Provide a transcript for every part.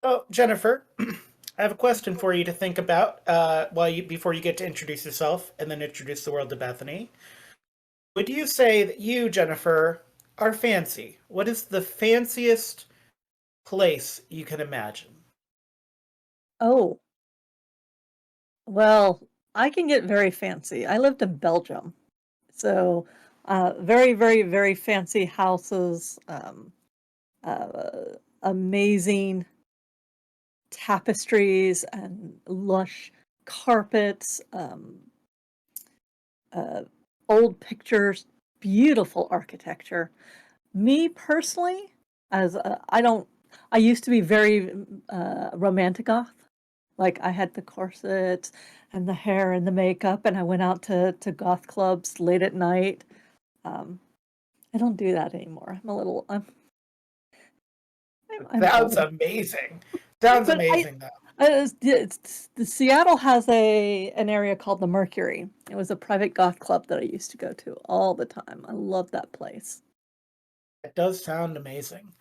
Oh, Jennifer, I have a question for you to think about before you get to introduce yourself and then introduce the world to Bethany. Would you say that you, Jennifer, are fancy? What is the fanciest place you can imagine? Oh, well, I can get very fancy. I lived in Belgium, so very, very, very fancy houses, amazing tapestries and lush carpets, uh, old pictures, beautiful architecture. Me personally, as I don't, I used to be very romantic goth. Like I had the corsets and the hair and the makeup, and I went out to goth clubs late at night. Um, I don't do that anymore. I'm Sounds old, amazing. Sounds but amazing, though. the Seattle has an area called the Mercury. It was a private goth club that I used to go to all the time. I love that place. It does sound amazing.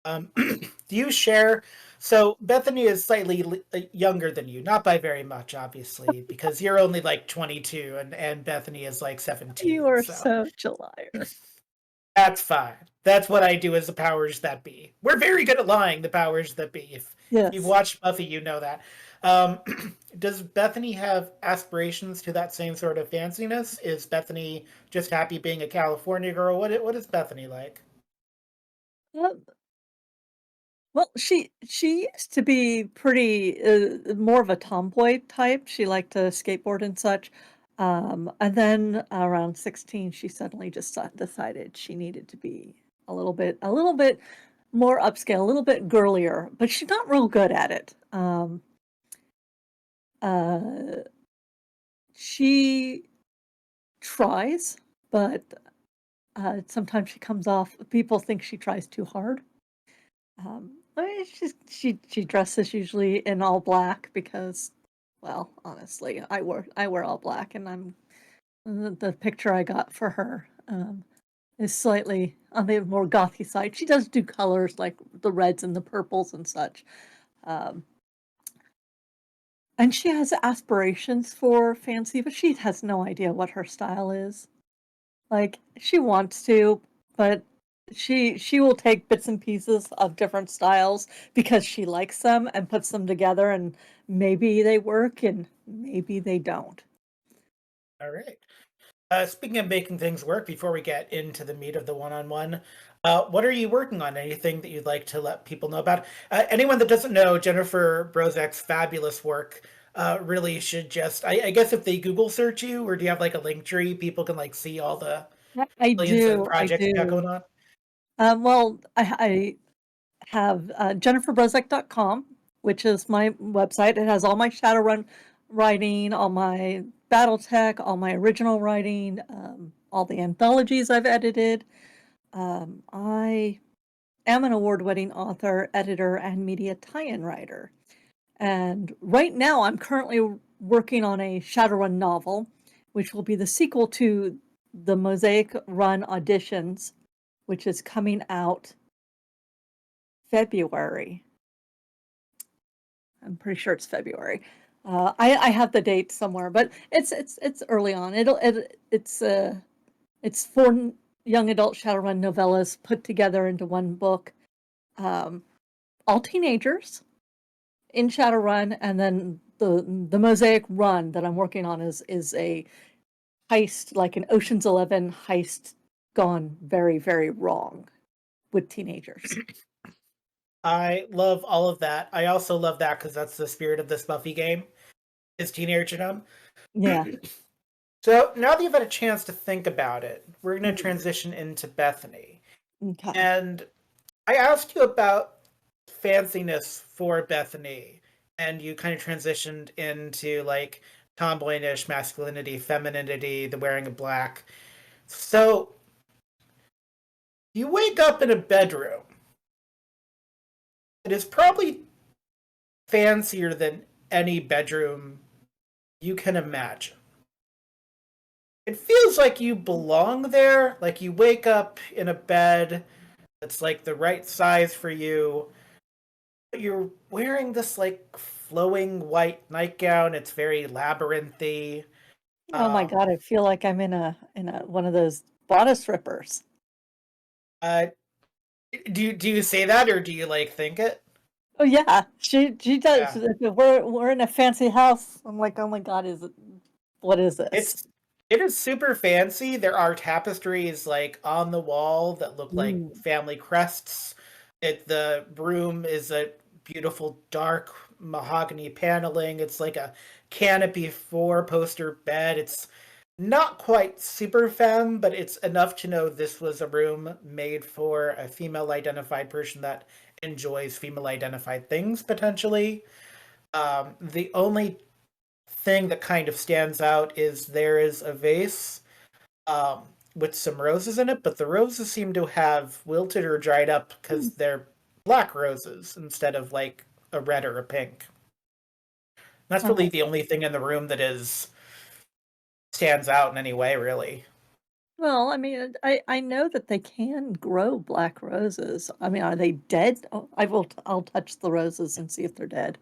Do you share? So Bethany is slightly younger than you, not by very much, obviously, because you're only like 22 and Bethany is like You 17. are So such a liar. that's fine. That's what I do as the powers that be. We're very good at lying, the powers that be. If you've Yes. watched Buffy, you know that. Um, does Bethany have aspirations to that same sort of fanciness? Is Bethany just happy being a California girl? What is Bethany like? Um, well, she used to be pretty more of a tomboy type. She liked to skateboard and such. And then around 16, she suddenly just decided she needed to be a little bit more upscale, a little bit girlier, but she's not real good at it. Uh, she tries, but sometimes she comes off. People think she tries too hard. I mean, she dresses usually in all black because, well, honestly, I wear all black, and the picture I got for her is slightly on the more gothy side. She does do colors like the reds and the purples and such, um, and she has aspirations for fancy, but she has no idea what her style is. Like, she wants to, but she will take bits and pieces of different styles because she likes them and puts them together, and maybe they work and maybe they don't. All right. Speaking of making things work, before we get into the meat of the one-on-one, what are you working on? Anything that you'd like to let people know about? Anyone that doesn't know Jennifer Brozek's fabulous work really should just, I guess if they Google search you, or do you have like a link tree, people can like see all the I millions of do, I projects you got going do. on? Well, I have, jenniferbrozek.com, which is my website. It has all my Shadowrun writing, all my BattleTech, all my original writing, all the anthologies I've edited. I am an award-winning author, editor, and media tie-in writer. And right now, I'm currently working on a Shadowrun novel, which will be the sequel to the Mosaic Run auditions, which is coming out February. I'm pretty sure it's February. I have the date somewhere, but it's early on. It's four young adult Shadowrun novellas put together into one book. Um, all teenagers in Shadowrun, and then the Mosaic Run that I'm working on is a heist, like an Ocean's 11 heist gone very, very wrong with teenagers. I love all of that. I also love that because that's the spirit of this Buffy game, is teenagerdom. Yeah. So now that you've had a chance to think about it, we're going to Mm, transition into Bethany. okay. And I asked you about fanciness for Bethany, and you kind of transitioned into like tomboyish masculinity, femininity, the wearing of black. So you wake up in a bedroom. It is probably fancier than any bedroom you can imagine. It feels like you belong there, like you wake up in a bed that's like the right size for you. You're wearing this like flowing white nightgown. It's very labyrinthy. Oh my Um, god, I feel like I'm in a one of those bodice rippers. uh, do you say that or do you like think it? Oh yeah, she does. Yeah. We're in a fancy house. I'm like, oh my god, is it? What is this? It is super fancy. There are tapestries like on the wall that look like Ooh, family crests. The room is a beautiful dark mahogany paneling. It's like a canopy four poster bed. It's not quite super femme, but it's enough to know this was a room made for a female identified person that enjoys female identified things potentially. The only thing that kind of stands out is there is a vase um, with some roses in it, but the roses seem to have wilted or dried up hmm, because they're black roses instead of like a red or a pink. That's really oh, the only thing in the room that is stands out in any way, really. well, I mean, I know that they can grow black roses. I mean, are they dead? Oh, I'll touch the roses and see if they're dead.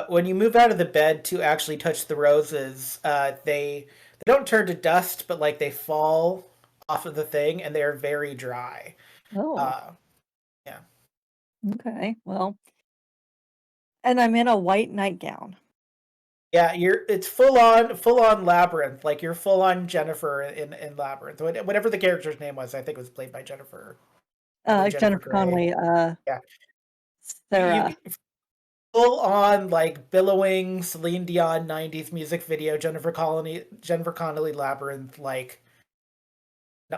When you move out of the bed to actually touch the roses, they don't turn to dust, but like they fall off of the thing, and they are very dry. Oh, Uh, yeah. okay. Well, and I'm in a white nightgown. Yeah, it's full on labyrinth. Like you're full on Jennifer in Labyrinth. Whatever the character's name was, I think it was played by Jennifer. Probably Jennifer Jennifer Grey. Connelly, Yeah. You Sarah. full on like billowing Celine Dion 90s music video, Jennifer Connelly Labyrinth, like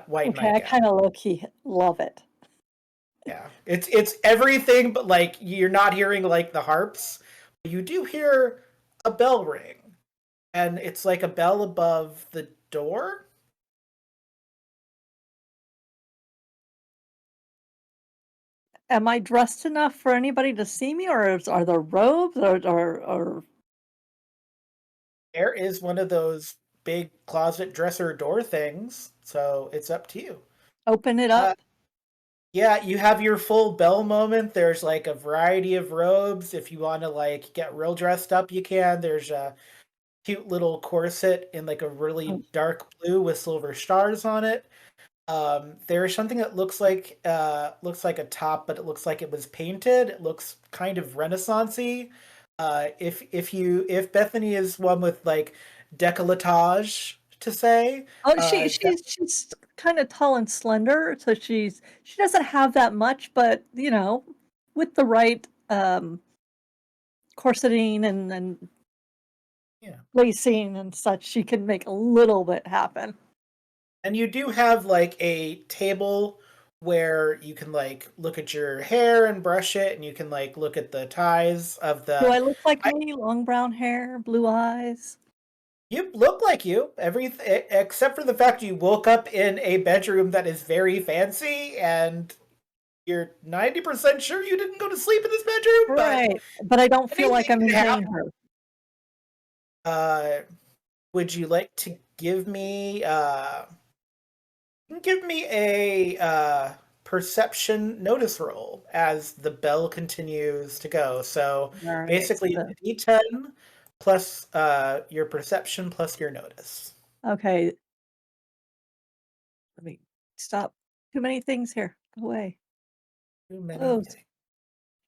white Okay, I nightgown. kind of low key love it. Yeah. It's everything but like you're not hearing like the harps. You do hear a bell ring. And it's like a bell above the door. Am I dressed enough for anybody to see me, or are there robes, or There is one of those big closet dresser door things, so it's up to you. open it Uh, up? yeah, you have your full bell moment. There's like a variety of robes. If you want to like get real dressed up, you can. There's a cute little corset in like a really Oh, dark blue with silver stars on it. There's something that looks like a top, but it looks like it was painted. It looks kind of Renaissancey. If Bethany is one with like décolletage to say, oh, that she's kind of tall and slender, so she doesn't have that much, but with the right corseting and yeah. lacing and such, she can make a little bit happen. And you do have like a table where you can like look at your hair and brush it, and you can like look at the ties of Do the I look like me? Long brown hair, blue eyes? You look like you, except for the fact you woke up in a bedroom that is very fancy, and you're 90% sure you didn't go to sleep in this bedroom, but Right, but I don't feel like anything I'm could in happen. danger. Uh, would you like to give me a perception notice roll as the bell continues to go? So All right. basically, it's a D10 plus your perception plus your notice. Okay, let me stop. Too many things here. Go away. Too many Close.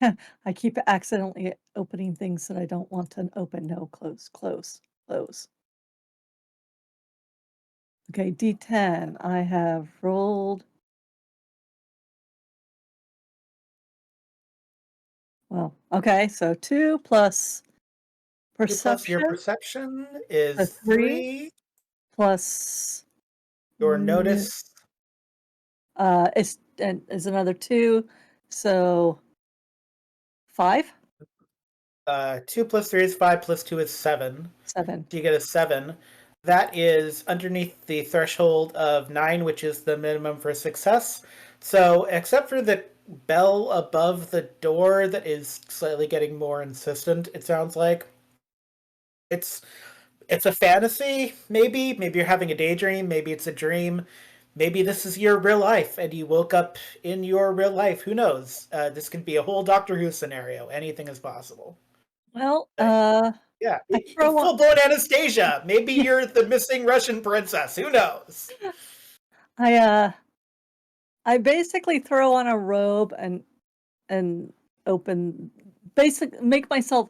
things. I keep accidentally opening things that I don't want to open. No, close, close, close. Okay, D10. I have rolled, well, okay, so 2 plus 2 plus your perception, perception so is 3 3. plus Your n notice, is another 2, so 5? 2 plus 3 is 5 plus 2 is 7. 7. So you get a 7. That is underneath the threshold of 9, which is the minimum for success. So, except for the bell above the door that is slightly getting more insistent, it sounds like. It's it's a fantasy, maybe. Maybe you're having a daydream, maybe it's a dream. maybe this is your real life and you woke up in your real life. Who knows? This could be a whole Doctor Who scenario. Anything is possible. Well, But yeah, I throw on full blown Anastasia. Maybe yeah, you're the missing Russian princess. Who knows? I, I basically throw on a robe and open make myself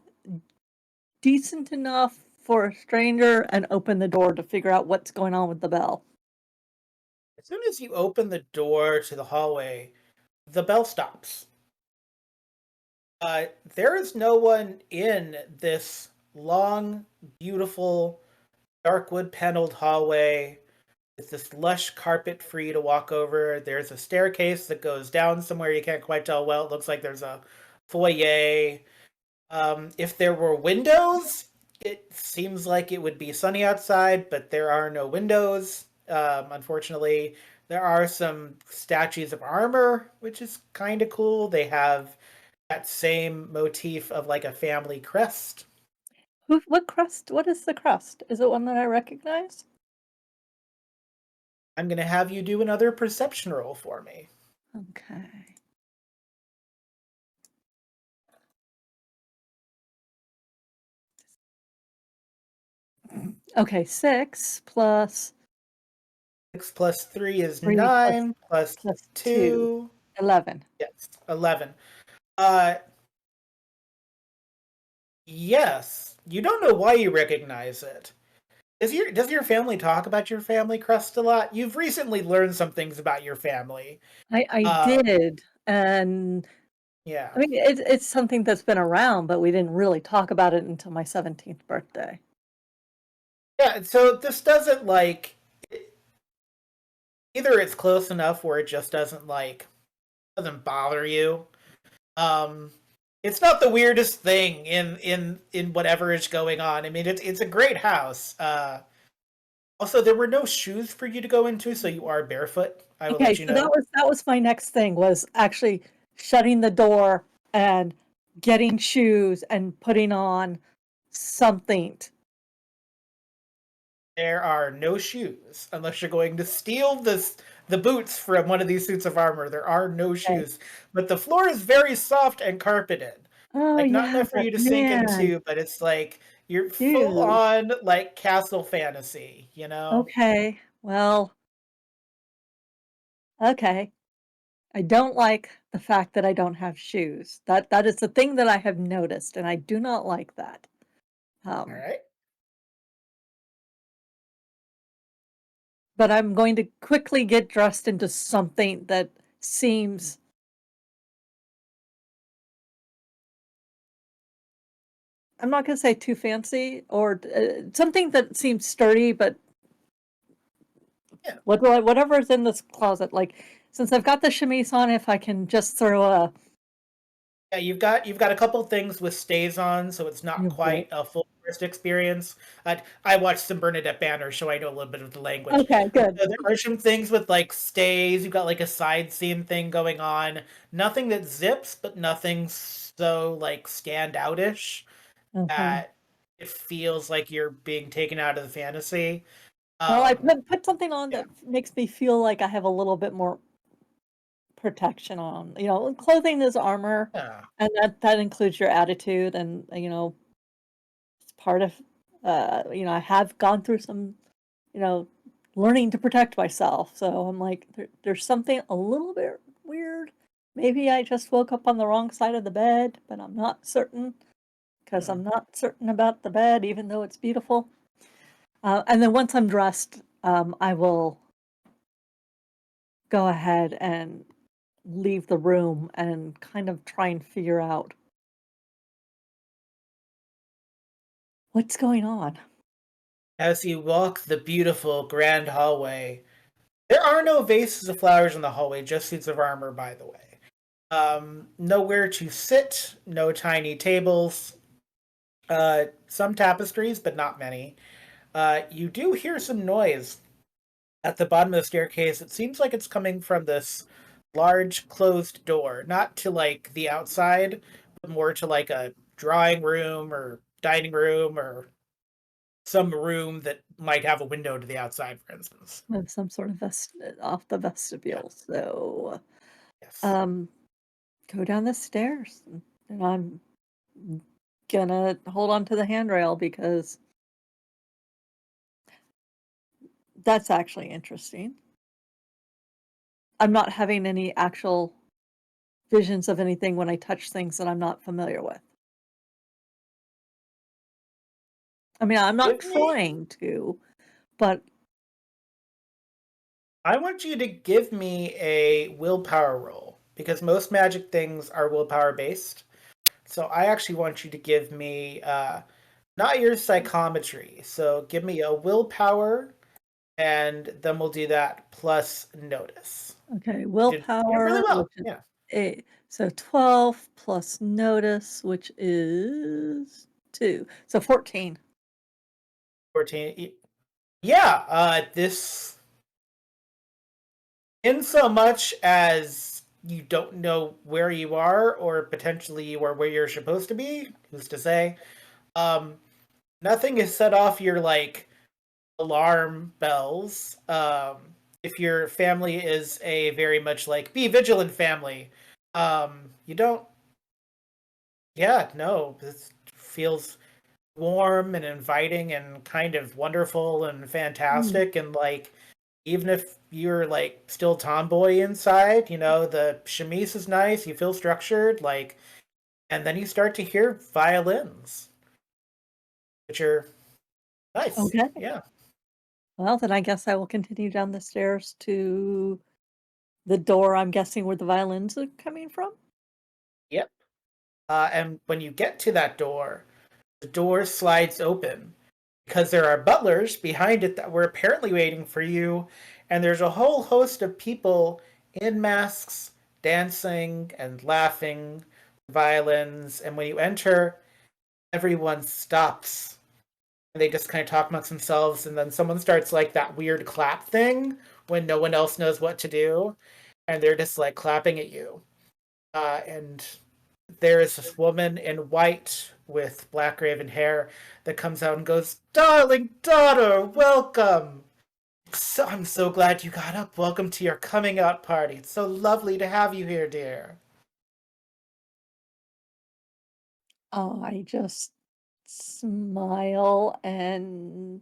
decent enough for a stranger and open the door to figure out what's going on with the bell. As soon as you open the door to the hallway, the bell stops. There is no one in this long, beautiful, dark wood paneled hallway with this lush carpet for you to walk over. There's a staircase that goes down somewhere you can't quite tell well. It looks like there's a foyer. If there were windows, it seems like it would be sunny outside, but there are no windows. Unfortunately, there are some statues of armor, which is kind of cool. They have that same motif of like a family crest. What crust? What is the crust? Is it one that I recognize? I'm going to have you do another perception roll for me. Okay. Okay, 6 plus 6 plus 3 is 3 9, plus plus 2, 2. 11. Yes, 11. Uh, yes. You don't know why you recognize it. Does your family talk about your family crest a lot? You've recently learned some things about your family. I Um, did, and I yeah. mean, it's something that's been around, but we didn't really talk about it until my 17th birthday. Yeah, so this doesn't like either it's close enough where it just doesn't bother you. Um it's not the weirdest thing in whatever is going on. I mean, it's a great house. Also, there were no shoes for you to go into, so you are barefoot. I will Okay, let you so know. that was my next thing was actually shutting the door and getting shoes and putting on something. There are no shoes unless you're going to steal the boots from one of these suits of armor. There are no Okay. shoes, but the floor is very soft and carpeted. Oh, Like not yeah, enough for but you to sink man, into, but it's like you're full shoes. on like castle fantasy, you know? Okay, well, okay. I don't like the fact that I don't have shoes. That is the thing that I have noticed, and I do not like that. All Um, right. but I'm going to quickly get dressed into something that seems I'm not gonna say too fancy or something that seems sturdy, but Yeah. whatever is in this closet, like since I've got the chemise on, if I can just throw a Yeah, you've got a couple things with stays on, so it's not quite a full tourist experience. I watched some Bernadette Banner, so I know a little bit of the language. okay, good. So there are some things with like stays. You've got like a side seam thing going on. Nothing that zips, but nothing so like standoutish Uh-huh. that it feels like you're being taken out of the fantasy. Well, I Um, put something on yeah, that makes me feel like I have a little bit more protection on. Clothing is armor, yeah. and that includes your attitude, and it's part of. I have gone through some, you know, learning to protect myself. So I'm like, there's something a little bit weird. Maybe I just woke up on the wrong side of the bed, but I'm not certain because Hmm. I'm not certain about the bed, even though it's beautiful. And then once I'm dressed, I will go ahead and leave the room and kind of try and figure out what's going on. As you walk the beautiful grand hallway, there are no vases of flowers in the hallway, just suits of armor, by the way. Nowhere to sit, no tiny tables, some tapestries, but not many. You do hear some noise at the bottom of the staircase. It seems like it's coming from this large closed door, not to like the outside, but more to like a drawing room or dining room or some room that might have a window to the outside, for instance. Of some sort of off the Yeah. vestibule. So, Yes. um, go down the stairs, and I'm gonna hold on to the handrail because that's actually interesting. I'm not having any actual visions of anything when I touch things that I'm not familiar with. I mean, I'm not Give me trying to, but I want you to give me a willpower roll because most magic things are willpower based. So I actually want you to give me not your psychometry. So give me a willpower, and then we'll do that plus notice. okay, You did really willpower, well. which is Yeah, 8. So 12 plus notice, which is 2. So 14. 14. Yeah, this in so much as you don't know where you are, or potentially you are where you're supposed to be. Who's to say? Um, Nothing is set off your like alarm bells. If your family is a very much like be vigilant family, you don't. Yeah, no, this feels warm and inviting and kind of wonderful and Mm, fantastic, and like even if you're like still tomboy inside, the chemise is nice, you feel structured, like, and then you start to hear violins, which are nice. okay. Yeah. Well, then I guess I will continue down the stairs to the door, I'm guessing where the violins are coming from? Yep. And when you get to that door, the door slides open because there are butlers behind it that were apparently waiting for you, and there's a whole host of people in masks dancing and laughing, violins, and when you enter, everyone stops and they just kind of talk amongst themselves, and then someone starts like that weird clap thing when no one else knows what to do, and they're just like clapping at you. And there is this woman in white with black raven hair that comes out and goes, "Darling daughter, welcome. I'm so glad you got up. Welcome to your coming out party. It's so lovely to have you here, dear." Oh, I just smile and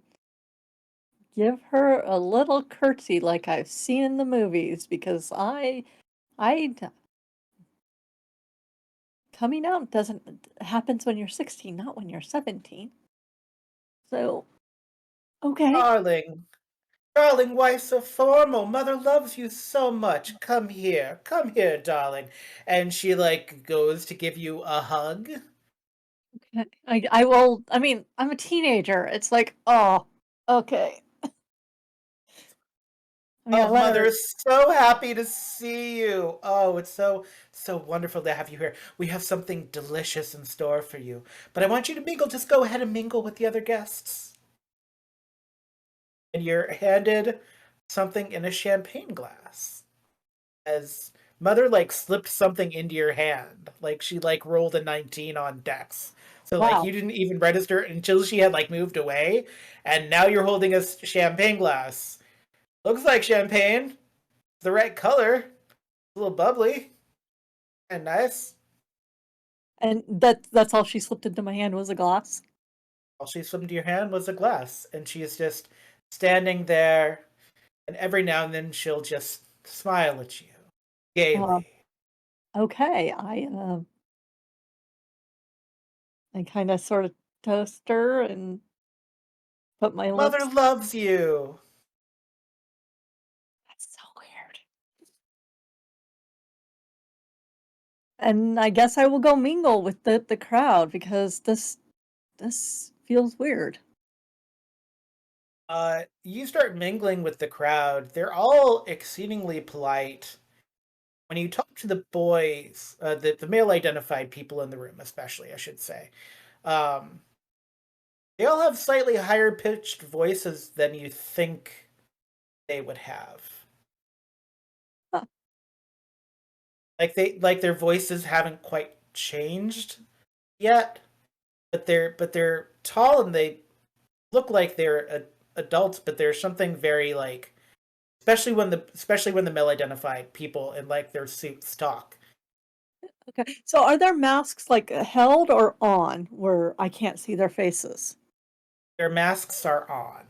give her a little curtsy like I've seen in the movies because I coming out doesn't happens when you're 16, not when you're 17. So, okay. Darling, darling wife so formal. Mother loves you so much. Come here. Come here, darling. And she like goes to give you a hug. I will I mean, I'm a teenager. It's like, "Oh, okay." I mean, I Oh, let mother her is so happy to see you. Oh, it's so wonderful to have you here. We have something delicious in store for you. But I want you to mingle. Just go ahead and mingle with the other guests. And you're handed something in a champagne glass. As mother like slipped something into your hand. Like she like rolled a 19 on dex. So like you wow. didn't even register until she had like moved away. And now you're holding a champagne glass. Looks like champagne. The right color. A little bubbly and nice. And that's all she slipped into my hand was a glass? All she slipped into your hand was a glass, and she's just standing there, and every now and then she'll just smile at you Uh, gaily. okay. I kinda sorta toast her and put my Mother lips loves you. that's so weird. And I guess I will go mingle with the crowd because this feels weird. You start mingling with the crowd. They're all exceedingly polite. When you talk to the boys, the male identified people in the room, especially, I should say, um, they all have slightly higher pitched voices than you think they would have. Huh. Like their voices haven't quite changed yet, but they're tall and look like they're adults, but there's something very like, especially when the male identified people in like their suits talk. Okay. So are their masks like held or on where I can't see their faces? Their masks are on,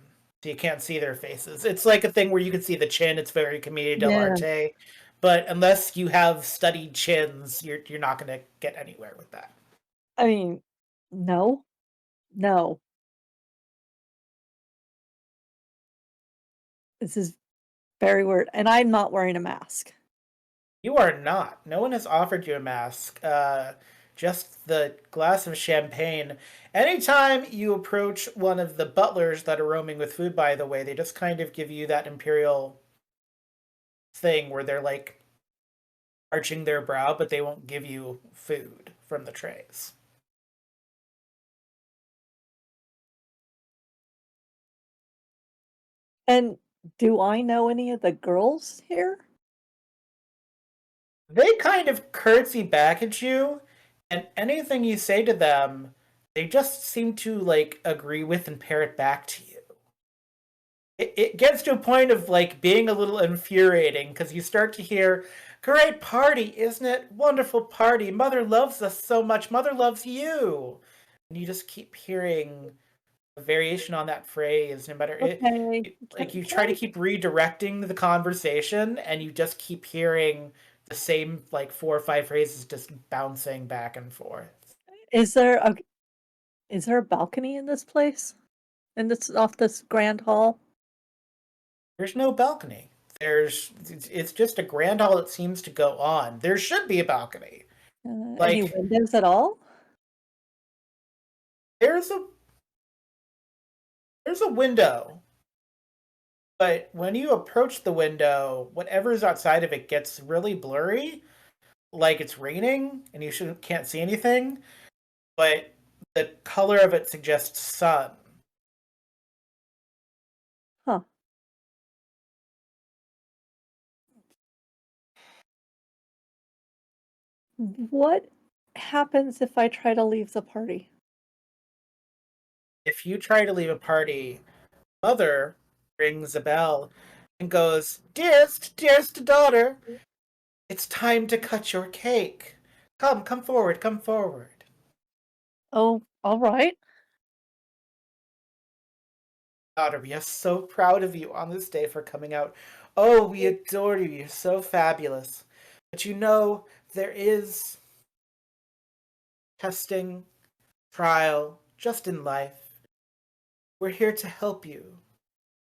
so you can't see their faces. It's like a thing where you can see the chin. It's very commedia Yeah. dell'arte, but unless you have studied chins, you're not going to get anywhere with that. I mean, no, no. This is very weird. And I'm not wearing a mask. You are not. No one has offered you a mask. Just the glass of champagne. Anytime you approach one of the butlers that are roaming with food, by the way, they just kind of give you that imperial thing where they're like arching their brow, but they won't give you food from the trays. And do I know any of the girls here? They kind of curtsy back at you, and anything you say to them, they just seem to like agree with and parrot back to you. It gets to a point of like being a little infuriating because you start to hear, "Great party, isn't it? Wonderful party. Mother loves us so much. Mother loves you." And you just keep hearing a variation on that phrase, no matter Okay. like you Can try to I keep redirecting the conversation, and you just keep hearing the same like four or five phrases just bouncing back and forth. is there a is there a balcony in this place? In this off this grand hall? There's no balcony. It's just a grand hall that seems to go on. There should be a balcony. Any Like windows at all? there's a there's a window, but when you approach the window, whatever's outside of it gets really blurry, like it's raining and you shouldn't can't see anything, but the color of it suggests sun. Huh. What happens if I try to leave the party? If you try to leave a party, mother rings a bell and goes, "Dearest, dearest daughter, it's time to cut your cake. Come forward, come forward." Oh, all right. Daughter, we are so proud of you on this day for coming out. Oh, we adore you. You're so fabulous. But you know, there is testing, trial, just in life. We're here to help you.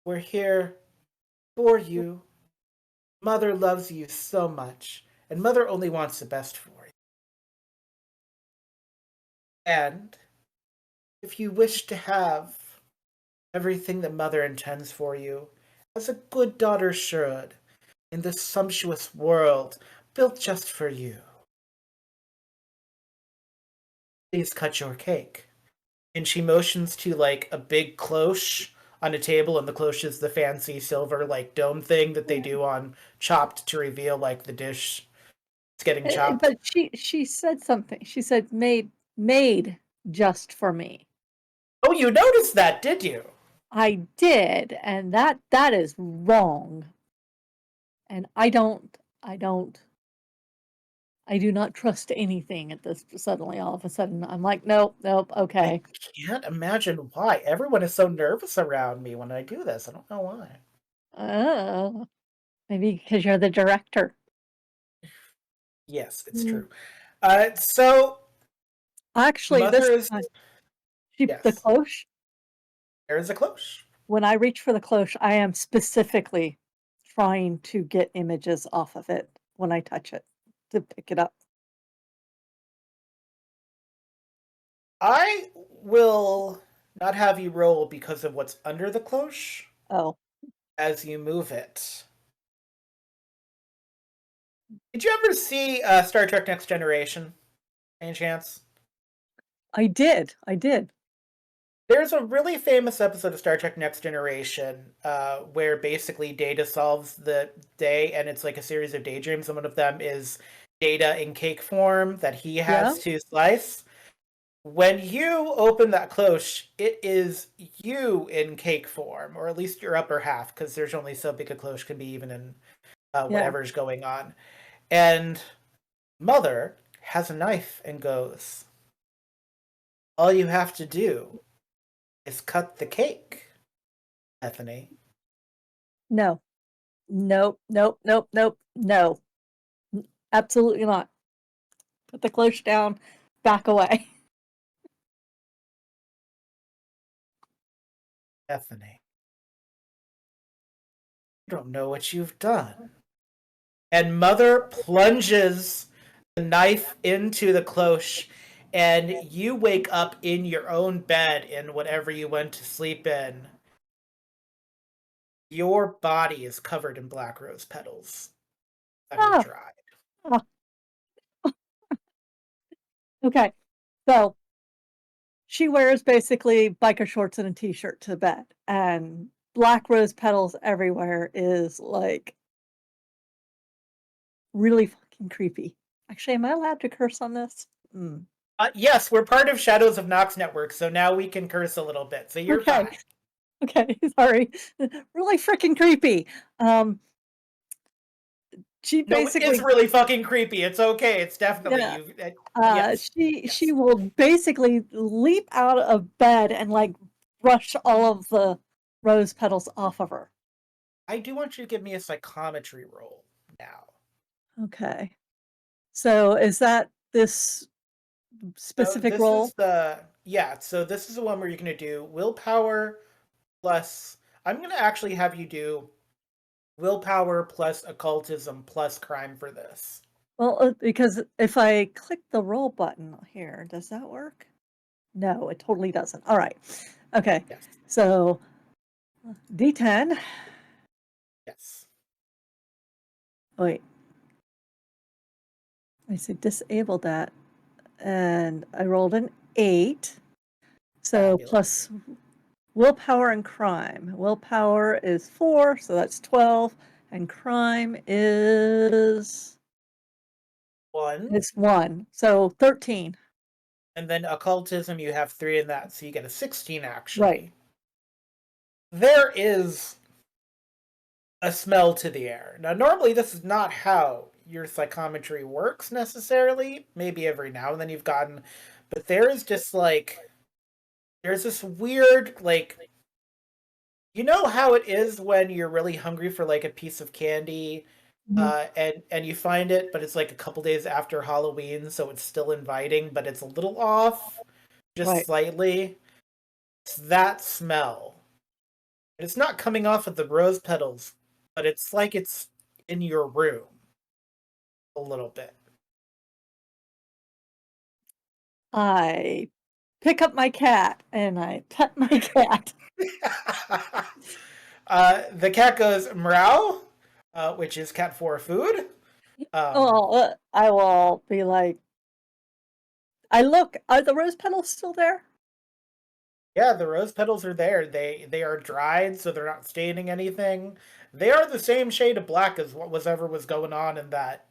We're here for you. Mother loves you so much, and Mother only wants the best for you. And if you wish to have everything that Mother intends for you, as a good daughter should, in this sumptuous world built just for you, please cut your cake. And she motions to like a big cloche on a table, and the cloche is the fancy silver like dome thing that they do on Chopped to reveal like the dish is getting chopped. But she said something. She said made just for me. Oh, you noticed that, did you? I did, and that is wrong. And I do not trust anything at this suddenly all of a sudden. I'm like, nope, nope, I okay. can't imagine why. Everyone is so nervous around me when I do this. I don't know why. Oh, maybe because you're the director. Yes, it's Mm. true. So Actually, mother this is time, the yes. cloche, There is a cloche. when I reach for the cloche, I am specifically trying to get images off of it when I touch it to pick it up. I will not have you roll because of what's under the cloche Oh, as you move it. Did you ever see Star Trek Next Generation? Any chance? I did. I did. There's a really famous episode of Star Trek Next Generation where basically Data solves the day, and it's like a series of daydreams. And one of them is Data in cake form that he Yeah. has to slice. When you open that cloche, it is you in cake form, or at least your upper half, because there's only so big a cloche can be, even in Yeah. whatever's going on. And Mother has a knife and goes, "All you have to do is cut the cake, Bethany." No. Nope, nope, nope, nope, no. Absolutely not. Put the cloche down, back away. Bethany, you don't know what you've done. And Mother plunges the knife into the cloche, and you wake up in your own bed in whatever you went to sleep in. Your body is covered in black rose petals that are Ah, dry. ah, okay. So she wears basically biker shorts and a t-shirt to bed, and black rose petals everywhere is like really fucking creepy. Actually, am I allowed to curse on this? Mm. Yes, we're part of Shadows of Nox Network, so now we can curse a little bit, so you're Okay, fine. okay, sorry. Really freaking creepy. Um, she No, it's basically, really fucking creepy. It's okay. It's definitely yeah, you. Yes, she yes. will basically leap out of bed and like brush all of the rose petals off of her. I do want you to give me a psychometry roll now. Okay. So is that this So specific this is role? the yeah. So this is the one where you're gonna do willpower plus. I'm gonna actually have you do willpower plus occultism plus crime for this. Well, because if I click the roll button here, does that work? No, it totally doesn't. All right. Okay. Yes, So D10. yes, Wait, I said disable that. And I rolled an 8. So fabulous. plus willpower and crime. Willpower is 4, so that's 12. And crime One, is 1. So 13. and then occultism. You have three in that, so you get a 16 Right. actually. There is a smell to the air. Now, normally this is not how your psychometry works necessarily. Maybe every now and then you've gotten, but there is just like there's this weird like you know how it is when you're really hungry for like a piece of candy, Mhm. and you find it, but it's like a couple days after Halloween, so it's still inviting, but it's a little off, just Right. slightly. It's that smell. It's not coming off of the rose petals, but it's like it's in your room a little bit. I pick up my cat and I pet my cat. The cat goes meow, which is cat for food. Um, Well, I will be like, I look, are the rose petals still there? yeah, the rose petals are there. They are dried, so they're not staining anything. They are the same shade of black as what was ever was going on in that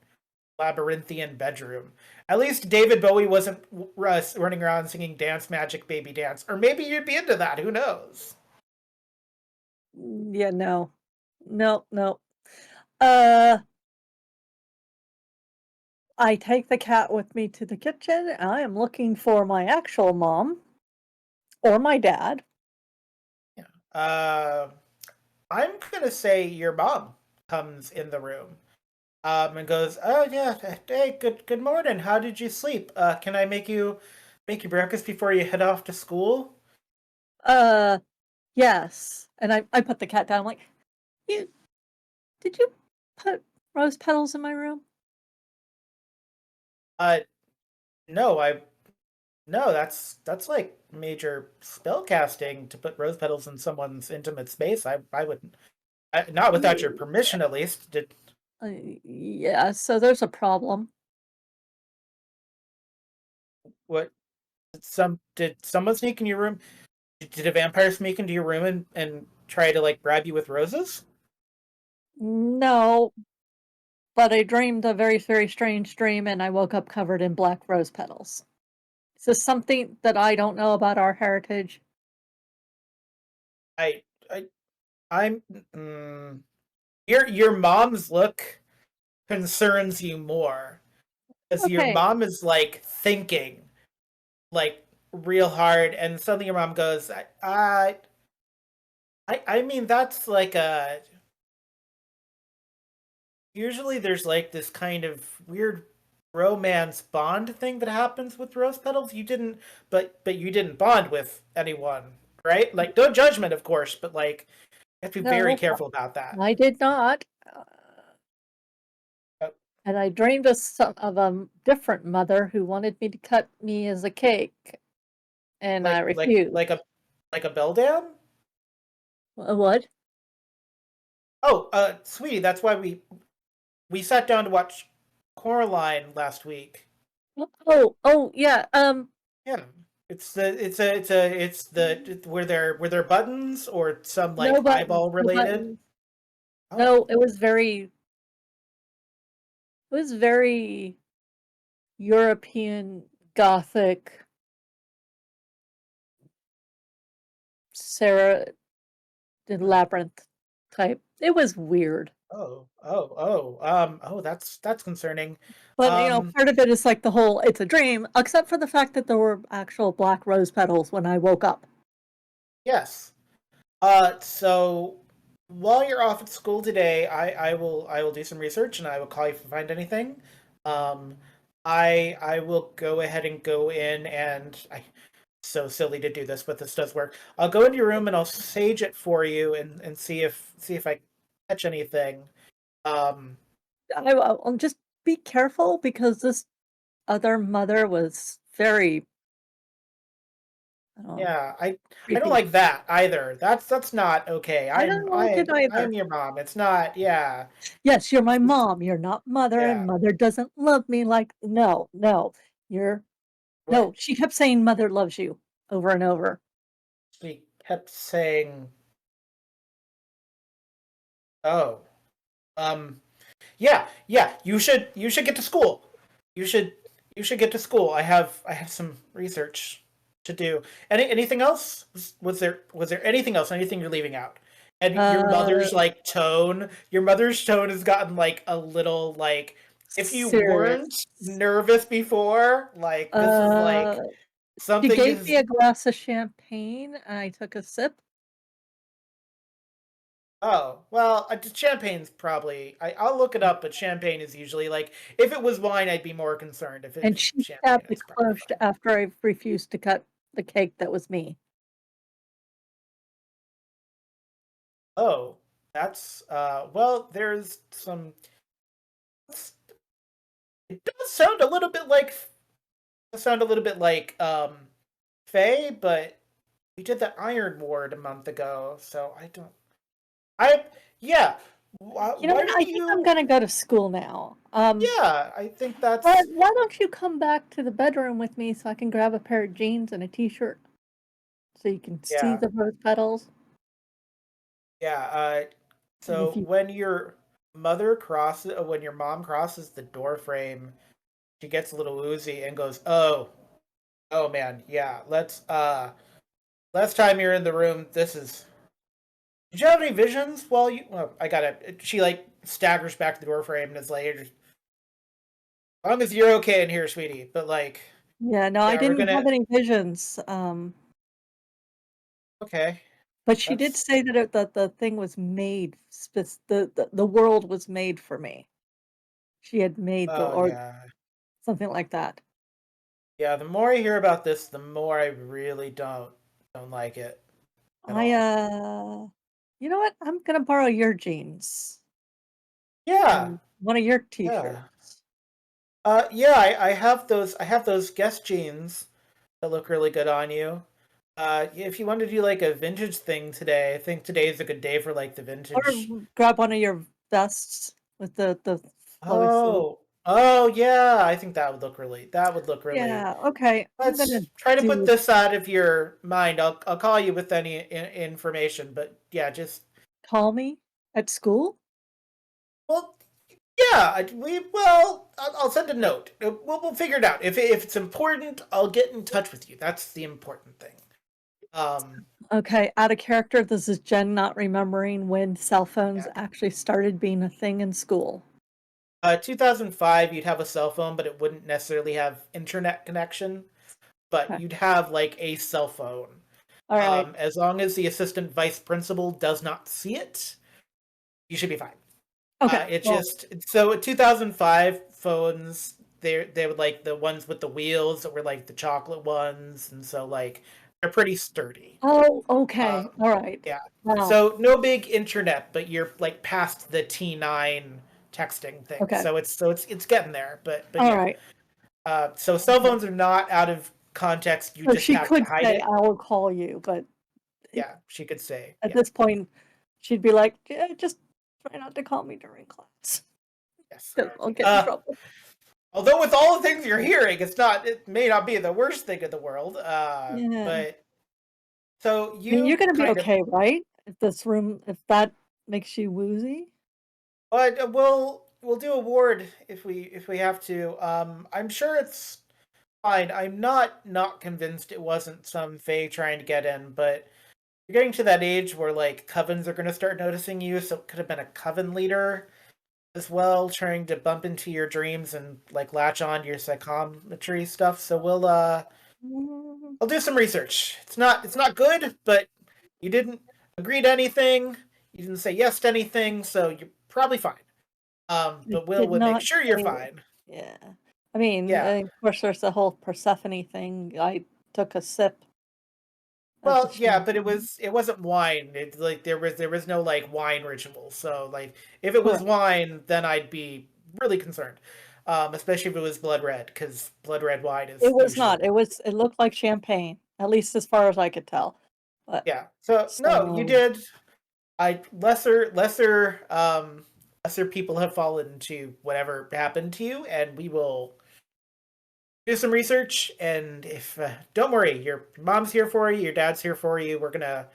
labyrinthian bedroom. At least David Bowie wasn't running around singing "Dance Magic Baby Dance," or maybe you'd be into that. Who knows? Yeah, no. No, no. Uh, I take the cat with me to the kitchen. I am looking for my actual mom or my dad. Yeah. I'm gonna say your mom comes in the room, and goes, "Oh yeah, hey, good morning. How did you sleep? Can I make you breakfast before you head off to school?" Uh, yes. And I put the cat down. I'm like, you did you put rose petals in my room? Uh, no, no, that's like major spell casting to put rose petals in someone's intimate space. I wouldn't, not without your permission at least. Did Yeah, so there's a problem. what? Did someone sneak in your room? Did a vampire sneak into your room and try to like bribe you with roses? No, but I dreamed a very, very strange dream and I woke up covered in black rose petals. Is this something that I don't know about our heritage? I I I'm mm, your mom's look concerns you more because your Okay. mom is like thinking like real hard, and suddenly your mom goes, I mean that's like a usually there's like this kind of weird romance bond thing that happens with rose petals. You didn't, but you didn't bond with anyone, right? Like no judgment, of course, but like you have to be very No, careful about that. I did not. Uh, And I dreamed of a different mother who wanted me to cut me as a cake, and I like like refused. like a like a Beldam. What? Oh, sweetie, that's why we sat down to watch Coraline last week. Oh, yeah. Yeah. It's the were there buttons or some No like buttons, eyeball no related? buttons. Oh. No, it was very European Gothic, Sarah the Oh. Labyrinth type. It was weird. Oh, that's concerning. But, Um, part of it is like the whole it's a dream, except for the fact that there were actual black rose petals when I woke up. yes. So while you're off at school today, I will do some research and I will call you if I find anything. Um, I will go ahead and go in and I so silly to do this, but this does work. I'll go into your room and I'll sage it for you and see if I catch anything. Um, I'll just be careful because this other mother was very, um, yeah, I don't creepy. like that either. That's not okay. I I'm don't like I it I either. am your mom. It's not. Yeah. Yes, you're my This is mom, you're not mother, and yeah. mother doesn't love me like no, no, you're no, What she kept saying mother loves you over and over. she kept saying. Oh. Um. Yeah. You should get to school. You should you should get to school. I have some research to do. Anything else? Was there anything else? Anything you're leaving out? And Uh, your mother's tone has gotten like a little like if you weren't serious. nervous before, like this is Uh, like she something gave me is a glass of champagne, and I took a sip, oh well champagne's probably I'll look it up, but champagne is usually like if it was wine I'd be more concerned. If and it's she champagne stabbed me it's probably close fine. after I refused to cut the cake that was me. Oh, that's well, there's some it does sound a little bit like Faye, but we did the Iron Ward a month ago, so I don't I yeah. You know Why what? I don't think I'm you gonna go to school now. yeah, I think But that's why don't you come back to the bedroom with me so I can grab a pair of jeans and a t-shirt so you can see yeah. the rose petals? Yeah, And if so you when your mom crosses the door frame, she gets a little woozy and goes, "Oh, oh man, yeah, last time you're in the room, this is did you have any visions while you? Well, I gotta. She like staggers back to the door frame and is like, "As long as you're okay in here, sweetie." But like, yeah, no, I yeah, we're didn't gonna. have any visions. Okay, But she did that's. say that that the thing was made the world was made for me. She had made the Oh or yeah, something like that. yeah. The more I hear about this, the more I really don't like it at I all. you know what? I'm gonna borrow your jeans Yeah, and one of your yeah. t-shirts. Yeah. I have those. I have those Guess jeans that look really good on you. If you want to do like a vintage thing today, I think today is a good day for like the Or vintage. grab one of your vests with the flowy sleeve. Oh yeah, I think that would look really. Yeah, okay. I'm gonna Let's try to put do this out of your mind. I'll call you with any information, but yeah, just call me at school? well, Yeah, I'll send a note. We'll figure it out. If it's important, I'll get in touch with you. That's the important thing. Um, Okay, out of character, this is Jen not remembering when cell phones yeah. actually started being a thing in school. 2005, you'd have a cell phone, but it wouldn't necessarily have internet connection. But Okay. you'd have like a cell phone. All right. As long as the assistant vice principal does not see it, you should be fine. Okay. It Well, just so 2005 phones, they were like the ones with the wheels that were like the chocolate ones, and so like they're pretty sturdy. oh, okay. Um, All right. yeah. Wow. So no big internet, but you're like past the T9 texting thing. Okay. So it's getting there, but All yeah. right. So cell Okay. phones are not out of context. You So just she have to could hide say, it. "I will call you," but it, Yeah, she could say, at yeah, this point, she'd be like, "Yeah, just try not to call me during class, yes. 'cause I'll get in Uh, trouble." Although with all the things you're hearing, it may not be the worst thing in the world. Yeah. But so I mean, you're you gonna be kind of, okay, right? If that makes you woozy? but we'll do a ward if we have to. I'm sure it's fine. I'm not convinced it wasn't some Fae trying to get in, but you're getting to that age where like covens are going to start noticing you, so it could have been a coven leader as well, trying to bump into your dreams and like latch on to your psychometry stuff. So Mm, I'll do some research. It's not good, but you didn't agree to anything. You didn't say yes to anything, so you're probably fine. I But we'll did we'll make not sure you're say fine. yeah. I mean, Yeah. of course, there's the whole Persephone thing. I took a sip of the Well, yeah, but it champagne. was it wasn't wine. It like there was no like wine ritual. So like if it was Correct. wine, then I'd be really concerned. Especially if it was blood red, because blood red wine It is was usually not. It looked like champagne, at least as far as I could tell. But yeah. So no, you so did. I lesser people have fallen into whatever happened to you, and we will do some research. And if don't worry, your mom's here for you, your dad's here for you. We're gonna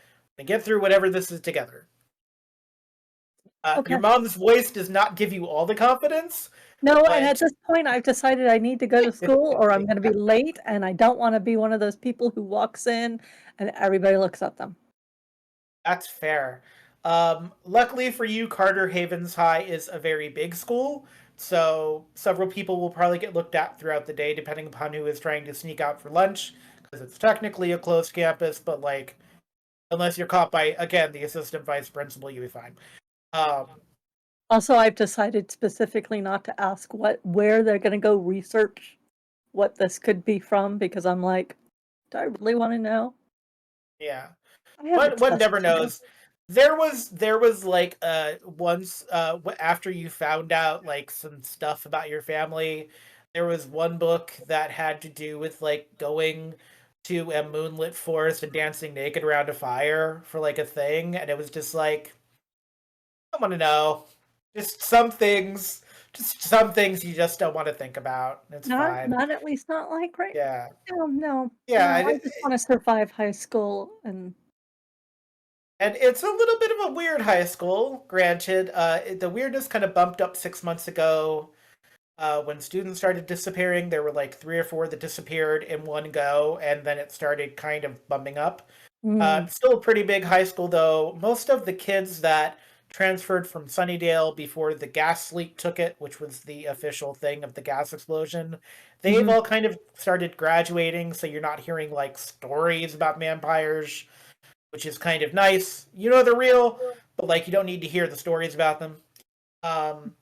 get through whatever this is together. Your okay. mom's voice does not give you all the confidence, No, and at but this point, I've decided I need to go to school or I'm gonna be late, and I don't wanna be one of those people who walks in and everybody looks at them. that's fair. Luckily for you, Carter Havens High is a very big school, so several people will probably get looked at throughout the day, depending upon who is trying to sneak out for lunch, because it's technically a closed campus, but like, unless you're caught by, again, the assistant vice principal, you'll be fine. Um, Also, I've decided specifically not to ask where they're gonna go research what this could be from because I'm like, "Do I really wanna know? yeah. I have a One test never tomorrow." knows. There was like once after you found out like some stuff about your family, there was one book that had to do with like going to a moonlit forest and dancing naked around a fire for like a thing, and it was just like I want to know. Just some things you just don't want to think about. It's fine. Not at least not like right Yeah. no, no, Yeah, no, I just wanna survive high school and and it's a little bit of a weird high school, granted. The weirdness kind of bumped up 6 months ago when students started disappearing. There were like three or four that disappeared in one go, and then it started kind of bumping up. mm, It's still a pretty big high school, though. Most of the kids that transferred from Sunnydale before the gas leak took it, which was the official thing of the gas explosion, they've mhm. all kind of started graduating, so you're not hearing like stories about vampires, which is kind of nice. You know they're real, but like you don't need to hear the stories about them. Um,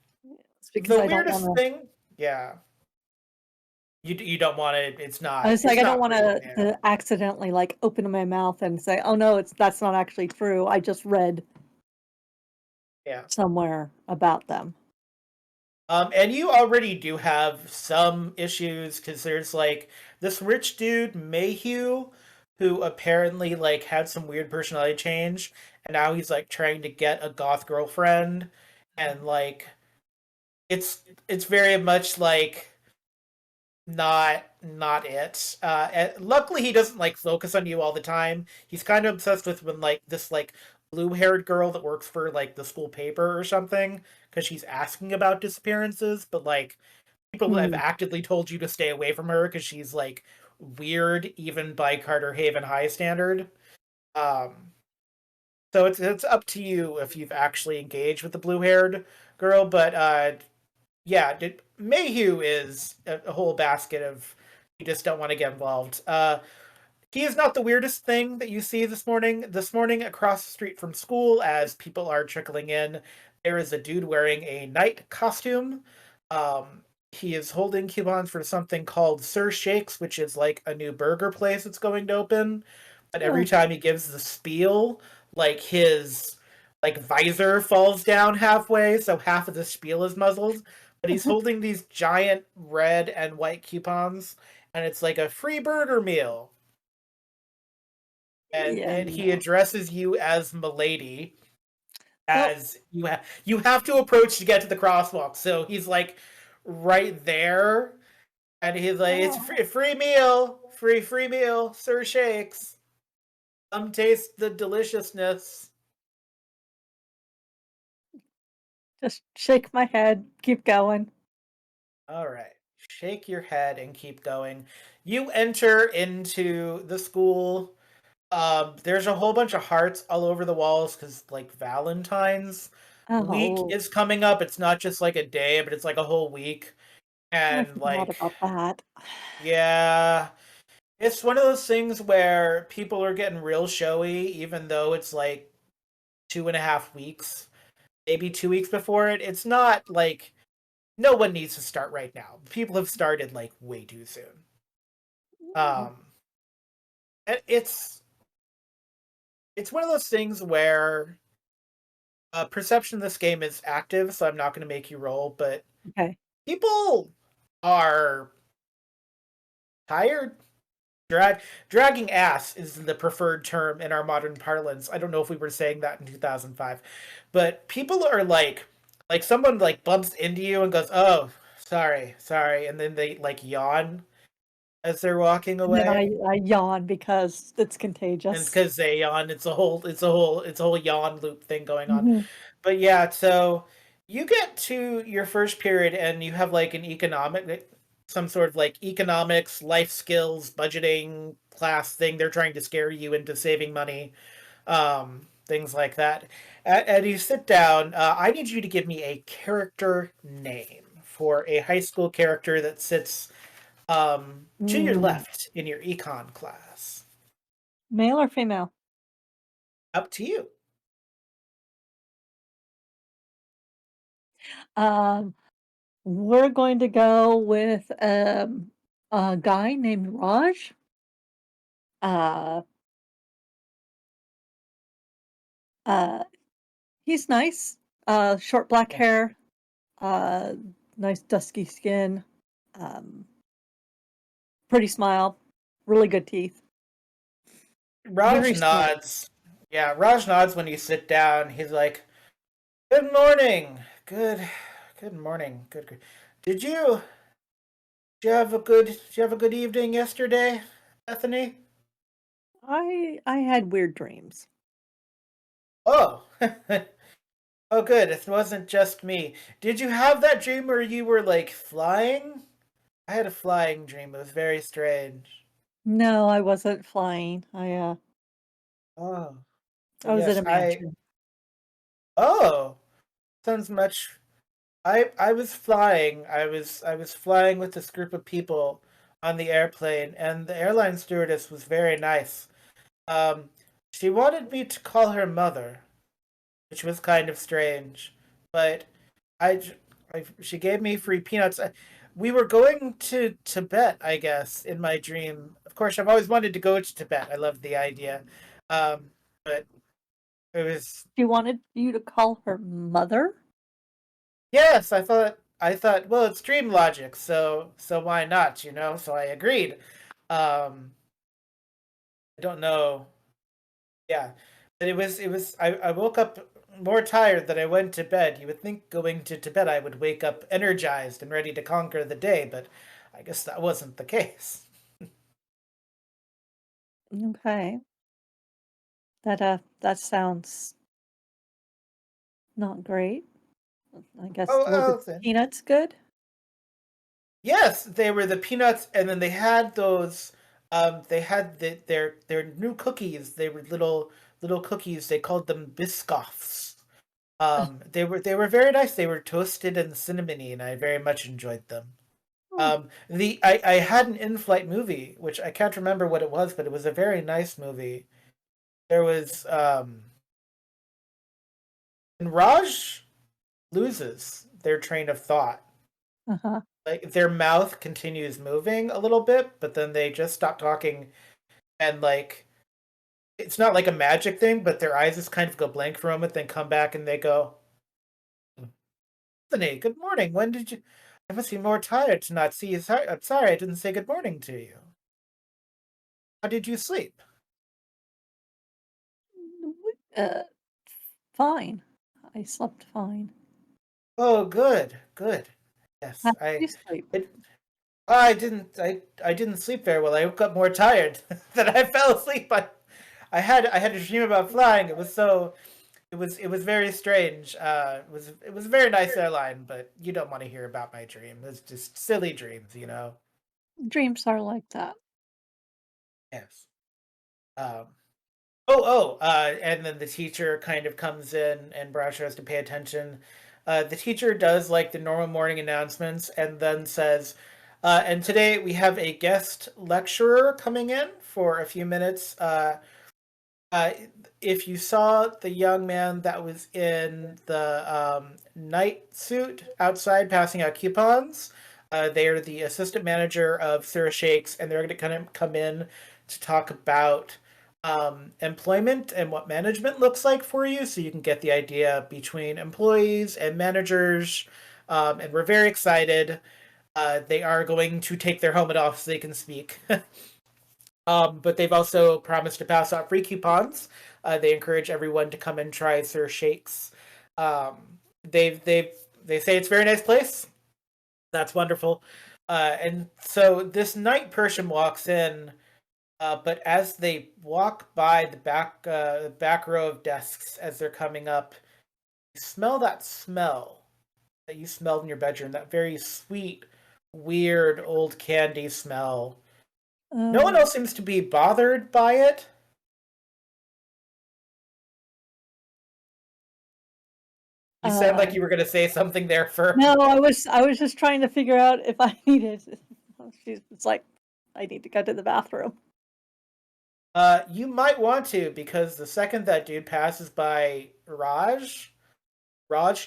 It's because the I don't weirdest wanna thing, yeah, you don't want to. It's I not was like, it's I don't not pretty wanna there. to accidentally, like, open my mouth and say, "Oh, no, that's not actually true. I just read Yeah. somewhere about them." And you already do have some issues because there's like this rich dude Mayhew who apparently like had some weird personality change, and now he's like trying to get a goth girlfriend, and like it's very much like not it. And luckily he doesn't like focus on you all the time. He's kind of obsessed with when like this like blue-haired girl that works for like the school paper or something because she's asking about disappearances, but like people have Mm, actively told you to stay away from her because she's like weird even by Carter Haven High standard. Um, so it's up to you if you've actually engaged with the blue-haired girl, but yeah, Mayhew is a whole basket of you just don't want to get involved. He is not the weirdest thing that you see this morning. This morning, across the street from school, as people are trickling in, there is a dude wearing a knight costume. He is holding coupons for something called Sir Shakes, which is like a new burger place that's going to open. But every oh, time he gives the spiel, like his like visor falls down halfway, so half of the spiel is muzzled. But he's holding these giant red and white coupons, and it's like a free burger meal, yeah, and he no. addresses you as Milady, Oh, as you have to approach to get to the crosswalk. So he's like right there, and he's like, "It's a oh, free meal, free meal, Sir Shakes. Come taste the deliciousness." just shake my head, keep going. All right, shake your head and keep going. You enter into the school. There's a whole bunch of hearts all over the walls because like Valentine's week Oh, is coming up. It's not just like a day, but it's like a whole week. I And forgot like, about that. yeah, it's one of those things where people are getting real showy, even though it's like 2.5 weeks, maybe 2 weeks before it. It's not like no one needs to start right now. People have started like way too soon. Mm, Um, it's one of those things where perception of this game is active, so I'm not going to make you roll, but okay. people are tired. Dragging ass is the preferred term in our modern parlance. I don't know if we were saying that in 2005, but people are like someone like bumps into you and goes, "Oh, sorry," and then they like yawn as they're walking And then away. I yawn because it's And contagious. because they yawn, it's a whole yawn loop thing going on. Mhm. But yeah, so you get to your first period and you have like an economic, some sort of like economics, life skills, budgeting class thing. They're trying to scare you into saving money, things like that. And you sit down. I need you to give me a character name for a high school character that sits to your Mm, left in your econ class. male or female? Up to you. Um, we're going to go with, a guy named Raj. Uh, uh, he's nice, short black Yeah. hair, uh, nice dusky skin, um, pretty smile, really good teeth, Raj very smart. nods. Yeah, Raj nods when you sit down. He's like, "Good morning. Good morning. Good. Did you did you have a good evening yesterday, Bethany?" I had weird dreams. Oh. Oh good. It wasn't just me. Did you have that dream where you were like flying? I had a flying dream. It was very strange. No, I wasn't flying. Oh. I was in Yes, a I mansion. Oh, sounds much I was flying. I was flying with this group of people on the airplane, and the airline stewardess was very nice. Um, she wanted me to call her mother, which was kind of strange, but I, j- she gave me free peanuts. We were going to Tibet, I guess, in my dream. Of course, I've always wanted to go to Tibet. I love the idea, but it was She wanted you to call her mother? yes, I thought, well, it's dream logic, so why not, you know? So I agreed. I don't know. Yeah. But I woke up more tired than I went to bed. You would think going to Tibet I would wake up energized and ready to conquer the day, but I guess that wasn't the case. Okay. That sounds not great. I guess Oh, were the okay. peanuts good? Yes, they were the peanuts, and then they had those. They had their new cookies. They were little cookies. They called them Biscoffs. They were very nice. They were toasted and cinnamony, and I very much enjoyed them. Oh, I had an in-flight movie, which I can't remember what it was, but it was a very nice movie. There was and Raj loses their train of thought. uh-huh. Like their mouth continues moving a little bit, but then they just stop talking and like it's not like a magic thing, but their eyes just kind of go blank for a moment, then come back and they go, Bethany, good morning. When did you? I must be more tired to not see you. I'm sorry I didn't say good morning to you. How did you sleep? Uh, fine. I slept fine. Oh, good, good. How Yes, did you sleep? it, I didn't sleep very well. I woke up more tired than I fell asleep. I had a dream about flying. It was very strange. It was a very nice airline, but you don't want to hear about my dream. It's just silly dreams, you know. Dreams are like that. Yes. Um. And then the teacher kind of comes in, and Brasher has to pay attention. The teacher does like the normal morning announcements, and then says, "And today we have a guest lecturer coming in for a few minutes. Uh, if you saw the young man that was in the night suit outside passing out coupons, they are the assistant manager of Sir Shakes, and they're going to kind of come in to talk about employment and what management looks like for you, so you can get the idea between employees and managers. And we're very excited. They are going to take their helmet off so they can speak. But they've also promised to pass out free coupons. They encourage everyone to come and try Sir Shakes. They say it's a very nice place. That's wonderful. And so this night person walks in, but as they walk by the back row of desks as they're coming up, you smell that smell that you smelled in your bedroom. That very sweet, weird old candy smell. No one Uh, else seems to be bothered by it. You sound uh, like you were going to say something there for a no, minute. I was just trying to figure out if I needed. It's like I need to go to the bathroom. You might want to because the second that dude passes by Raj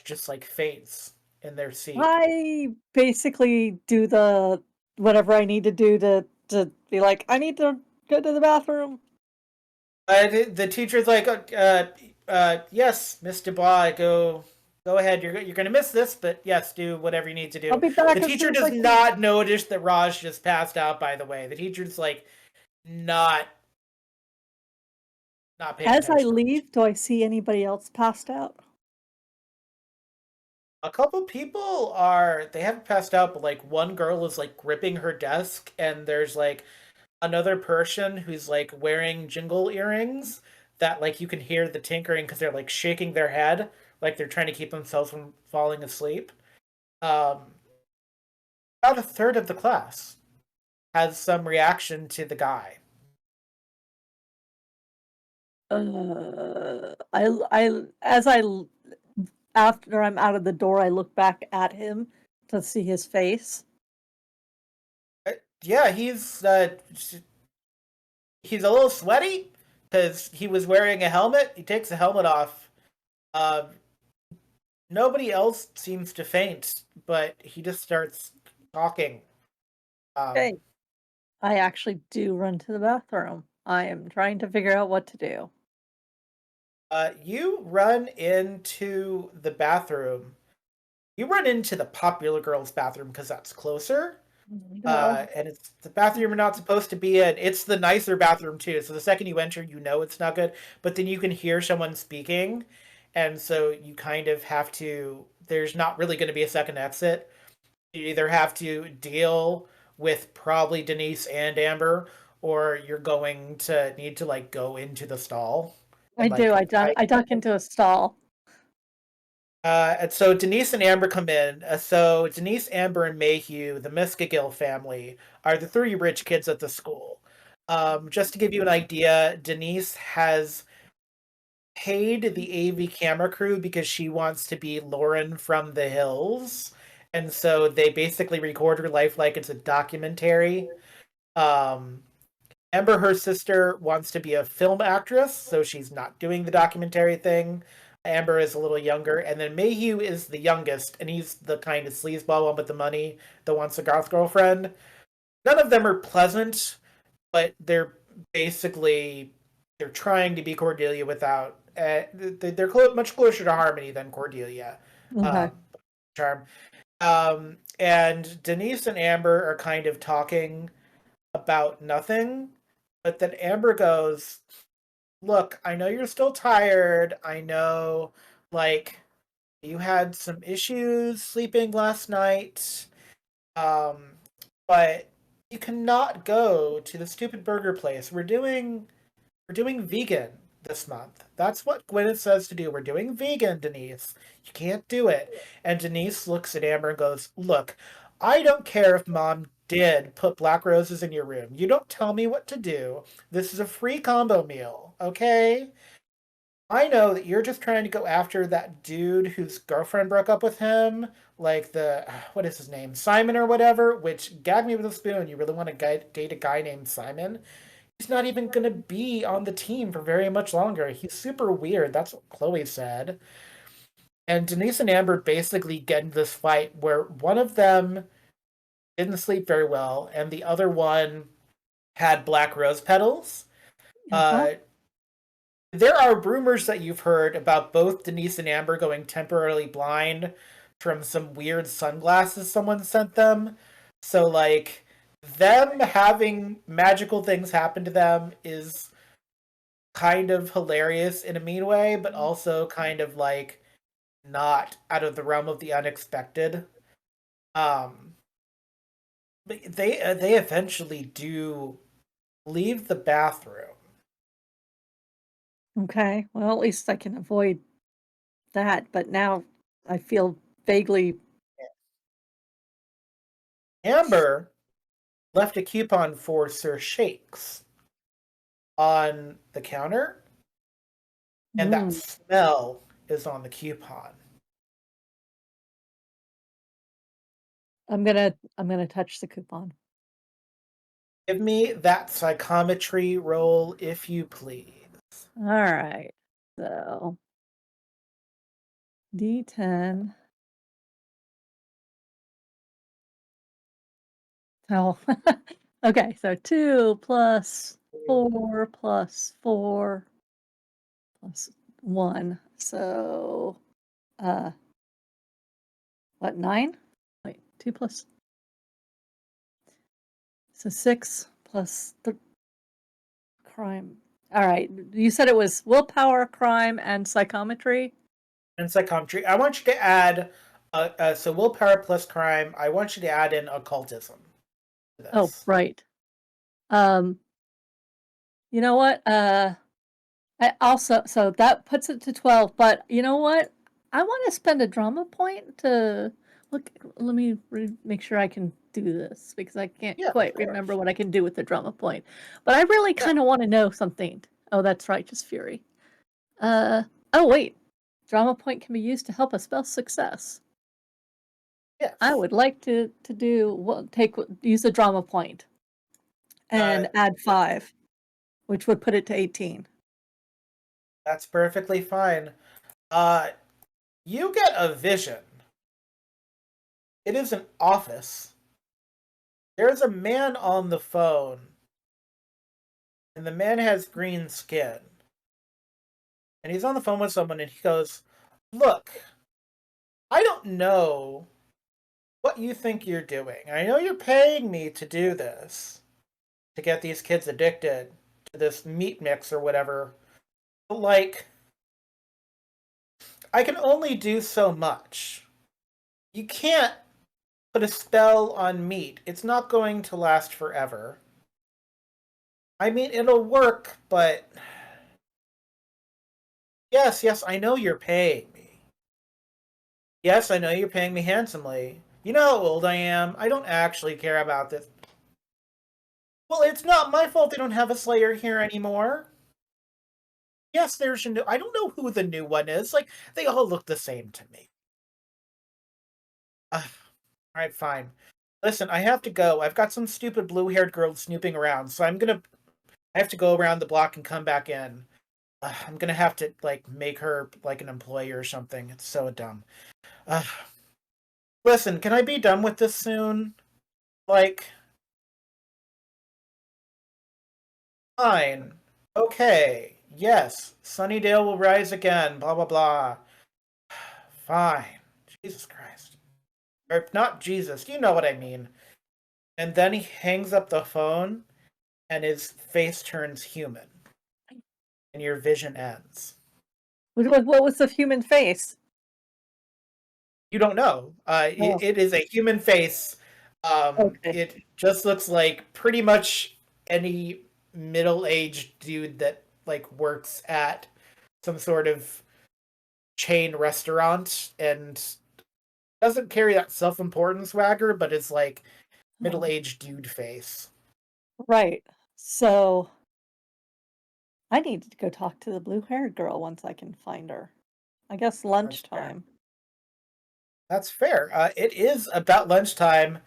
just like faints in their seat. I basically do the whatever I need to do to be like, I need to go to the bathroom. The teacher's like, yes, Miss Dubois, go ahead. You're going to miss this, but yes, do whatever you need to I'll do." be The back as soon teacher as I does can. not notice that Raj just passed out. By the way, the teacher's like not not paying As I attention. leave, do I see anybody else passed out? A couple people are they haven't passed out, but like one girl is like gripping her desk, and there's like another person who's like wearing jingle earrings that like you can hear the tinkering because they're like shaking their head like they're trying to keep themselves from falling asleep. Um, about a third of the class has some reaction to the guy. As after I'm out of the door, I look back at him to see his face. Yeah, he's a little sweaty because he was wearing a helmet. He takes the helmet off. Uh, Nobody else seems to faint, but he just starts talking. Um, Okay. I actually do run to the bathroom. I am trying to figure out what to do. you run into the bathroom. You run into the popular girls' bathroom because that's closer. No. And it's the bathroom you're not supposed to be in. It's the nicer bathroom too. So the second you enter, you know it's not good. But then you can hear someone speaking, and so you kind of have to. There's not really going to be a second exit. You either have to deal with probably Denise and Amber, or you're going to need to like go into the stall I and do. like hide. I duck into a stall. And so Denise and Amber come in. So Denise, Amber, and Mayhew, the Miskigill family, are the three rich kids at the school. Just to give you an idea, Denise has paid the AV camera crew because she wants to be Lauren from the Hills. And so they basically record her life like it's a documentary. Um, Amber, her sister, wants to be a film actress, so she's not doing the documentary thing. Amber is a little younger, and then Mayhew is the youngest, and he's the kind of sleazeball one with the money that wants a goth girlfriend. None of them are pleasant, but they're basically they're trying to be Cordelia without. They're much closer to Harmony than Cordelia. Okay. Um, Charm. And Denise and Amber are kind of talking about nothing, but then Amber goes, "Look, I know you're still tired. I know, like, you had some issues sleeping last night. Um, but you cannot go to the stupid burger place. We're doing vegan this month. That's what Gwyneth says to do. We're doing vegan, Denise. You can't do it." And Denise looks at Amber and goes, "Look, I don't care if mom did put black roses in your room. You don't tell me what to do. This is a free combo meal, okay? I know that you're just trying to go after that dude whose girlfriend broke up with him, like the what is his name, Simon or whatever. Which gag me with a spoon. You really want to date a guy named Simon? He's not even gonna be on the team for very much longer. He's super weird. That's what Chloe said. And Denise and Amber basically get into this fight where one of them didn't sleep very well, and the other one had black rose petals. Uh-huh. Uh, there are rumors that you've heard about both Denise and Amber going temporarily blind from some weird sunglasses someone sent them. So, like, them having magical things happen to them is kind of hilarious in a mean way, but also kind of like not out of the realm of the unexpected. Um, but they eventually do leave the bathroom. Okay. Well, at least I can avoid that, but now I feel vaguely. Amber left a coupon for Sir Shakes on the counter, and that Mm, smell is on the coupon. I'm gonna touch the coupon. Give me that psychometry roll, if you please. All right. So D10. Oh, okay. So 2 plus 4 plus 4 plus 1. So, uh, what, 9? Wait, 2 plus. So 6 plus crime. All right. You said it was willpower, crime, and psychometry? And psychometry. I want you to add, so willpower plus crime. I want you to add in occultism to Oh, this. right. Um, you know what? I also, so that puts it to 12, but you know what? I want to spend a drama point to look. Let me make sure I can do this because I can't Yeah, of quite remember course. what I can do with the drama point. But I really Yeah. kind of want to know something. Oh, that's Righteous Fury. Uh, oh, wait. Drama point can be used to help a spell success. I Yes. would like to do use a drama point Uh, and add 5, which would put it to 18. that's perfectly fine. Uh, you get a vision. It is an office. There's a man on the phone, and the man has green skin. And he's on the phone with someone, and he goes, "Look, I don't know what you think you're doing. I know you're paying me to do this, to get these kids addicted to this meat mix or whatever. But, like, I can only do so much. You can't put a spell on meat. It's not going to last forever. I mean, it'll work, but yes, yes, I know you're paying me. Yes, I know you're paying me handsomely. You know how old I am. I don't actually care about this. Well, it's not my fault they don't have a Slayer here anymore. Yes, there's a new. I don't know who the new one is. Like, they all look the same to me. Ugh. All right, fine. Listen, I have to go. I've got some stupid blue-haired girl snooping around, so I have to go around the block and come back in. I'm gonna have to like make her like an employee or something. It's so dumb. Ugh. Listen, can I be done with this soon? Like, fine. Okay. Yes. Sunnydale will rise again. Blah blah blah. Fine. Jesus Christ. Or not Jesus. You know what I mean. And then he hangs up the phone, and his face turns human, and your vision ends. What was the human face? You don't know. Oh, It is a human face. okay. It just looks like pretty much any middle-aged dude that like works at some sort of chain restaurant and doesn't carry that self-important swagger, but it's like Oh, middle-aged dude face. right. So I need to go talk to the blue-haired girl once I can find her. I guess That's fair. lunchtime. That's fair. It is about lunchtime.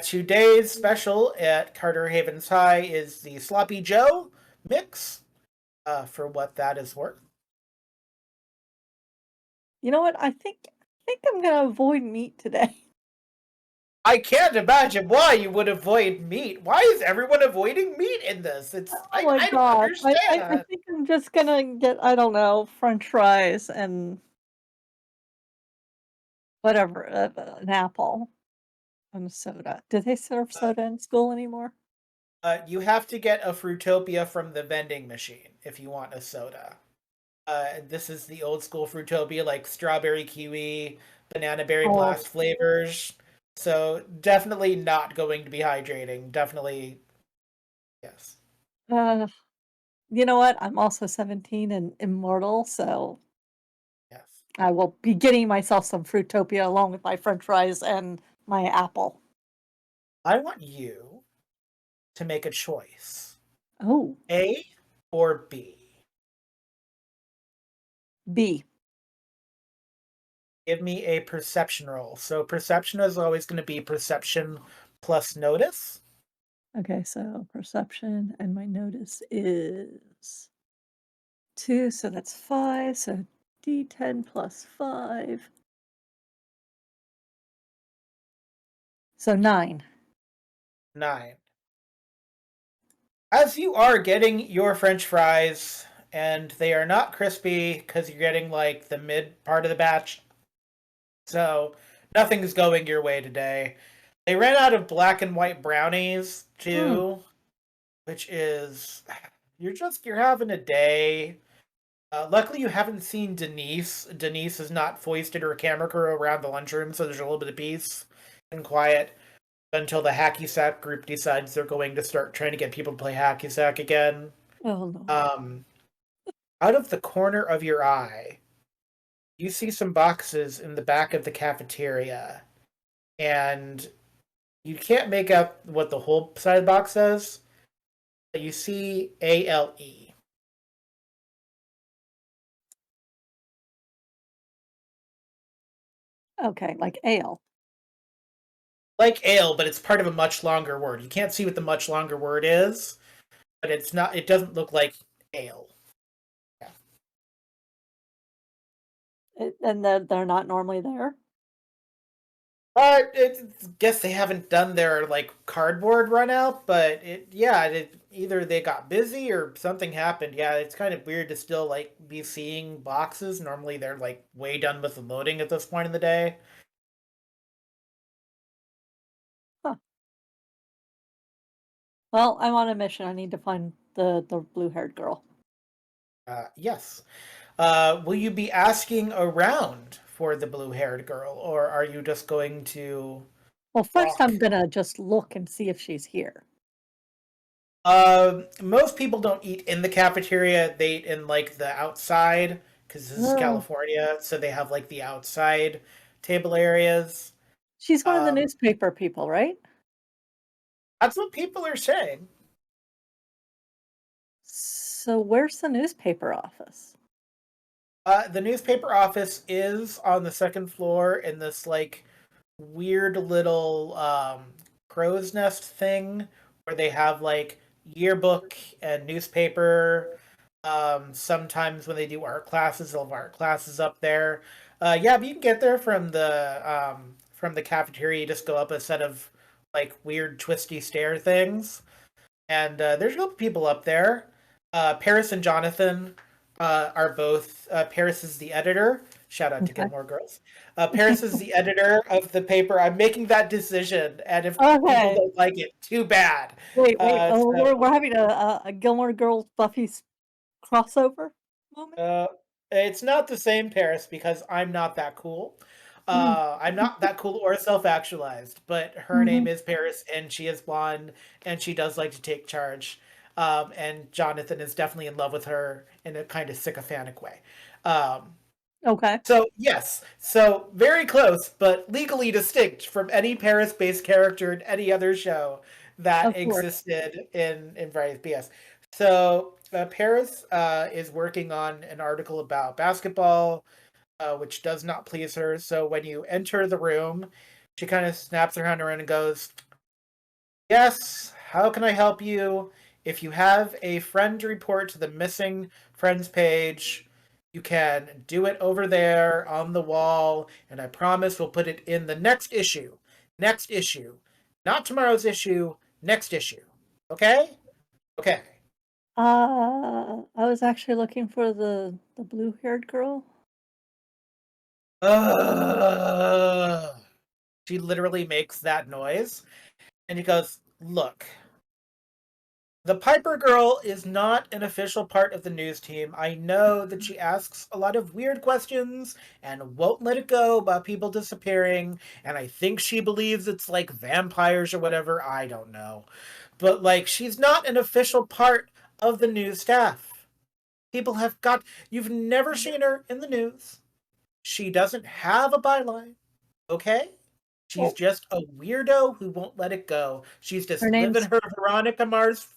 Today's special at Carter Havens High is the Sloppy Joe mix. For what that is worth. You know what? I think I'm gonna avoid meat today. I can't imagine why you would avoid meat. Why is everyone avoiding meat in this? It's Oh my I don't god. I understand. think I'm just gonna get, I don't know, french fries and whatever, an apple and a soda. Do they serve Uh, soda in school anymore? you have to get a Fruitopia from the vending machine if you want a soda. This is the old school Fruitopia, like strawberry kiwi, banana berry Oh, blast flavors. So definitely not going to be hydrating. Definitely yes. uh, you know what? I'm also 17 and immortal, so Yes. I will be getting myself some Fruitopia along with my french fries and my apple. I want you to make a choice. Oh, A or B? B. Give me a perception roll. So perception is always going to be perception plus notice. Okay, so perception and my notice is 2, so that's 5, so D10 plus 5. So 9. 9. As you are getting your french fries, and they are not crispy because you're getting like the mid part of the batch, so nothing's going your way today. They ran out of black and white brownies Mm. too, which is you're having a day. Luckily, you haven't seen Denise. Denise has not foisted her camera crew around the lunchroom, so there's a little bit of peace and quiet until the hacky sack group decides they're going to start trying to get people to play hacky sack again. Oh, no. Um, Out of the corner of your eye, you see some boxes in the back of the cafeteria, and you can't make out what the whole side of the box says, but you see ALE. Okay, like ale. Like ale, but it's part of a much longer word. You can't see what the much longer word is, but it's not. It doesn't look like ale. Yeah. And they're not normally there? Guess they haven't done their like cardboard run out, but either they got busy or something happened. Yeah, it's kind of weird to still like be seeing boxes. Normally they're like way done with the loading at this point in the day. Huh. Well, I'm on a mission. I need to find the blue-haired girl. Yes. Will you be asking around for the blue-haired girl, or are you just going to Well, first walk? I'm gonna just look and see if she's here. Most people don't eat in the cafeteria. They eat in like the outside because this is Oh, California, so they have like the outside. table areas. She's one of the Um, newspaper people, right? that's what people are saying. So where's the newspaper office? The newspaper office is on the second floor in this like weird little crow's nest thing where they have like yearbook and newspaper. Sometimes when they do art classes, they'll have art classes up there. Yeah, but you can get there from the cafeteria. You just go up a set of like weird twisty stair things, and there's a couple people up there. Paris and Jonathan are both. Paris is the editor. Shout out to Okay. Gilmore Girls. Paris is the editor of the paper. I'm making that decision, and if people Okay. don't like it, too bad. Wait. Oh, So we're having a Gilmore Girls Buffy crossover moment? Uh, it's not the same Paris because I'm not that cool. Mm. I'm not that cool or self-actualized, but her name Mhm. is Paris and she is blonde and she does like to take charge. And Jonathan is definitely in love with her in a kind of sycophantic way. Um, Okay. so yes, so very close, but legally distinct from any Paris-based character in any other show that Of course. existed in various BS. So Paris is working on an article about basketball, which does not please her. So when you enter the room, she kind of snaps her hand around and goes, "Yes, how can I help you? If you have a friend report to the missing friends page, you can do it over there on the wall, and I promise we'll put it in the next issue. Next issue. Not tomorrow's issue, next issue. Okay? Okay." I was actually looking for the blue-haired girl. Ugh. She literally makes that noise, and he goes, "Look, the Piper Girl is not an official part of the news team. I know that she asks a lot of weird questions and won't let it go about people disappearing, and I think she believes it's like vampires or whatever. I don't know. But like she's not an official part of the news staff. People have got you've never seen her in the news. She doesn't have a byline, okay? She's Well, just a weirdo who won't let it go. She's her just living name's her Veronica Mars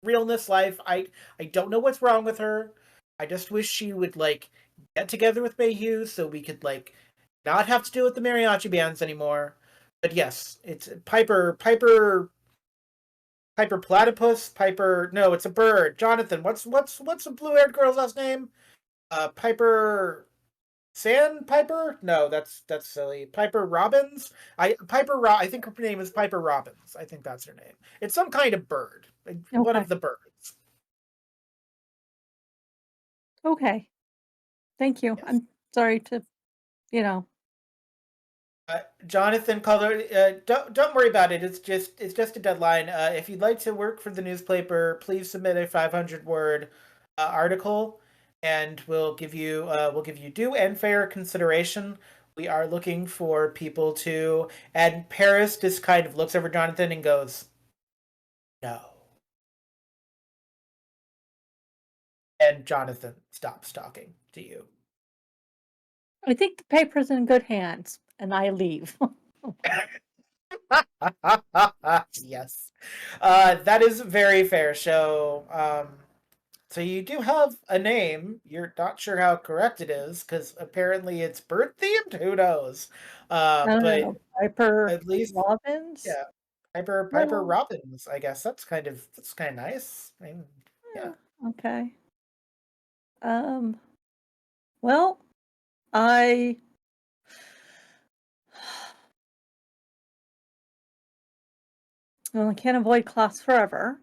realness life. I don't know what's wrong with her. I just wish she would like get together with Mayhew so we could like not have to deal with the mariachi bands anymore. But yes, it's Piper Platypus, Piper no, it's a bird. Jonathan, what's the blue-haired girl's last name? Piper Sandpiper? No, that's silly. Piper Robbins? I think her name is Piper Robbins. I think that's her name. It's some kind of bird. One okay. of the birds. Okay. Thank you. Yes. I'm sorry to, you know. Jonathan called her. Don't worry about it. It's just a deadline. If you'd like to work for the newspaper, please submit a 500 word article, and we'll give you due and fair consideration. We are looking for people to. And Paris just kind of looks over Jonathan and goes, "No." And Jonathan stops talking to you. I think the paper's in good hands, and I leave. Yes, that is very fair. So you do have a name. You're not sure how correct it is because apparently it's bird themed. Who knows? I don't But know, Piper at least, Robbins? yeah, Piper Well, Robbins. I guess that's kind of nice. I mean, yeah. yeah, okay. Um, well, I well, I can't avoid class forever.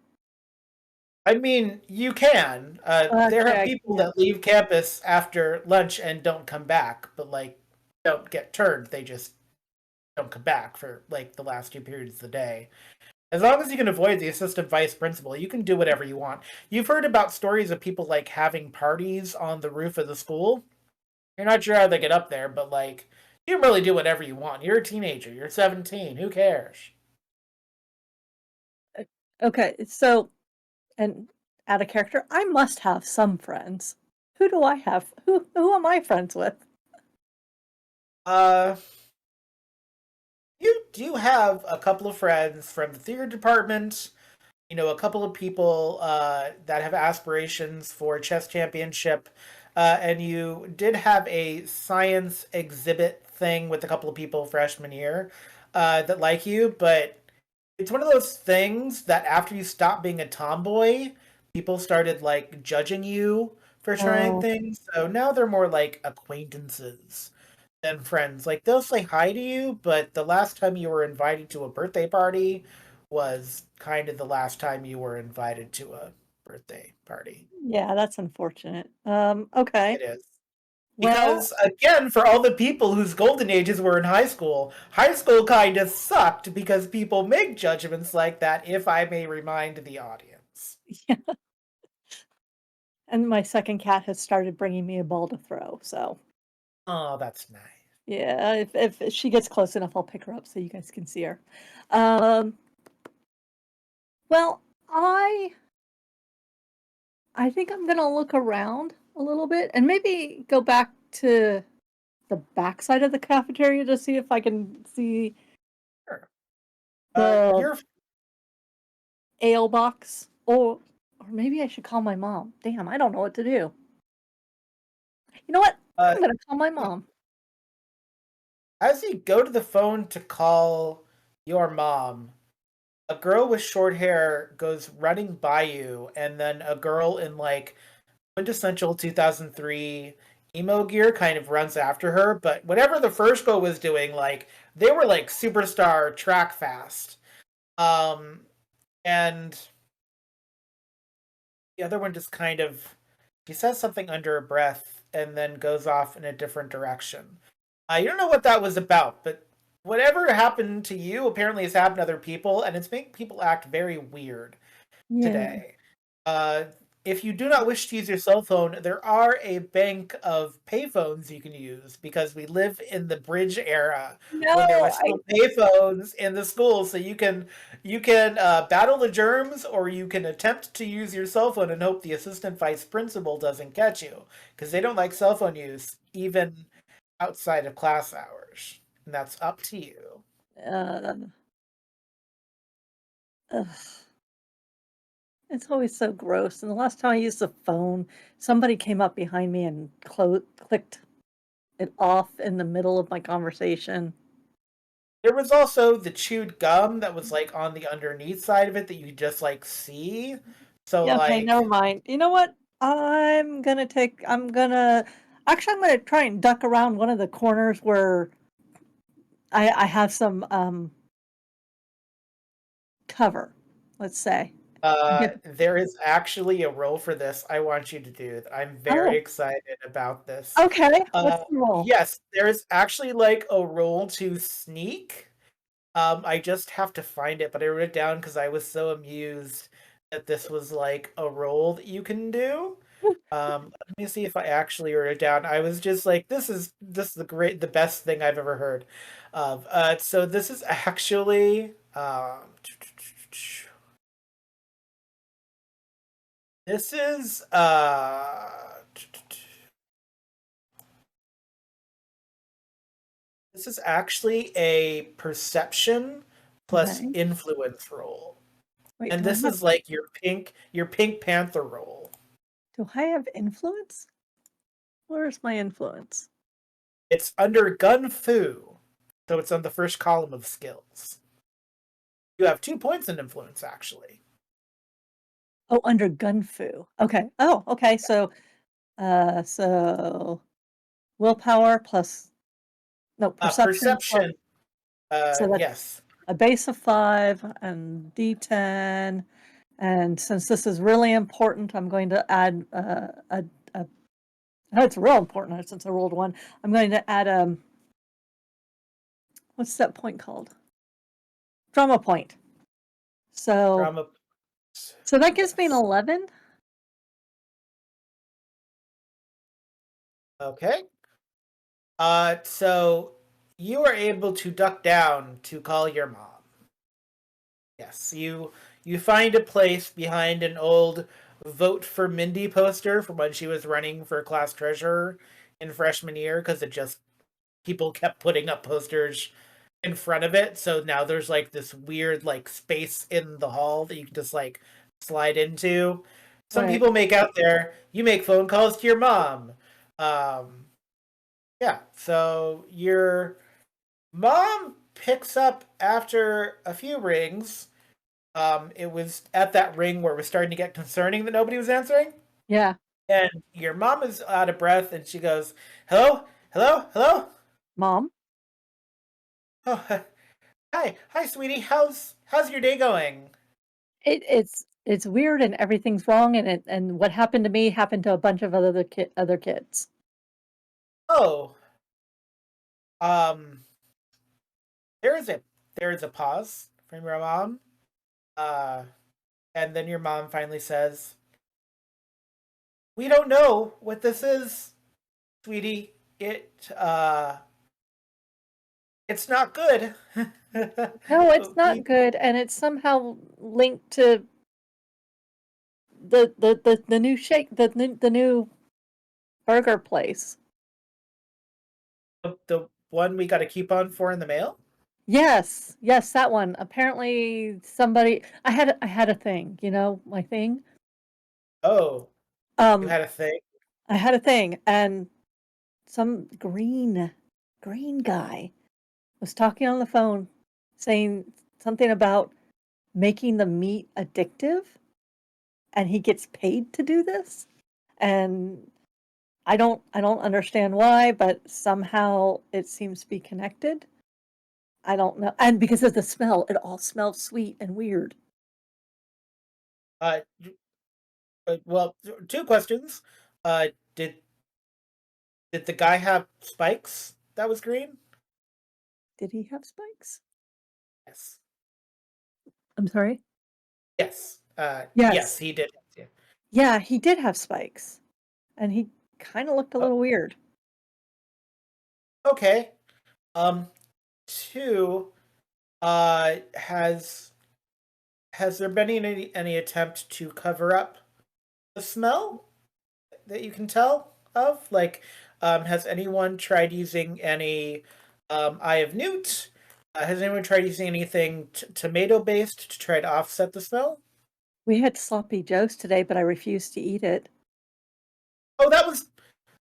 I mean, you can. There Actually, are I people can't. that leave campus after lunch and don't come back, but like don't get turned. They just don't come back for like the last two periods of the day. As long as you can avoid the assistant vice principal, you can do whatever you want. You've heard about stories of people like having parties on the roof of the school. You're not sure how they get up there, but like you can really do whatever you want. You're a teenager. You're 17. Who cares? Uh, Okay, so and out of character, I must have some friends. Who do I have? Who am I friends with? You do have a couple of friends from the theater department, a couple of people that have aspirations for chess championship, and you did have a science exhibit thing with a couple of people freshman year that like you, but it's one of those things that after you stop being a tomboy, people started like judging you for trying Oh, things. So now they're more like acquaintances than friends. Like they'll say hi to you, but the last time you were invited to a birthday party was kind of the last time you were invited to a birthday party. yeah, that's unfortunate. Okay. It is. Well, Because again, for all the people whose golden ages were in high school kind of sucked because people make judgments like that, if I may remind the audience. yeah, and my second cat has started bringing me a ball to throw, so Oh, that's nice. yeah, if she gets close enough, I'll pick her up so you guys can see her. Um, well, I think I'm gonna look around a little bit and maybe go back to the backside of the cafeteria to see if I can see Sure. the You're ale box, or maybe I should call my mom. Damn, I don't know what to do. You know what? uh, I'm gonna call my mom. as you go to the phone to call your mom, a girl with short hair goes running by you, and then a girl in like quintessential 2003 emo gear kind of runs after her. But whatever the first girl was doing, like they were like superstar track fast. Um, and the other one just kind of she says something under her breath and then goes off in a different direction. You don't know what that was about, but whatever happened to you apparently has happened to other people, and it's making people act very weird Yeah. today. Uh, if you do not wish to use your cell phone, there are a bank of payphones you can use because we live in the bridge era where there were No, I still payphones in the schools, so you can battle the germs or you can attempt to use your cell phone and hope the assistant vice principal doesn't catch you because they don't like cell phone use even outside of class hours, and that's up to you. uh, ugh, it's always so gross. And the last time I used the phone, somebody came up behind me and clicked it off in the middle of my conversation. There was also the chewed gum that was like on the underneath side of it that you could just like see. So Yeah, okay, never like mind. You know what? I'm gonna try and duck around one of the corners where I have some cover, let's say. Get there is actually a role for this I want you to do that I'm very Oh, excited about this. okay. What's the role? Yes, there's actually like a role to sneak. I just have to find it, but I wrote it down because I was so amused that this was like a role that you can do. Let me see if I actually wrote it down. I was just like, this is the best thing I've ever heard of. So this is actually this is this is actually a perception plus Okay. influence roll. Wait, And do I this have is like your Pink Panther roll. do I have influence? Where's my influence? It's under Gun Fu, so it's on the first column of skills. You have 2 points in influence, actually. Oh, under gun fu. Okay. Oh, okay. So willpower plus no perception plus Perception, so that's yes. a base of 5 and D10. And since this is really important, I'm going to add a oh, it's real important since I rolled one. I'm going to add what's that point called? Drama point. So Drama, so that gives me an yes. 11. Okay. So you are able to duck down to call your mom. Yes, you find a place behind an old "Vote for Mindy" poster from when she was running for class treasurer in freshman year because it just people kept putting up posters in front of it, so now there's like this weird like space in the hall that you can just like slide into. Some Right. people make out there. You make phone calls to your mom. Um, yeah, so your mom picks up after a few rings. It was at that ring where it was starting to get concerning that nobody was answering. Yeah. And your mom is out of breath and she goes, "Hello? Hello? Hello? Mom, Oh, hi, sweetie. How's your day going?" it's weird and everything's wrong and what happened to me happened to a bunch of other kids. Oh, um, there is a there is a pause from your mom. Uh, and then your mom finally says, "We don't know what this is, sweetie. It's not good." No, it's we not good, and it's somehow linked to the new shake the new burger place. the one we got a coupon for in the mail. Yes, yes, that one. Apparently somebody I had a thing, my thing. Oh, you Um, had a thing. I had a thing, and some green guy was talking on the phone saying something about making the meat addictive, and he gets paid to do this. And I don't understand why, but somehow it seems to be connected. I don't know. And because of the smell, it all smells sweet and weird. Uh, well, two questions. Uh, did did the guy have spikes that was green? Did he have spikes? Yes. I'm sorry? Yes. Yes, Yes. he did. Yeah. Yeah, he did have spikes, and he kind of looked a Oh, little weird. okay. Um, two. Has there been any attempt to cover up the smell that you can tell of? Like, has anyone tried using any Eye of Newt? Has anyone tried using anything tomato based to try to offset the smell? We had sloppy joes today, but I refused to eat it. Oh, that was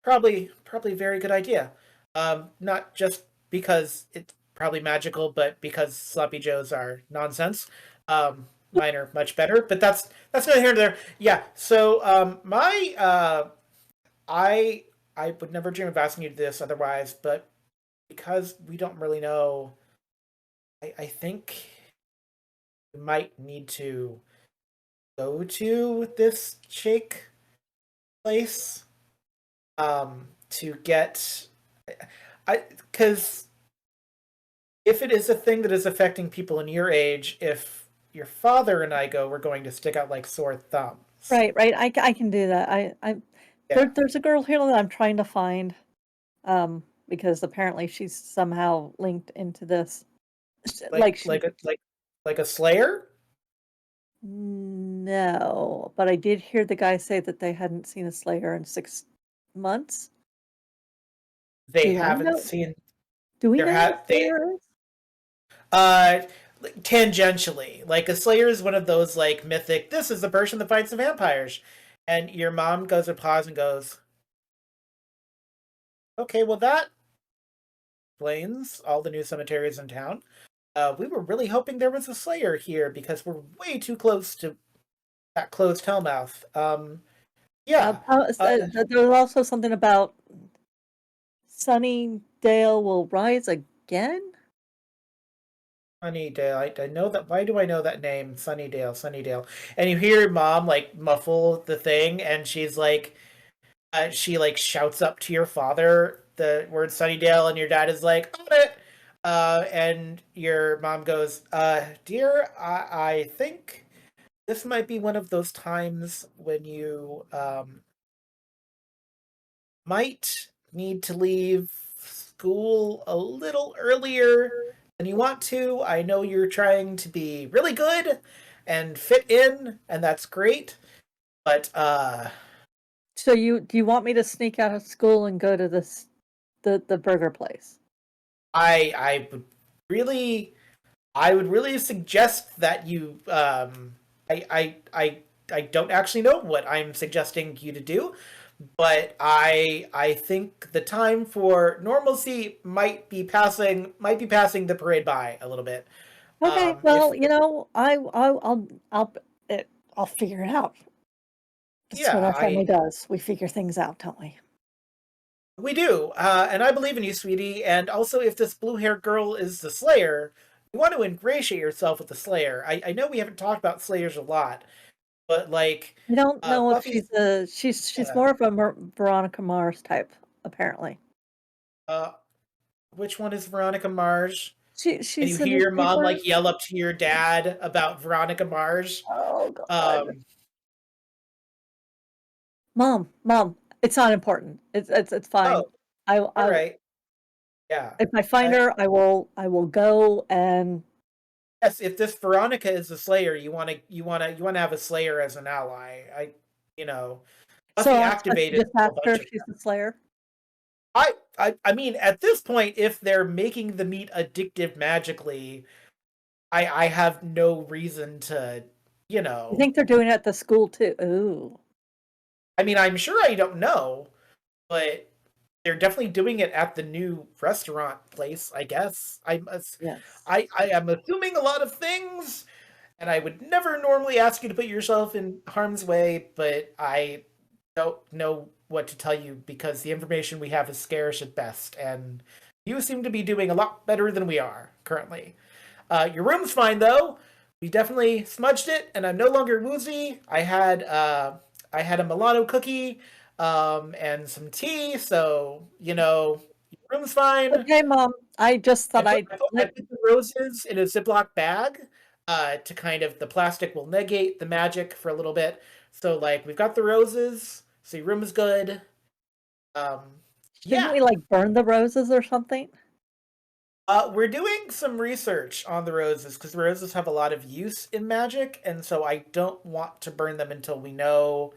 probably a very good idea. Not just because it's probably magical, but because sloppy joes are nonsense. Mine are much better, but that's neither here nor there. Yeah. So my I would never dream of asking you this otherwise, but because we don't really know, I think we might need to go to this shake place to get I because if it is a thing that is affecting people in your age, if your father and I go, we're going to stick out like sore thumbs. Right, right. I can do that. Yeah, There's a girl here that I'm trying to find, because apparently she's somehow linked into this. like Like she like a like a Slayer. No, but I did hear the guy say that they hadn't seen a Slayer in 6 months. They Do I haven't know? seen Do we there know what a have they Slayer is? uh like, tangentially like a Slayer is one of those like mythic. This is the person that fights the vampires, and your mom goes to pause and goes, okay, well that explains all the new cemeteries in town. We were really hoping there was a Slayer here because we're way too close to that closed hellmouth. Yeah. Uh, There was also something about Sunnydale will rise again. Sunnydale. I know that. Why do I know that name? Sunnydale, Sunnydale. And you hear your mom like muffle the thing, and she's like, she like shouts up to your father the word Sunnydale, and your dad is like, on it. And your mom goes, dear, I think this might be one of those times when you might need to leave school a little earlier than you want to. I know you're trying to be really good and fit in, and that's great. But So do you want me to sneak out of school and go to the burger place? I would really, I would really suggest that you. I don't actually know what I'm suggesting you to do, but I think the time for normalcy might be passing the parade by a little bit. Okay, If well, I'll figure it out. That's what yeah, our family I does. We figure things out, don't we? we do, and I believe in you, sweetie. And also, if this blue-haired girl is the Slayer, you want to ingratiate yourself with the Slayer. I know we haven't talked about Slayers a lot, but like, I don't know if Buffy's. she's more of a Veronica Mars type, apparently. Uh, which one is Veronica Mars? And you She's a hear your mom newspaper. like yell up to your dad about Veronica Mars. Oh god. Um, Mom, it's not important. It's fine. oh, all I right, yeah. if I find Uh, her, I will go and yes, if this Veronica is the Slayer, you want to have a Slayer as an ally. You know, so Buffy I'm supposed to activated just a ask her bunch if of she's them. the Slayer? I mean, at this point, if they're making the meat addictive magically, I have no reason to, you You know. think they're doing it at the school too? Ooh, I mean, I'm sure I don't know, but they're definitely doing it at the new restaurant place, I guess. yes. I am assuming a lot of things, and I would never normally ask you to put yourself in harm's way, but I don't know what to tell you because the information we have is scarce at best, and you seem to be doing a lot better than we are currently. Your room's fine though. We definitely smudged it, and I'm no longer woozy. I had a Milano cookie, and some tea, so your room's fine. Okay, Mom. I just thought I'd I let put the roses in a Ziploc bag, to kind of the plastic will negate the magic for a little bit. So like we've got the roses, so your room is good. Um, shouldn't yeah. we, like, burn the roses or something? We're doing some research on the roses because the roses have a lot of use in magic, and so I don't want to burn them until we know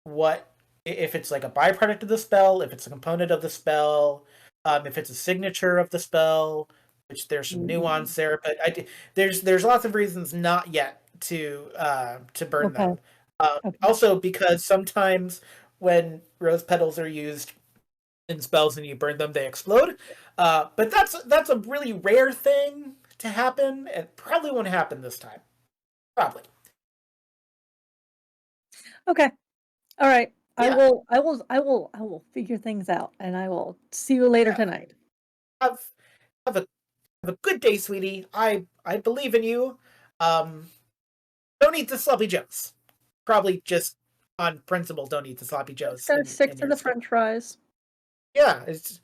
what if it's like a byproduct of the spell, if it's a component of the spell, if it's a signature of the spell, which there's some Ooh, nuance there. But there's lots of reasons not yet to burn okay, them. okay. Also, because sometimes when rose petals are used in spells and you burn them, they explode. But that's a really rare thing to happen, and probably won't happen this time. Probably. Okay, alright. Yeah. I will figure things out, and I will see you later Yeah. tonight. Have have a have a good day, sweetie. I believe in you. Um, don't eat the sloppy joes. Probably just on principle, don't eat the sloppy Just joes gotta stick in to your the school. french fries. Yeah, it's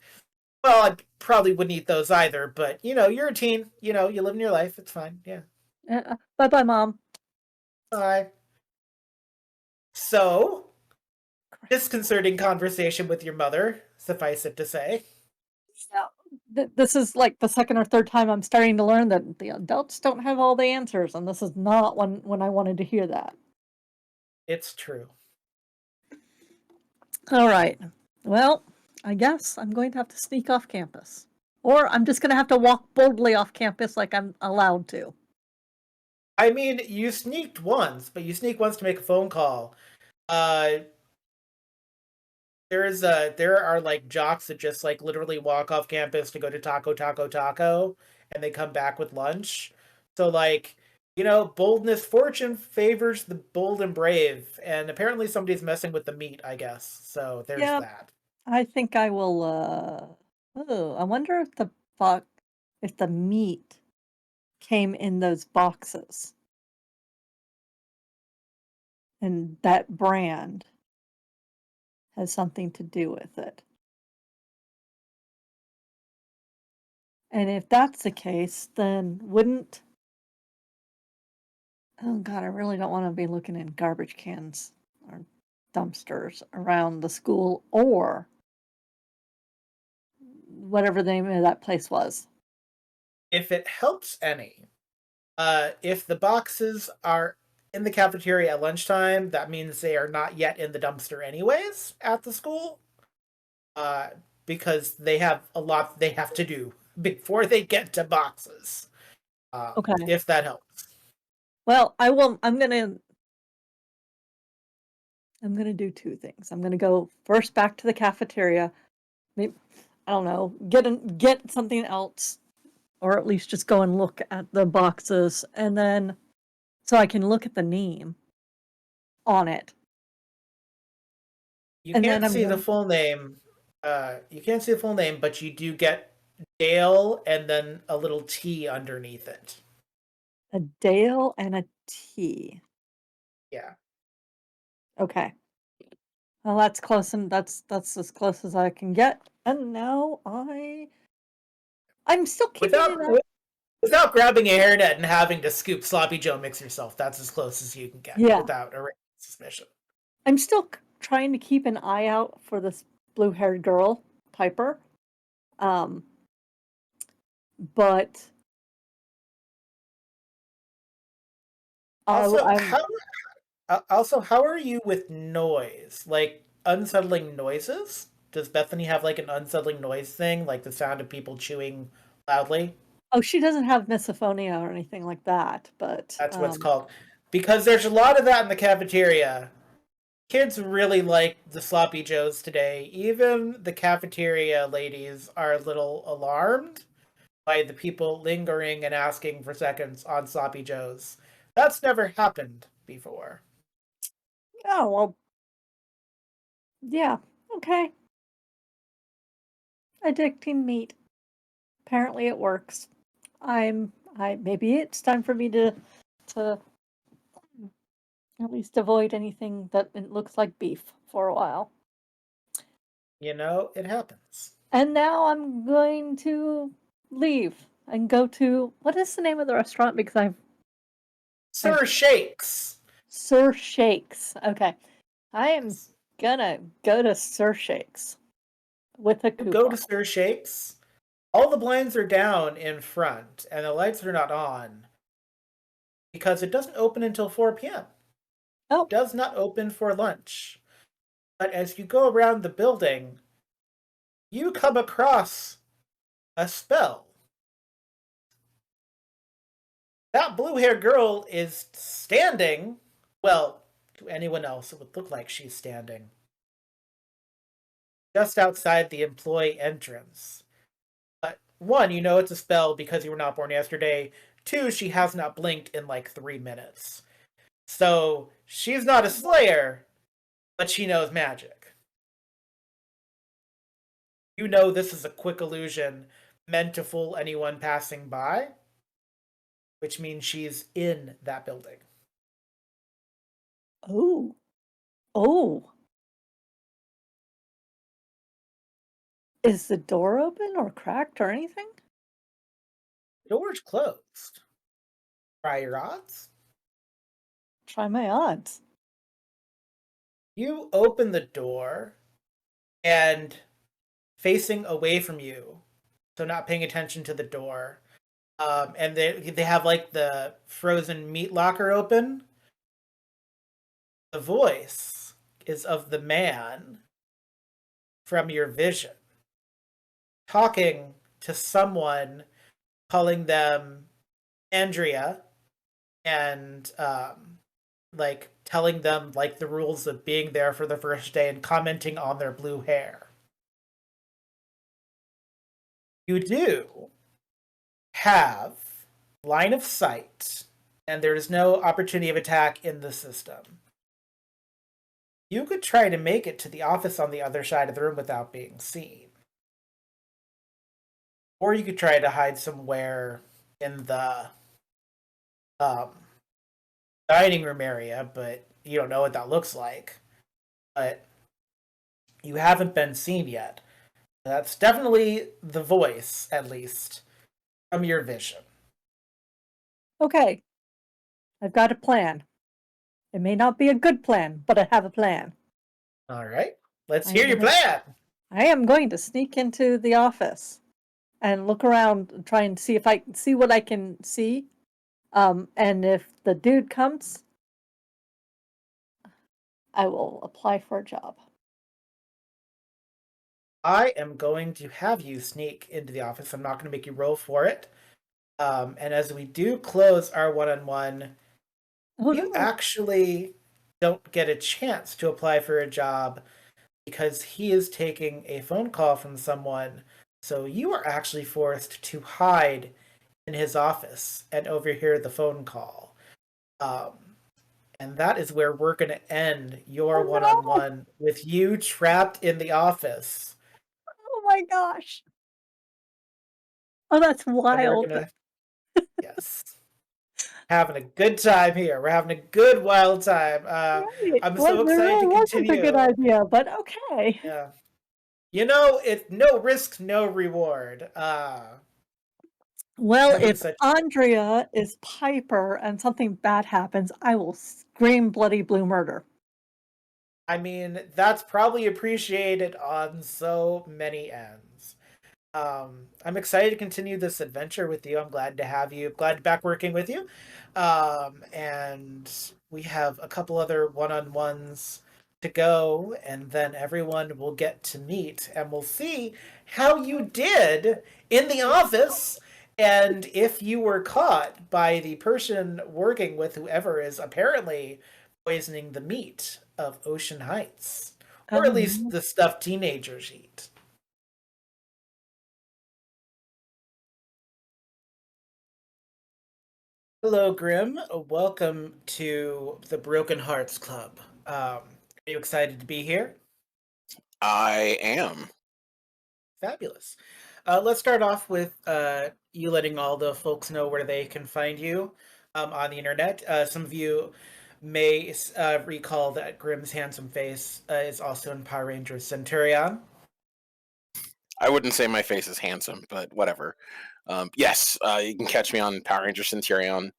well, I probably wouldn't eat those either, but you're a teen. You live in your life. It's fine. Yeah. Bye-bye, Mom. Bye. So, disconcerting conversation with your mother, suffice it to say. Yeah. This is, like, the 2nd or 3rd time I'm starting to learn that the adults don't have all the answers, and this is not when I wanted to hear that. It's true. Alright. Well, I guess I'm going to have to sneak off campus. Or I'm just gonna have to walk boldly off campus like I'm allowed to. I mean, you sneaked once, but you sneak once to make a phone call. Uh, there are like jocks that just like literally walk off campus to go to taco, and they come back with lunch. So like, boldness, fortune favors the bold and brave, and apparently somebody's messing with the meat, I guess. So there's Yeah, that. I think I will, oh, I wonder if the meat came in those boxes and that brand has something to do with it. And if that's the case, then wouldn't oh god, I really don't wanna be looking in garbage cans or dumpsters around the school or whatever the name of that place was. If it helps any, if the boxes are in the cafeteria at lunchtime, that means they are not yet in the dumpster anyways at the school. Uh, because they have a lot they have to do before they get to boxes. Okay. If that helps. Well, I'm gonna do two things. I'm gonna go first back to the cafeteria. Maybe, I don't know, get something else, or at least just go and look at the boxes, and then so I can look at the name on it. You And then can't I'm see the going full name. You can't see the full name, but you do get Dale and then a little T underneath it. a Dale and a T. Yeah. Okay. Well, that's close, and that's as close as I can get. And now I'm still keeping Without it up. without grabbing a hairnet and having to scoop sloppy Joe mix yourself, that's as close as you can get Yeah, without a suspicion. I'm still trying to keep an eye out for this blue-haired girl, Piper. Um, but Also, I'm how are you with noise? Like unsettling noises? Does Bethany have like an unsettling noise thing, like the sound of people chewing loudly? oh, she doesn't have misophonia or anything like that, but That's what's called. Because there's a lot of that in the cafeteria. Kids really like the sloppy joes today. Even the cafeteria ladies are a little alarmed by the people lingering and asking for seconds on sloppy joes. That's never happened before. oh well, yeah, okay. Addicting meat. Apparently it works. I maybe it's time for me to at least avoid anything that it looks like beef for a while. You know, it happens. And now I'm going to leave and go to what is the name of the restaurant? Because I've Sir Shakes. Sir Shakes. Okay. I am gonna go to Sir Shakes with a You go coupon. to Sir Shakes. All the blinds are down in front and the lights are not on because it doesn't open until 4 p.m. Oh, It does not open for lunch. But as you go around the building, you come across a spell. That blue haired girl is standing. Well, to anyone else, it would look like she's standing just outside the employee entrance. But one, you know it's a spell because you were not born yesterday. Two, she has not blinked in like 3 minutes. So she's not a slayer, but she knows magic. You know this is a quick illusion meant to fool anyone passing by, which means she's in that building. oh, oh. Is the door open or cracked or anything? The door's closed. Try your odds. Try my odds. You open the door, and facing away from you, so not paying attention to the door, and they have like the frozen meat locker open. The voice is of the man from your vision talking to someone, calling them Andrea, and like telling them like the rules of being there for the first day and commenting on their blue hair. You do have line of sight, and there is no opportunity of attack in the system. You could try to make it to the office on the other side of the room without being seen. Or you could try to hide somewhere in the um, dining room area, but you don't know what that looks like. But you haven't been seen yet. That's definitely the voice, at least, from your vision. Okay, I've got a plan. It may not be a good plan, but I have a plan. All right, let's I am hear your gonna plan. I am going to sneak into the office and look around and try and see if I can see what I can see. And if the dude comes, I will apply for a job. I am going to have you sneak into the office. I'm not going to make you roll for it. And as we do close our one-on-one, Oh you no. actually don't get a chance to apply for a job because he is taking a phone call from someone. So you are actually forced to hide in his office and overhear the phone call. Um, and that is where we're going to end your Oh one on no. one with you trapped in the office. Oh my gosh. Oh, that's And we're wild. going to, yes, having a good time here. We're having a good wild time. Right. I'm Well, so it excited to really wasn't a good continue. idea, but okay. Yeah. You know, it's no risk, no reward. Well, Having if such Andrea is Piper and something bad happens, I will scream bloody blue murder. I mean, that's probably appreciated on so many ends. I'm excited to continue this adventure with you. I'm glad to have you. Glad to be back working with you. And we have a couple other one-on-ones to go, and then everyone will get to meet, and we'll see how you did in the office, and if you were caught by the person working with whoever is apparently poisoning the meat of Ocean Heights, or at least Um, the stuff teenagers eat. Hello, Grim. Welcome to the Broken Hearts Club. Are you excited to be here? I am. Fabulous. Let's start off with you letting all the folks know where they can find you on the internet. Some of you may recall that Grim's handsome face is also in Power Rangers Centurion. I wouldn't say my face is handsome, but whatever. Yes, you can catch me on Power Ranger Centurion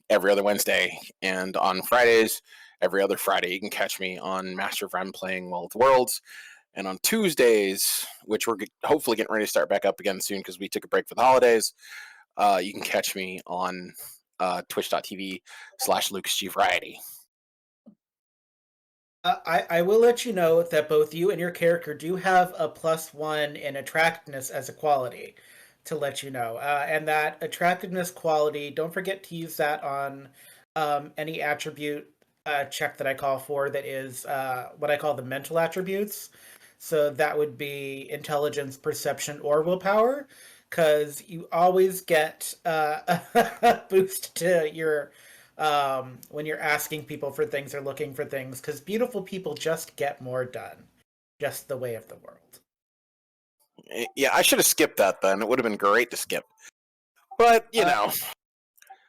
every other Wednesday, and on Fridays, every other Friday, you can catch me on Master of Run playing World of Worlds. And on Tuesdays, which we're hopefully getting ready to start back up again soon because we took a break for the holidays, you can catch me on twitch.tv/Lucas G Variety. I will let you know that both you and your character do have a +1 in attractiveness as a quality, to let you know. And that attractiveness quality, don't forget to use that on any attribute check that I call for that is what I call the mental attributes. So that would be intelligence, perception, or willpower, because you always get a boost to your when you're asking people for things or looking for things, because beautiful people just get more done, just the way of the world. Yeah, I should have skipped that then. It would have been great to skip. But, Uh,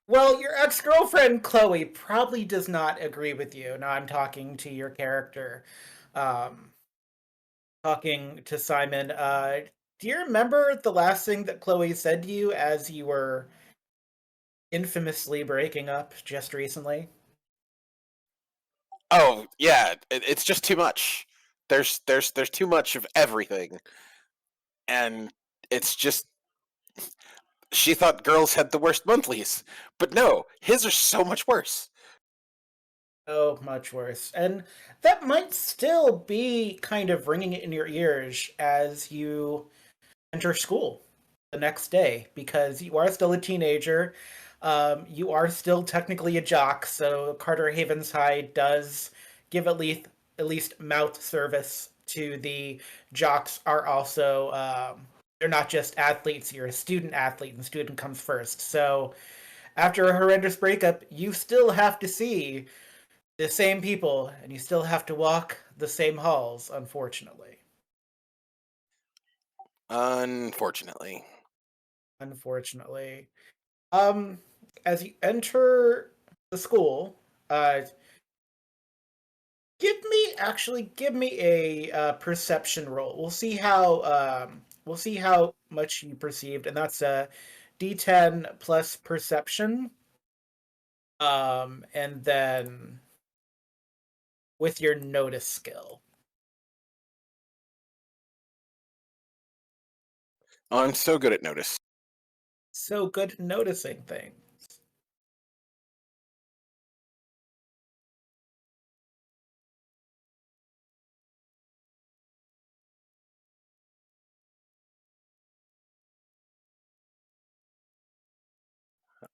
well, your ex girlfriend Chloe probably does not agree with you. Now I'm talking to your character, um, talking to Simon. Do you remember the last thing that Chloe said to you as you were infamously breaking up just recently? oh, yeah, it's just too much. There's too much of everything. And it's just she thought girls had the worst monthlies. But no, his are so much worse. Oh, much worse. And that might still be kind of ringing in your ears as you enter school the next day, because you are still a teenager. You are still technically a jock, so Carter Havens High does give at least mouth service to the jocks. Are also they're not just athletes. You're a student athlete, and student comes first. So after a horrendous breakup, you still have to see the same people, and you still have to walk the same halls, unfortunately. Unfortunately. Unfortunately. Um, as you enter the school, uh, give me a perception roll. We'll see how much you perceived, and that's a D10 plus perception. And then with your notice skill. Oh, I'm so good at notice. So good at noticing things.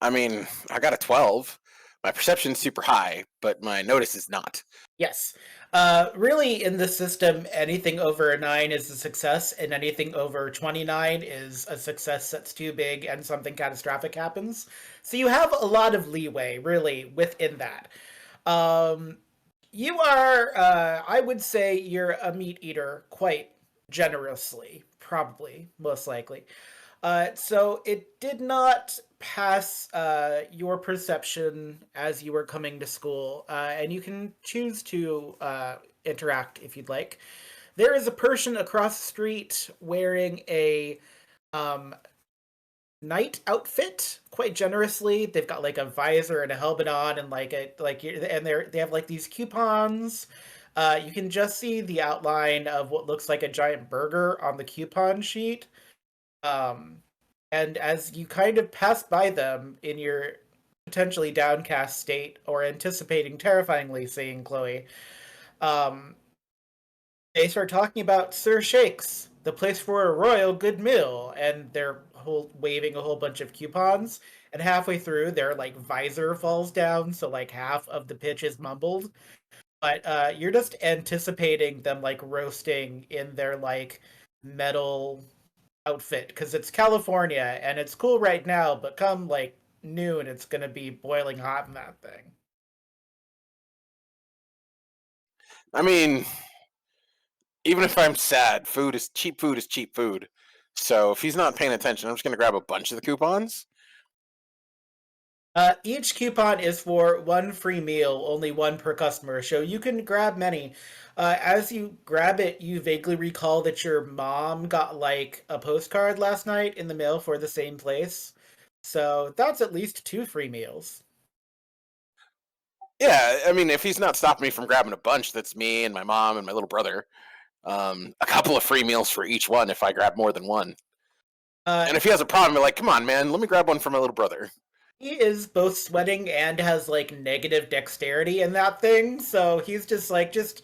I mean, I got a 12. My perception's super high, but my notice is not. Yes. Really, in the system, anything over a 9 is a success, and anything over 29 is a success that's too big and something catastrophic happens. So you have a lot of leeway, really, within that. Um, you are, I would say, you're a meat eater quite generously, probably, most likely. So it did not pass your perception as you were coming to school, and you can choose to interact if you'd like. There is a person across the street wearing a um, night outfit quite generously. They've got like a visor and a helmet on, and and they have like these coupons. You can just see the outline of what looks like a giant burger on the coupon sheet. Um, and as you kind of pass by them in your potentially downcast state or anticipating terrifyingly seeing Chloe, um, they start talking about Sir Shakes, the place for a royal good meal, and they're waving a whole bunch of coupons. And halfway through, their like visor falls down, so like half of the pitch is mumbled. But you're just anticipating them like roasting in their like metal outfit because it's California and it's cool right now, but come like noon, it's gonna be boiling hot in that thing. I mean, even if I'm sad, food is cheap. Food is cheap food. So if he's not paying attention, I'm just gonna grab a bunch of the coupons. Each coupon is for one free meal, only one per customer, so you can grab many. As you grab it, you vaguely recall that your mom got like a postcard last night in the mail for the same place. So that's at least two free meals. Yeah, I mean, if he's not stopping me from grabbing a bunch, that's me and my mom and my little brother. A couple of free meals for each one if I grab more than one. Uh, And if he has a problem, you're like, come on, man, let me grab one for my little brother. he is both sweating and has like negative dexterity in that thing, so he's just like just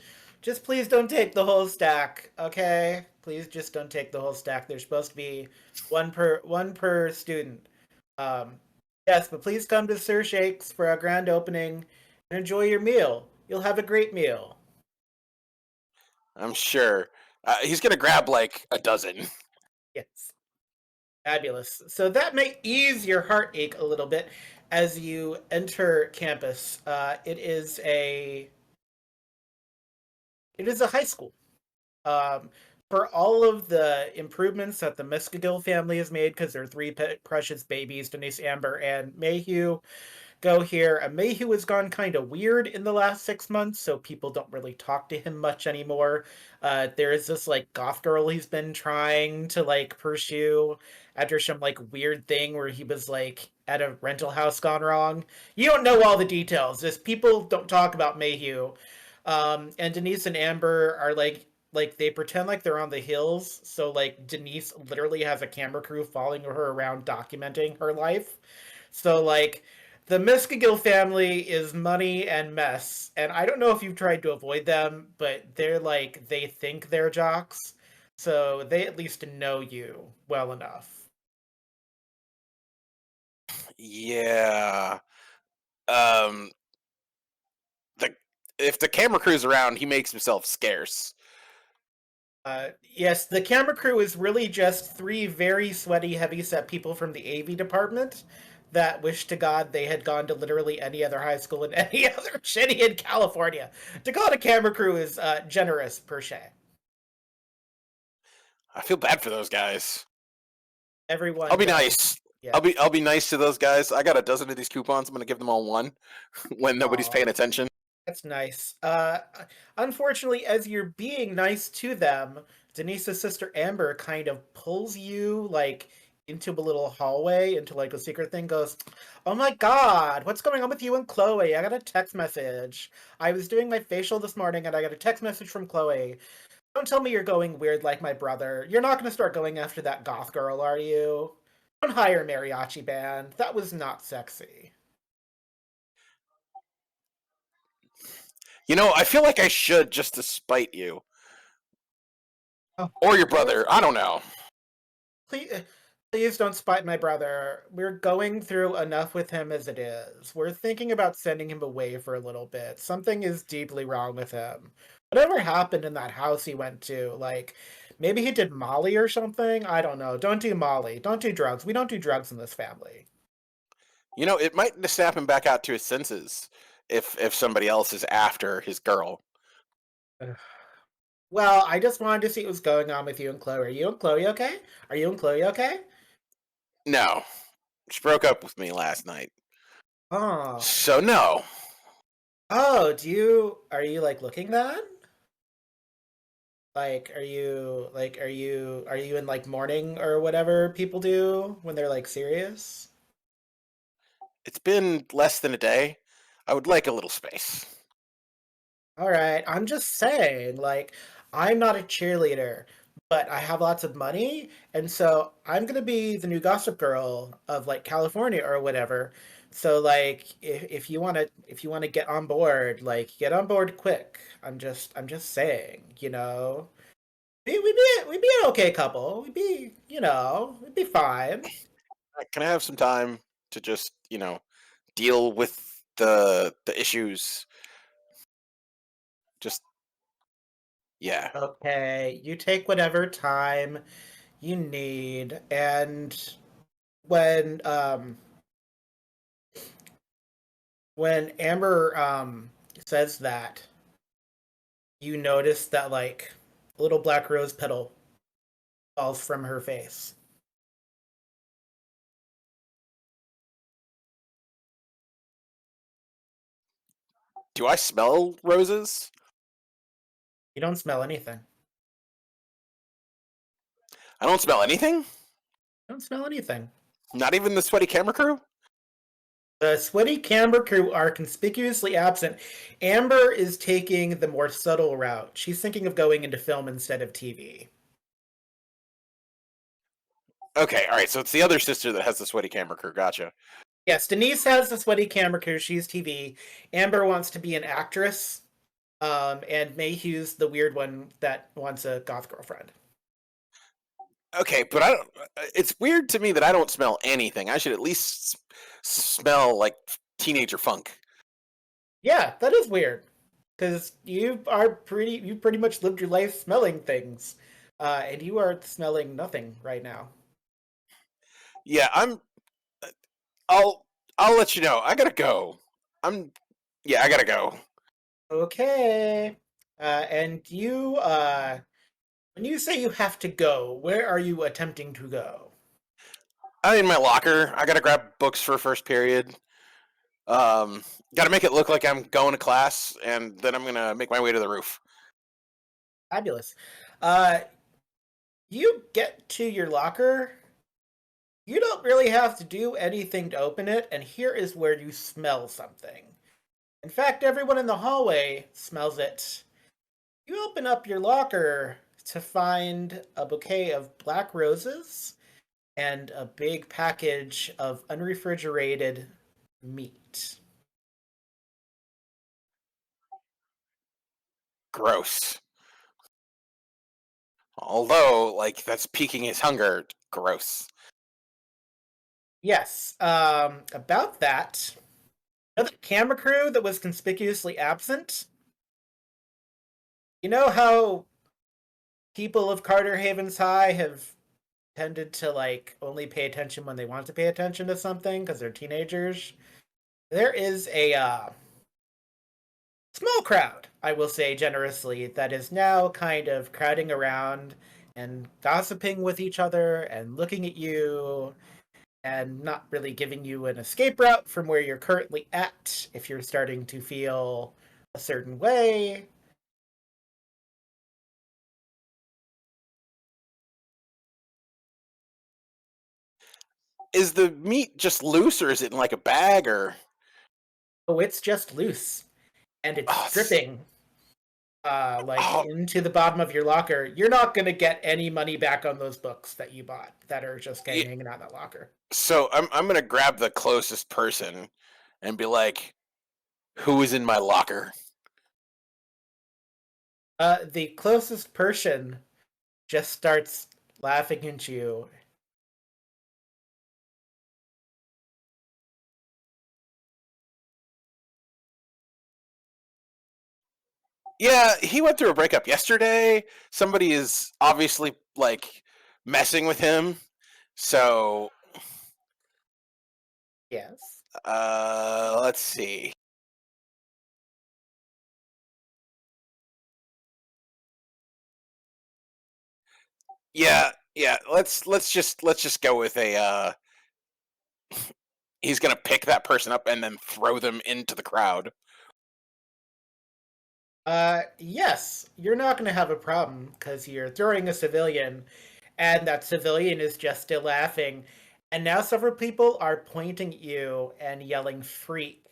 please don't take the whole stack, okay? Please just don't take the whole stack. There's supposed to be one per student. Um yes, but please come to Sir Shakes for a grand opening and enjoy your meal. You'll have a great meal. I'm sure. He's gonna grab like a dozen. Yes. Fabulous. So that may ease your heartache a little bit as you enter campus. It is a high school. Um, for all of the improvements that the Miskigill family has made, because they're three precious babies, Denise, Amber, and Mayhew, go here. Mayhew has gone kind of weird in the last 6 months, so people don't really talk to him much anymore. There is this like goth girl he's been trying to like pursue after some like weird thing where he was like at a rental house gone wrong. You don't know all the details. Just people don't talk about Mayhew. And Denise and Amber are like they pretend like they're on the hills, so like Denise literally has a camera crew following her around documenting her life. So like the Miskigill family is money and mess, and I don't know if you've tried to avoid them, but they're like they think they're jocks, so they at least know you well enough. Yeah. Um, the if the camera crew's around, he makes himself scarce. Yes, the camera crew is really just three very sweaty, heavy-set people from the AV department that wish to God they had gone to literally any other high school in any other city in California. To call it a camera crew is generous per se. I feel bad for those guys. I'll Everyone be does. nice. Yeah. I'll be nice to those guys. I got a dozen of these coupons. I'm gonna give them all one when nobody's Aw. paying attention. That's nice. Unfortunately, as you're being nice to them, Denise's sister Amber kind of pulls you like into a little hallway, into like a secret thing. Goes, "Oh my God, what's going on with you and Chloe? I got a text message. I was doing my facial this morning, and I got a text message from Chloe. Don't tell me you're going weird like my brother. You're not going to start going after that goth girl, are you? Don't hire a mariachi band. That was not sexy." You know, I feel like I should just to spite you Oh, or your brother. I don't know. please. Please don't spite my brother. We're going through enough with him as it is. We're thinking about sending him away for a little bit. Something is deeply wrong with him. Whatever happened in that house he went to, like, maybe he did Molly or something? I don't know. Don't do Molly. Don't do drugs. We don't do drugs in this family. It might just snap him back out to his senses if somebody else is after his girl. Ugh. Well, I just wanted to see what was going on with you and Chloe. Are you and Chloe okay? Are you and Chloe okay? No, she broke up with me last night. Oh. So no. Oh, are you like looking then? Like, are you in like mourning or whatever people do when they're like serious? It's been less than a day. I would like a little space. All right, I'm just saying, like, I'm not a cheerleader, but I have lots of money, and so I'm gonna be the new Gossip Girl of like California or whatever. So like, if you wanna get on board, like, get on board quick. I'm just saying, you know. We'd be an okay couple. We'd be fine. Can I have some time to just, deal with the issues? Just yeah. Okay, you take whatever time you need, and when um when Amber says that, you notice that like a little black rose petal falls from her face. Do I smell roses? You don't smell anything. I don't smell anything. You don't smell anything. Not even the sweaty camera crew. The sweaty camera crew are conspicuously absent. Amber is taking the more subtle route. She's thinking of going into film instead of TV. Okay, all right. So it's the other sister that has the sweaty camera crew. Gotcha. Yes, Denise has the sweaty camera crew. She's TV. Amber wants to be an actress. And Mayhew's the weird one that wants a goth girlfriend. Okay, but I don't. It's weird to me that I don't smell anything. I should at least smell like teenager funk. Yeah, that is weird. Because you pretty much lived your life smelling things. And you are smelling nothing right now. Yeah, I'll. I'll let you know. I gotta go. I'm. Yeah, I gotta go. Okay. And when you say you have to go, where are you attempting to go? I'm in my locker. I gotta grab books for first period. Gotta make it look like I'm going to class, and then I'm gonna make my way to the roof. Fabulous. Uh, you get to your locker. You don't really have to do anything to open it, and here is where you smell something. In fact, everyone in the hallway smells it. You open up your locker to find a bouquet of black roses and a big package of unrefrigerated meat. Gross. Although, like, that's piquing his hunger. Gross. Yes, about that, another camera crew that was conspicuously absent. You know how people of Carter Havens High have tended to like only pay attention when they want to pay attention to something because they're teenagers. There is a small crowd, I will say generously, that is now kind of crowding around and gossiping with each other and looking at you and not really giving you an escape route from where you're currently at if you're starting to feel a certain way. Is the meat just loose, or is it in like a bag, or? Oh, it's just loose and it's Oh, dripping like oh, into the bottom of your locker. You're not gonna get any money back on those books that you bought that are just yeah. hanging out in that locker. So I'm gonna grab the closest person and be like, "Who is in my locker?" The closest person just starts laughing at you Yeah, he went through a breakup yesterday. Somebody is obviously like messing with him. So, Yes. let's see. Yeah. Let's just go with a. He's gonna pick that person up and then throw them into the crowd. Yes, you're not going to have a problem because you're throwing a civilian, and that civilian is just still laughing. And now several people are pointing at you and yelling "freak."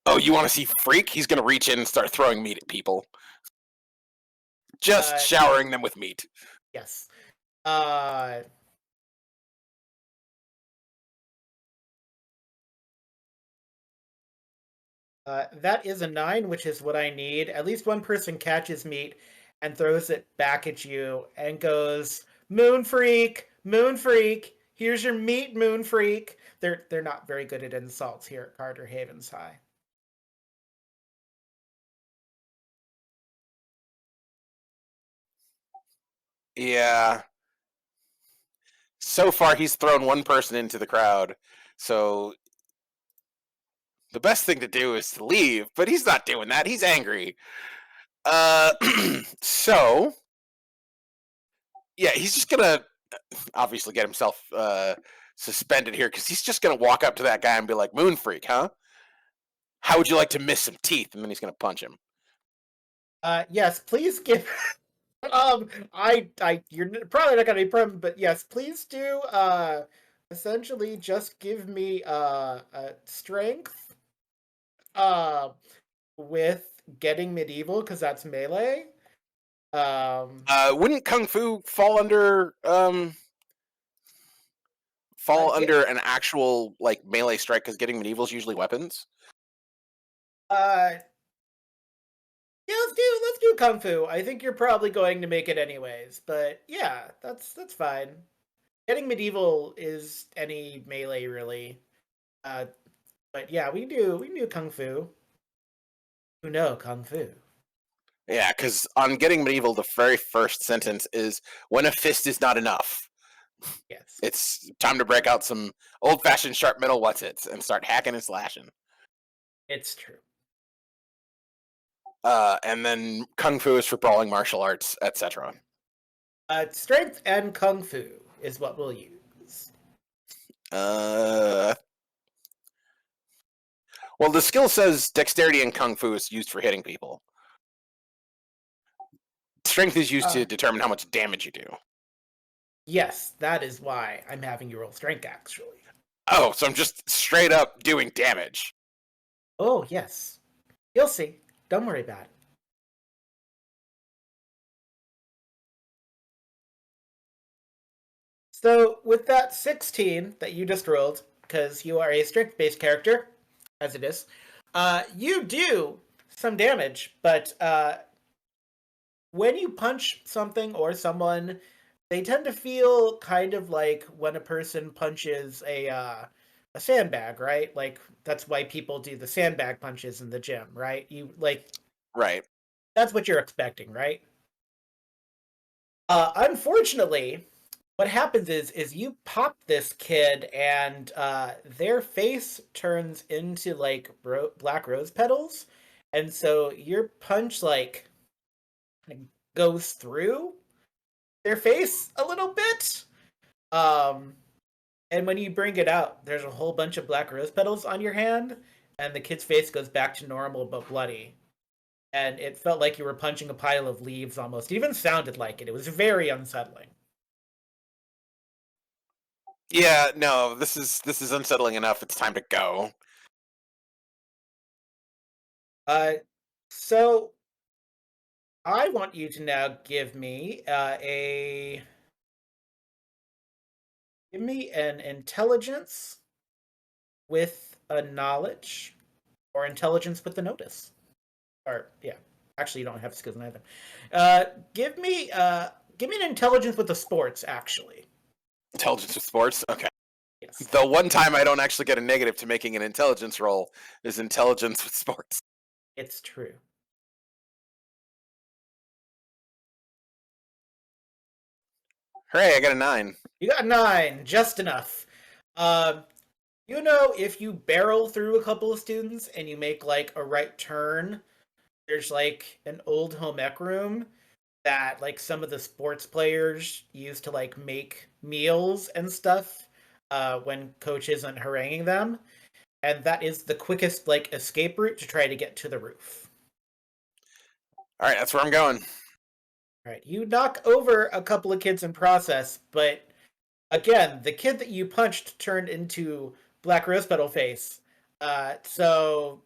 Oh, you want to see Freak? He's gonna reach in and start throwing meat at people, just Uh, showering them with meat. yes. Uh, that is a 9, which is what I need. At least one person catches meat and throws it back at you and goes, "Moon freak, moon freak. Here's your meat, moon freak." They're not very good at insults here at Carter Havens High. Yeah. So far, he's thrown one person into the crowd. So the best thing to do is to leave, but he's not doing that. He's angry. Uh, so yeah, he's just gonna obviously get himself suspended here because he's just gonna walk up to that guy and be like, "Moon freak, huh? How would you like to miss some teeth?" And then he's gonna punch him. Yes, please give. You're probably not gonna be problem, but yes, please do. Essentially, just give me strength. Uh, with getting medieval because that's melee. Um, Wouldn't kung fu fall get under an actual like melee strike? Because getting medieval is usually weapons. uh, yeah, let's do kung fu. I think you're probably going to make it anyways, but yeah, that's fine. Getting medieval is any melee really. Uh, but yeah, we can do kung fu. You know kung fu. Yeah, because on getting medieval, the very first sentence is when a fist is not enough. Yes, It's time to break out some old fashioned sharp metal what's its and start hacking and slashing. it's true. And then kung fu is for brawling martial arts, etc. Strength and kung fu is what we'll use. Uh, well, the skill says dexterity and kung fu is used for hitting people. Strength is used Uh, to determine how much damage you do. yes, that is why I'm having you roll strength actually. Oh, so I'm just straight up doing damage. Oh yes, you'll see. Don't worry about it. So with that 16 that you just rolled, because you are a strength-based character, as it is, you do some damage, but when you punch something or someone, they tend to feel kind of like when a person punches a sandbag, right? Like that's why people do the sandbag punches in the gym, right? You like Right. that's what you're expecting, right? Unfortunately, what happens is you pop this kid and their face turns into like black rose petals, and so your punch like goes through their face a little bit. Um, and when you bring it out, there's a whole bunch of black rose petals on your hand, and the kid's face goes back to normal but bloody. And it felt like you were punching a pile of leaves almost. It even sounded like it. It was very unsettling. Yeah, no, this is unsettling enough. It's time to go. Uh, so I want you to now give me an intelligence with a knowledge, or intelligence with a notice. Or yeah, actually, you don't have skills in either. Uh, give me uh, give me an intelligence with the sports. Actually, Intelligence with sports. Okay. Yes, The one time I don't actually get a negative to making an intelligence roll is intelligence with sports. it's true. Hooray, I got a 9. You got 9, just enough. Um, if you barrel through a couple of students and you make like a right turn, there's like an old home ec room that like some of the sports players use to like make meals and stuff when coach isn't haranguing them, and that is the quickest like escape route to try to get to the roof. All right, that's where I'm going. All right, you knock over a couple of kids in process, but again, the kid that you punched turned into Black Rose Petal Face. So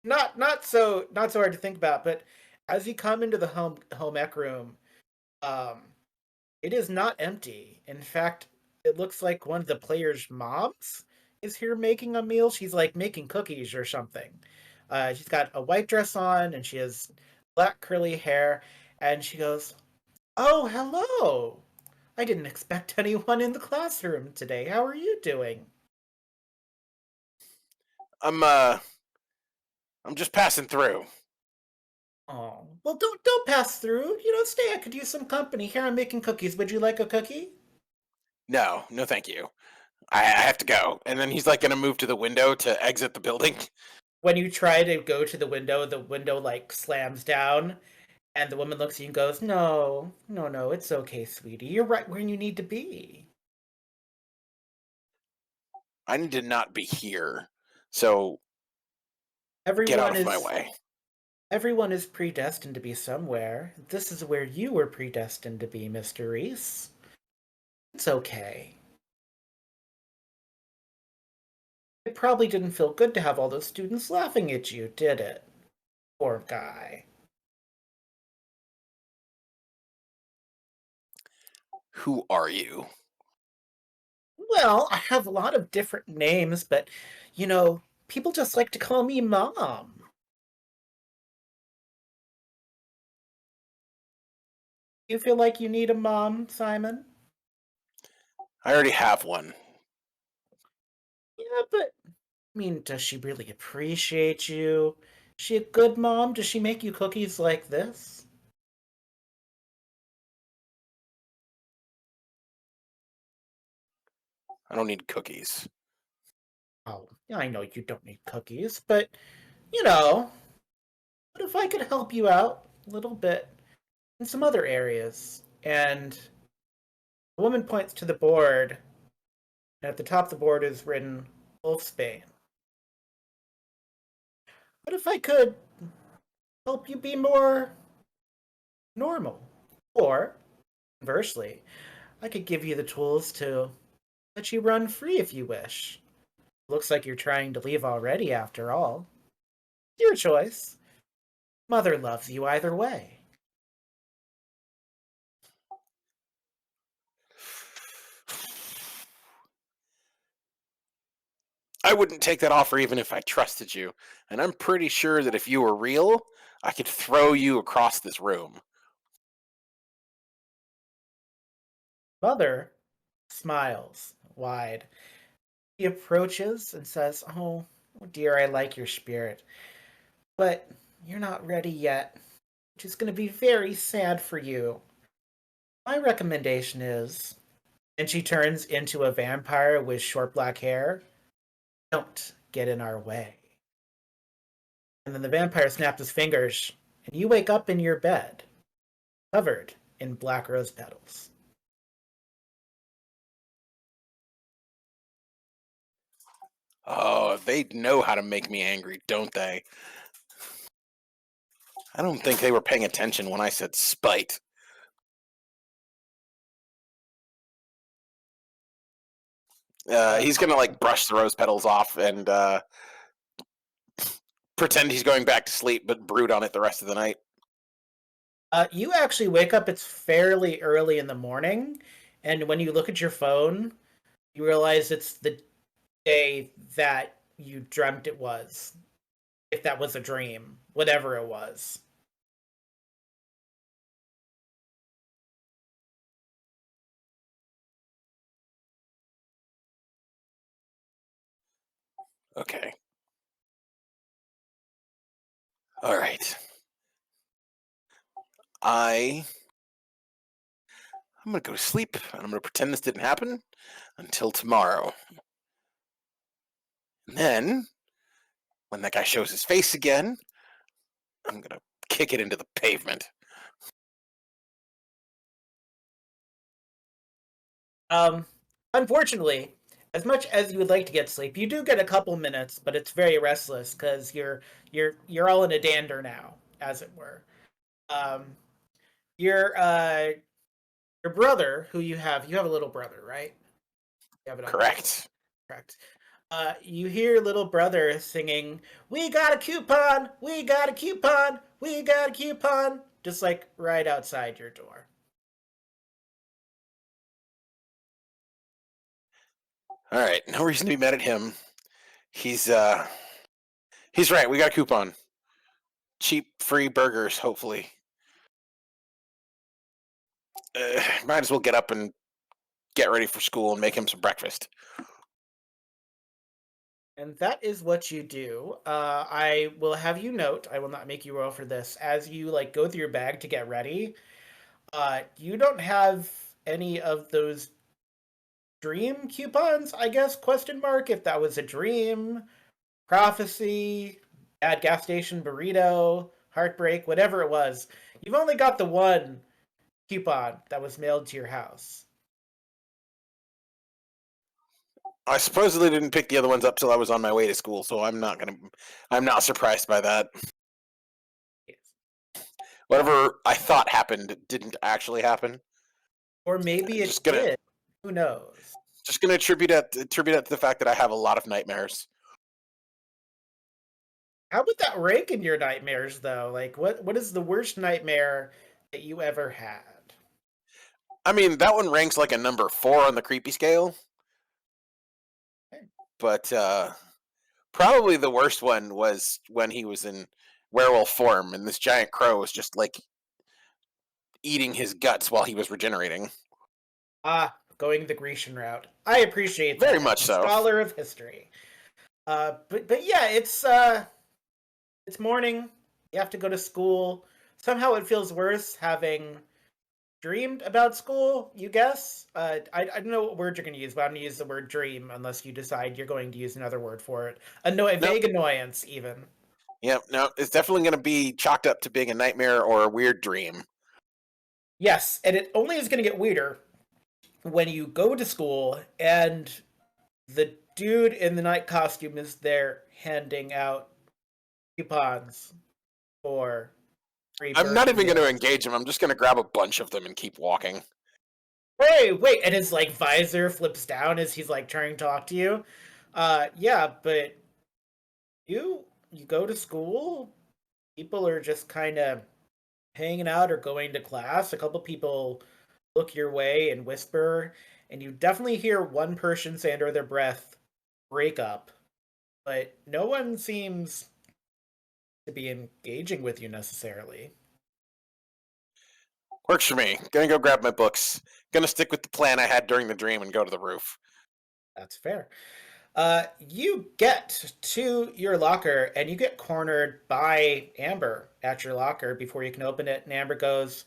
not so hard to think about. But as you come into the home ec room, um, it is not empty. In fact, it looks like one of the players' moms is here making a meal. She's like making cookies or something. She's got a white dress on and she has black curly hair, and she goes, "Oh, hello. I didn't expect anyone in the classroom today. How are you doing?" I'm just passing through. Oh, well, don't pass through. Stay. I could use some company. Here, I'm making cookies. Would you like a cookie? No, no, thank you. I have to go. And then he's like going to move to the window to exit the building. When you try to go to the window like slams down, and the woman looks at you and goes, "No, no, no, it's okay, sweetie. You're right where you need to be." I need to not be here. So get out Everyone of my is way. everyone is predestined to be somewhere. This is where you were predestined to be, Mr. Reese. It's okay. It probably didn't feel good to have all those students laughing at you, did it? Poor guy. Who are you? Well, I have a lot of different names, but people just like to call me Mom. You feel like you need a mom, Simon? I already have one. Yeah, but does she really appreciate you? Is she a good mom? Does she make you cookies like this? I don't need cookies. Oh, I know you don't need cookies, but you know, what if I could help you out a little bit in some other areas? And the woman points to the board, and at the top of the board is written Wolfsbane. What if I could help you be more normal? Or, conversely, I could give you the tools to let you run free if you wish. Looks like you're trying to leave already, after all. Your choice. Mother loves you either way. I wouldn't take that offer even if I trusted you. And I'm pretty sure that if you were real, I could throw you across this room. Mother smiles wide. He approaches and says, "Oh, dear, I like your spirit, but you're not ready yet, which is going to be very sad for you. My recommendation is," and she turns into a vampire with short black hair, "don't get in our way." And then the vampire snaps his fingers, and you wake up in your bed, covered in black rose petals. Oh, they know how to make me angry, don't they? I don't think they were paying attention when I said spite. He's gonna like brush the rose petals off and pretend he's going back to sleep, but brood on it the rest of the night. You actually wake up, it's fairly early in the morning, and when you look at your phone, you realize it's the day that you dreamt it was. If that was a dream, whatever it was. Okay. All right. I I'm gonna go to sleep and I'm gonna pretend this didn't happen until tomorrow. And then when that guy shows his face again, I'm gonna kick it into the pavement. Um, Unfortunately, as much as you would like to get sleep, you do get a couple minutes, but it's very restless because you're all in a dander now, as it were. Um, your your brother, who you have a little brother, right? You have it on your shoulder, Correct. correct? You hear little brother singing, "We got a coupon, we got a coupon, we got a coupon," just like right outside your door. All right. No reason to be mad at him. He's uh he's right. We got a coupon. Cheap free burgers, hopefully. Might as well get up and get ready for school and make him some breakfast. And that is what you do. I will have you note, I will not make you roll for this, as you like go through your bag to get ready. You don't have any of those dream coupons, I guess, question mark, if that was a dream, prophecy, bad gas station burrito, heartbreak, whatever it was. You've only got the one coupon that was mailed to your house. I supposedly didn't pick the other ones up till I was on my way to school, so I'm not surprised by that. Yes. Whatever I thought happened didn't actually happen. Or maybe it Just gonna did. Who knows? just gonna attribute it to the fact that I have a lot of nightmares. How would that rank in your nightmares, though? Like, what is the worst nightmare that you ever had? I mean, that one ranks like a number 4 on the creepy scale, Okay. but probably the worst one was when he was in werewolf form and this giant crow was just like eating his guts while he was regenerating. Ah, going the Grecian route. I appreciate Very that much as a so. scholar of history. But yeah, it's morning. You have to go to school. Somehow it feels worse having dreamed about school, you guess? I don't know what word you're going to use, but I'm going to use the word dream unless you decide you're going to use another word for it. A Nope. vague annoyance, even. Yep. No, it's definitely going to be chalked up to being a nightmare or a weird dream. Yes, and it only is going to get weirder when you go to school and the dude in the night costume is there handing out coupons for free I'm not burger even going to meals. engage him. I'm just going to grab a bunch of them and keep walking. Hey, wait, and his like visor flips down as he's like trying to talk to you. Yeah, but you go to school, people are just kind of hanging out or going to class. A couple people look your way and whisper, and you definitely hear one person say under their breath, "break up," but no one seems to be engaging with you necessarily. Works for me. Gonna go grab my books. Gonna stick with the plan I had during the dream and go to the roof. That's fair. You get to your locker and you get cornered by Amber at your locker before you can open it. And Amber goes,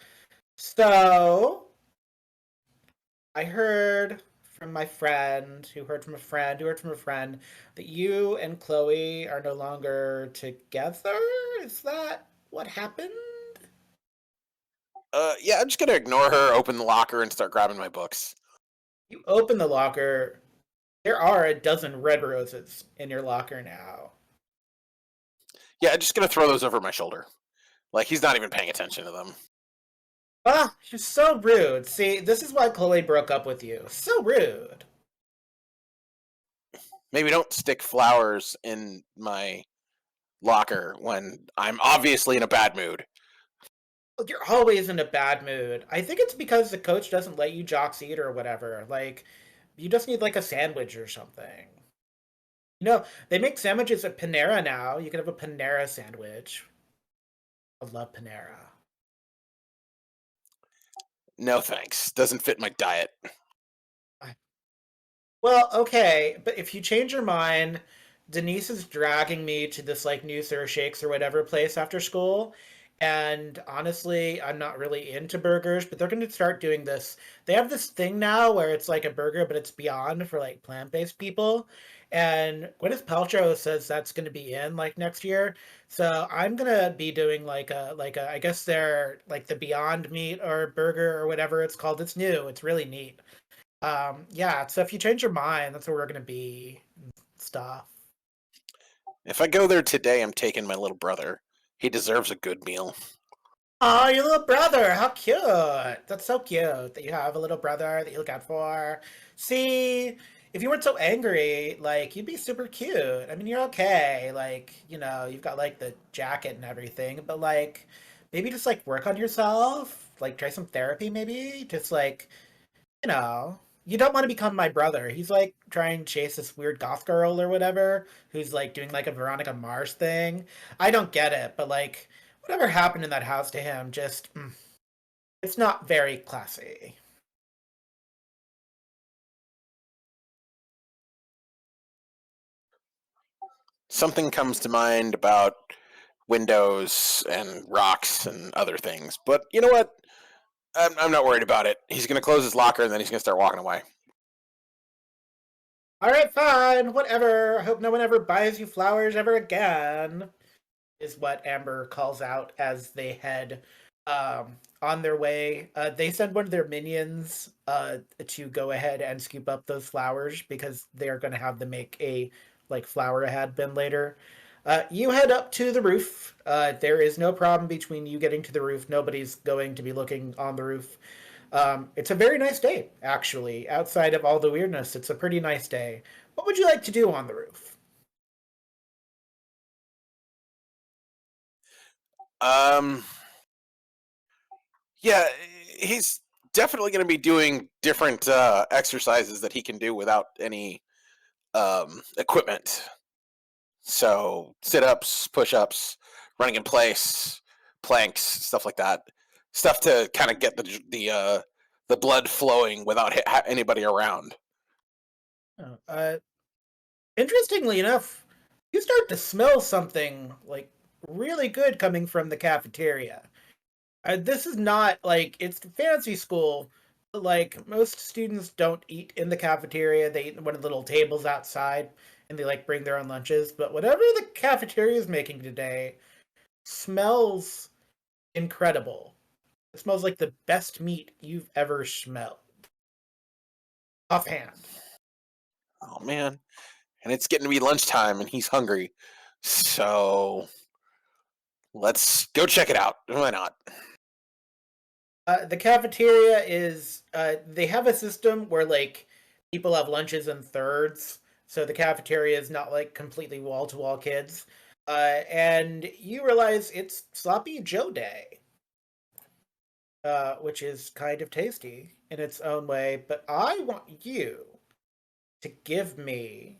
"So, I heard from my friend, who heard from a friend, who heard from a friend, that you and Chloe are no longer together. Is that what happened?" Yeah, I'm just gonna ignore her, open the locker, and start grabbing my books. You open the locker. There are a dozen red roses in your locker now. Yeah, I'm just gonna throw those over my shoulder. Like he's not even paying attention to them. Ah, you're so rude. See, this is why Chloe broke up with you. So rude. Maybe don't stick flowers in my locker when I'm obviously in a bad mood. Look, you're always in a bad mood. I think it's because the coach doesn't let you jocks eat or whatever. Like, you just need like a sandwich or something. They make sandwiches at Panera now. You can have a Panera sandwich. I love Panera. No thanks. Doesn't fit my diet. Well, okay, but if you change your mind, Denise is dragging me to this like new Sir Shakes or whatever place after school. And honestly, I'm not really into burgers, but they're going to start doing this. They have this thing now where it's like a burger, but it's beyond for like plant-based people. And Gwyneth Paltrow says that's going to be in like next year. So I'm gonna be doing like a I guess they're like the Beyond Meat or burger or whatever it's called. It's new. It's really neat. Yeah. So if you change your mind, that's where we're gonna be. And stuff. If I go there today, I'm taking my little brother. He deserves a good meal. Oh, your little brother! How cute! That's so cute that you have a little brother that you look out for. See, if you weren't so angry, like you'd be super cute. I mean, you're okay. Like, you've got like the jacket and everything, but like, maybe just like work on yourself. Like, try some therapy, maybe. Just like, you don't want to become my brother. He's like trying to chase this weird goth girl or whatever, who's like doing like a Veronica Mars thing. I don't get it, but like, whatever happened in that house to him, just it's not very classy. Something comes to mind about windows and rocks and other things, but you know what? I'm not worried about it. He's going to close his locker and then he's going to start walking away. All right, fine, whatever. I hope no one ever buys you flowers ever again. Is what Amber calls out as they head on their way. They send one of their minions to go ahead and scoop up those flowers because they're going to have them make a like flower had bin later. You head up to the roof. There is no problem between you getting to the roof. Nobody's going to be looking on the roof. It's a very nice day, actually. Outside of all the weirdness, it's a pretty nice day. What would you like to do on the roof? Um, yeah, he's definitely going to be doing different exercises that he can do without any equipment. So sit ups, push ups, running in place, planks, stuff like that. Stuff to kind of get the blood flowing without anybody around. Oh, interestingly enough, you start to smell something like really good coming from the cafeteria. This is not like it's fancy school, but like most students don't eat in the cafeteria. They eat in one of the little tables outside and they like bring their own lunches. But whatever the cafeteria is making today smells incredible. It smells like the best meat you've ever smelled. Offhand. Oh man. And it's getting to be lunchtime and he's hungry. So let's go check it out. Why not? The cafeteria is they have a system where like people have lunches in thirds, so the cafeteria is not like completely wall to wall kids. And you realize it's Sloppy Joe Day, which is kind of tasty in its own way. But I want you to give me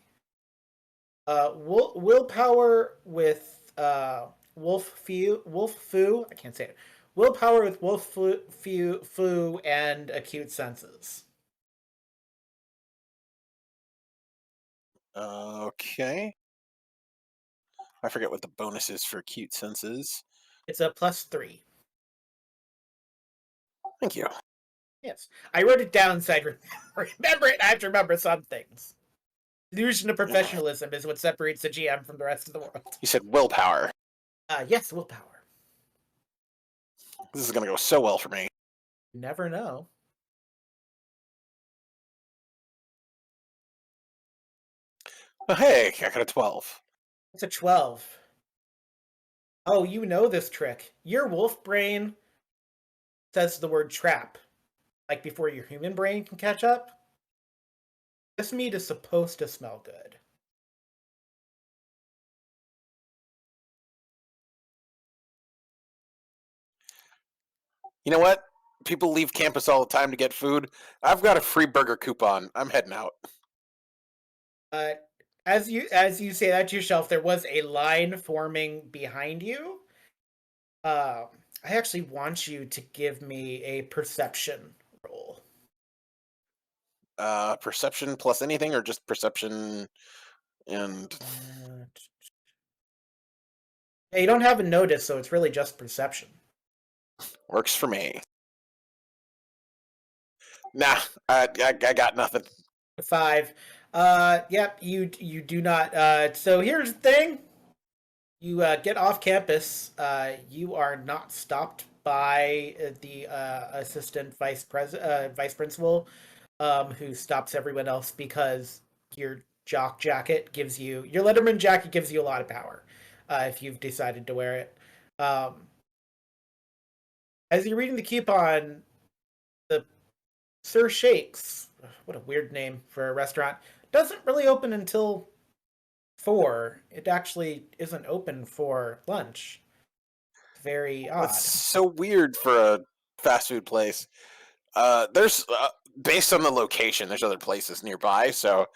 willpower with wolf foo. I can't say it. Willpower with foo, and acute senses. Okay. I forget what the bonus is for cute senses. It's a +3. Thank you. Yes, I wrote it down so I remember it. I have to remember some things. Illusion of professionalism is what separates the GM from the rest of the world. You said willpower. Yes, willpower. This is going to go so well for me. You never know. Oh, hey, I got a 12. It's a 12. Oh, you know this trick. Your wolf brain says the word trap, like before your human brain can catch up. This meat is supposed to smell good. You know what? People leave campus all the time to get food. I've got a free burger coupon. I'm heading out. Uh, as you say that to yourself, there was a line forming behind you. I actually want you to give me a perception roll. Perception plus anything or just perception and Yeah, you don't have a notice, so it's really just perception. works for me. Nah, I got nothing. 5. Yep, you do not. So here's the thing: you get off campus. You are not stopped by the assistant vice principal, who stops everyone else because your jock jacket gives you your Letterman jacket gives you a lot of power, if you've decided to wear it. Um, as you're reading the coupon, the Sir Shakes, what a weird name for a restaurant, doesn't really open until 4. It actually isn't open for lunch. Very That's odd. so weird for a fast food place. There's based on the location, there's other places nearby, so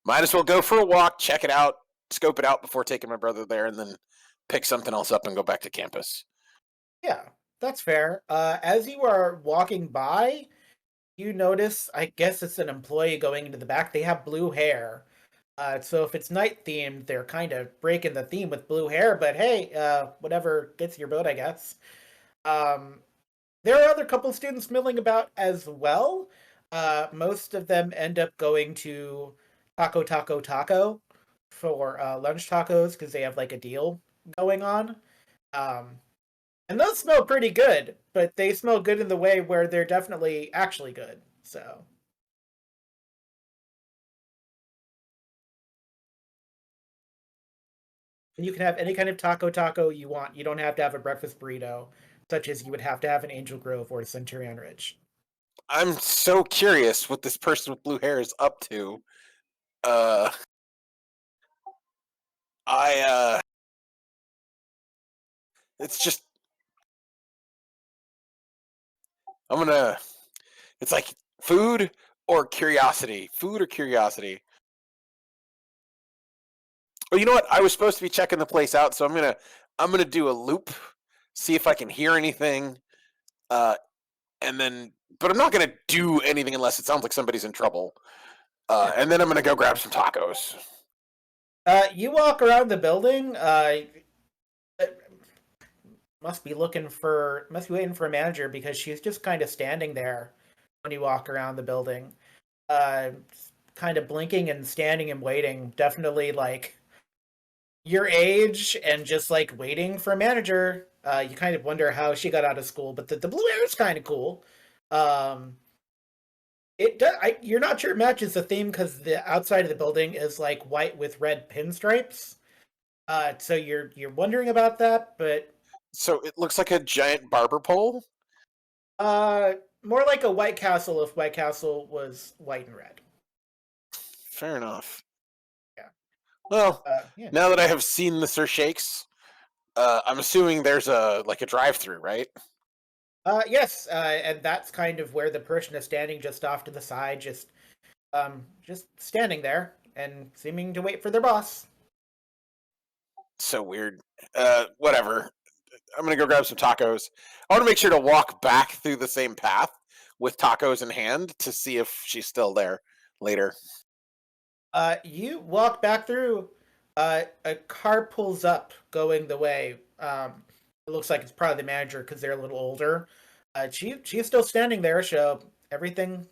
might as well go for a walk, check it out, scope it out before taking my brother there, and then pick something else up and go back to campus. Yeah, that's fair. As you are walking by, you notice, I guess it's an employee going into the back. They have blue hair. So if it's night themed, they're kind of breaking the theme with blue hair, but hey, whatever gets your boat, I guess. Um, there are other couple students milling about as well. Most of them end up going to Taco for lunch tacos because they have like a deal going on. Um, and those smell pretty good, but they smell good in the way where they're definitely actually good. So, and you can have any kind of taco you want. You don't have to have a breakfast burrito, such as you would have to have an Angel Grove or a Centurion Ridge. I'm so curious what this person with blue hair is up to. Uh, I it's just I'm gonna. It's like food or curiosity. Food or curiosity. Well, you know what? I was supposed to be checking the place out, so I'm gonna do a loop, see if I can hear anything, uh, and then. But I'm not gonna do anything unless it sounds like somebody's in trouble. Yeah. And then I'm gonna go grab some tacos. You walk around the building. Must be waiting for a manager because she's just kind of standing there when you walk around the building. Uh, Kind of blinking and standing and waiting. Definitely like your age and just like waiting for a manager. You kind of wonder how she got out of school, but the blue hair is kind of cool. Um, you're not sure it matches the theme because the outside of the building is like white with red pinstripes. So you're wondering about that, but So it looks like a giant barber pole. uh, more like a White Castle if White Castle was white and red. Fair enough. Yeah. Well, Yeah. now that I have seen the Sir Shakes, I'm assuming there's a like a drive-through, right? Yes, and that's kind of where the person is standing just off to the side, just standing there and seeming to wait for their boss. So weird. Whatever. I'm gonna go grab some tacos. I want to make sure to walk back through the same path with tacos in hand to see if she's still there later. You walk back through. A car pulls up, going the way. It looks like it's probably the manager because they're a little older. She's still standing there, so everything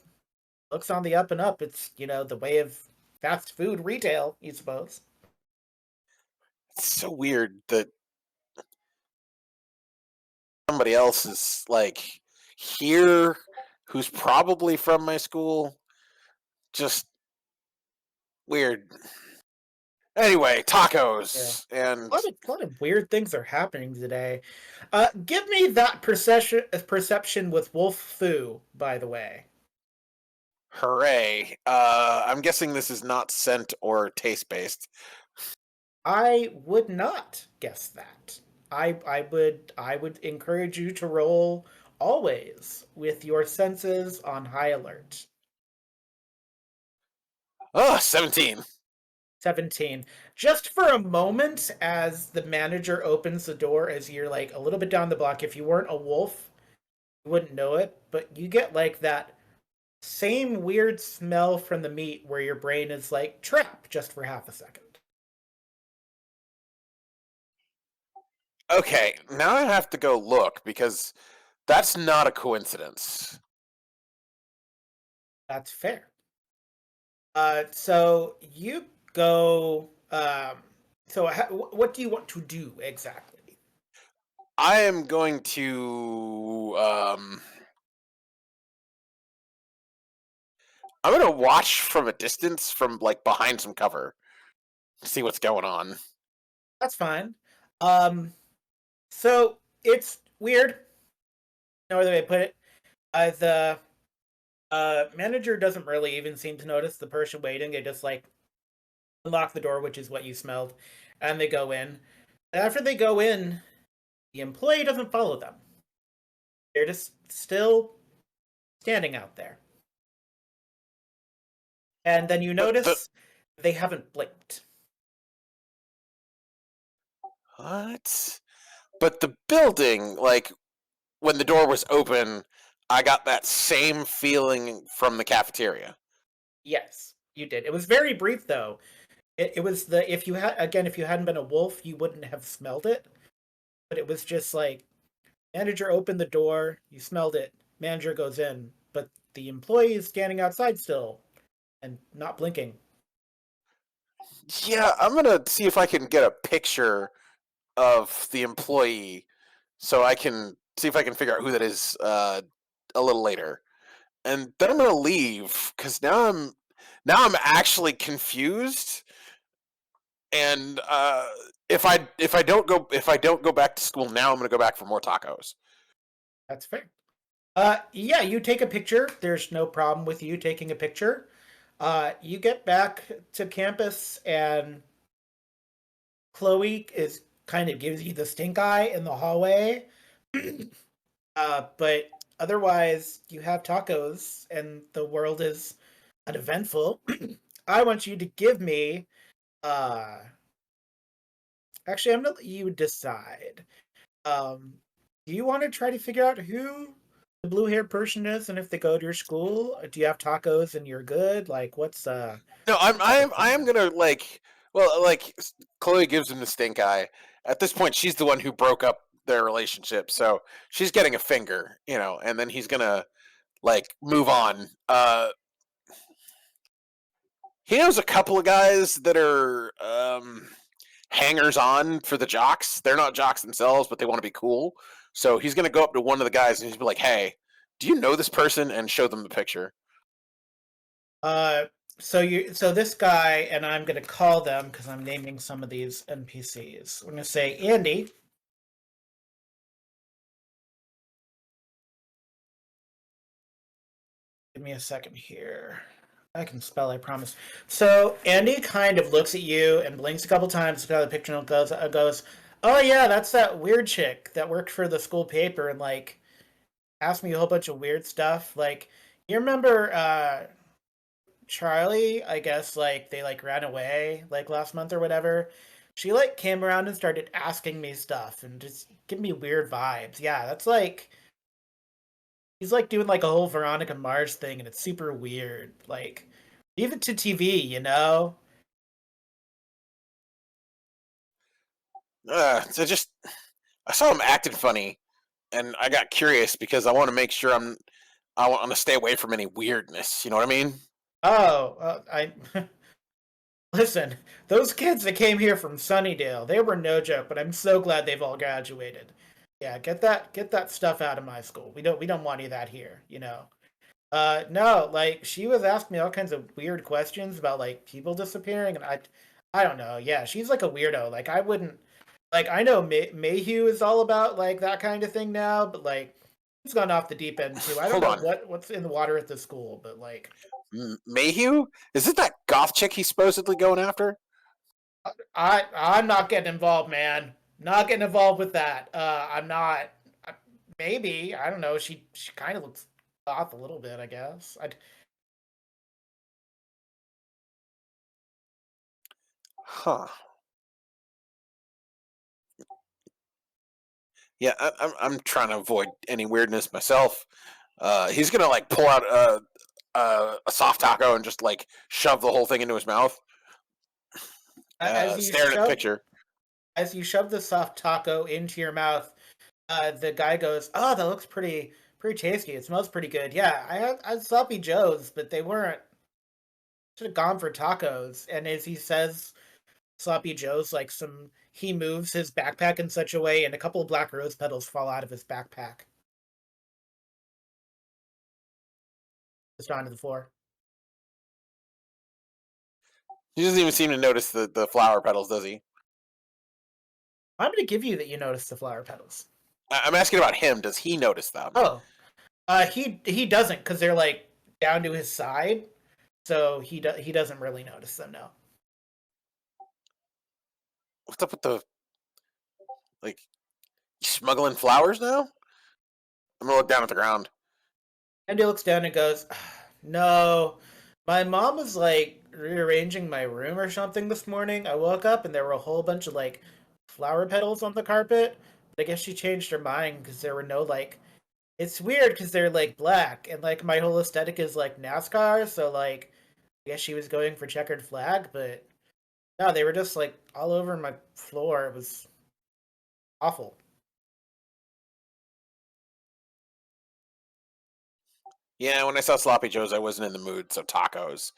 looks on the up and up. It's the way of fast food retail, you suppose. It's so weird that somebody else is like here who's probably from my school. Just weird. Anyway, Yeah. tacos and A lot of weird things are happening today. Give me that perception with Wolf Fu, by the way. hooray. I'm guessing this is not scent or taste based. I would not guess that. I would encourage you to roll always with your senses on high alert. Oh, 17. 17. Just for a moment, as the manager opens the door, as you're like a little bit down the block, if you weren't a wolf, you wouldn't know it, but you get like that same weird smell from the meat where your brain is like trap just for half a second. Okay, now I have to go look because that's not a coincidence. That's fair. So you go. So what do you want to do exactly? I am going to I'm gonna watch from a distance from like behind some cover, see what's going on. That's fine. Um, so it's weird. No other way to put it. The manager doesn't really even seem to notice the person waiting. They just like unlock the door, which is what you smelled, and they go in. After they go in, the employee doesn't follow them. They're just still standing out there. And then you The notice they haven't blinked. what? But the building, like when the door was open, I got that same feeling from the cafeteria. Yes, you did. It was very brief though. It was the if you had again if you hadn't been a wolf, you wouldn't have smelled it. But it was just like manager opened the door, you smelled it, manager goes in, but the employee is standing outside still and not blinking. Yeah, I'm gonna see if I can get a picture of the employee so I can see if I can figure out who that is a little later. And then I'm gonna leave because now I'm actually confused. And if I don't go back to school now, I'm gonna go back for more tacos. That's fair. Yeah, you take a picture. There's no problem with you taking a picture. You get back to campus, and Chloe is kind of gives you the stink eye in the hallway. But otherwise, you have tacos, and the world is uneventful. I want you to give me. Uh, Actually, I'm gonna let you decide. Um, do you want to try to figure out who the blue-haired person is, and if they go to your school? Do you have tacos and you're good? Like, No, what's the I am plan? gonna Chloe gives him the stink eye. At this point, she's the one who broke up their relationship, so she's getting a finger, and then he's gonna like move on. He knows a couple of guys that are hangers on for the jocks. They're not jocks themselves, but they want to be cool. So he's gonna go up to one of the guys and he's be like, "Hey, do you know this person?" and show them the picture. Uh, so this guy and I'm gonna call them because I'm naming some of these NPCs. I'm gonna say Andy. Give me a second here. I can spell, I promise. So Andy kind of looks at you and blinks a couple times. The picture and goes, "Oh yeah, that's that weird chick that worked for the school paper and like asked me a whole bunch of weird stuff. Like, you remember Charlie? I guess like they like ran away like last month or whatever. She like came around and started asking me stuff and just give me weird vibes. Yeah, that's like he's like doing like a whole Veronica Mars thing, and it's super weird. Like, leave it to TV, you know? So just I saw him acting funny, and I got curious because I want to make sure I want to stay away from any weirdness. You know what I mean? Oh, I listen. Those kids that came here from Sunnydale, they were no joke. But I'm so glad they've all graduated. Yeah, get that stuff out of my school. We don't want any of that here. You know. No, like she was asking me all kinds of weird questions about like people disappearing, and I don't know. Yeah, she's like a weirdo. Like I wouldn't, like I know Mayhew is all about like that kind of thing now, but like he's gone off the deep end too. I don't Hold know on, what's in the water at the school, but like Mayhew, is it that goth chick he's supposedly going after? I'm not getting involved, man. Not getting involved with that. I'm not. Maybe I don't know. She kind of looks off a little bit, I guess. Huh. Yeah, I'm trying to avoid any weirdness myself. He's gonna like pull out a soft taco and just like shove the whole thing into his mouth, As you staring at the shove picture. As you shove the soft taco into your mouth, the guy goes, "Oh, that looks pretty tasty. It smells pretty good. Yeah, I had sloppy joes, but they weren't. Should have gone for tacos." And as he says sloppy joes, like he moves his backpack in such a way, and a couple of black rose petals fall out of his backpack just onto the floor. He doesn't even seem to notice the flower petals, does he? I'm going to give you that you notice the flower petals. I'm asking about him. Does he notice them? Oh, he doesn't because they're like down to his side, so he doesn't really notice them. No. What's up with the like? You smuggling flowers now? I'm gonna look down at the ground. Andy looks down and goes, "No, my mom was like rearranging my room or something this morning. I woke up and there were a whole bunch of like flower petals on the carpet. But I guess she changed her mind because there were no like. It's weird because they're like black and like my whole aesthetic is like NASCAR, so like I guess she was going for checkered flag, but no, they were just like all over my floor. It was awful." Yeah, when I saw sloppy joes, I wasn't in the mood. So tacos.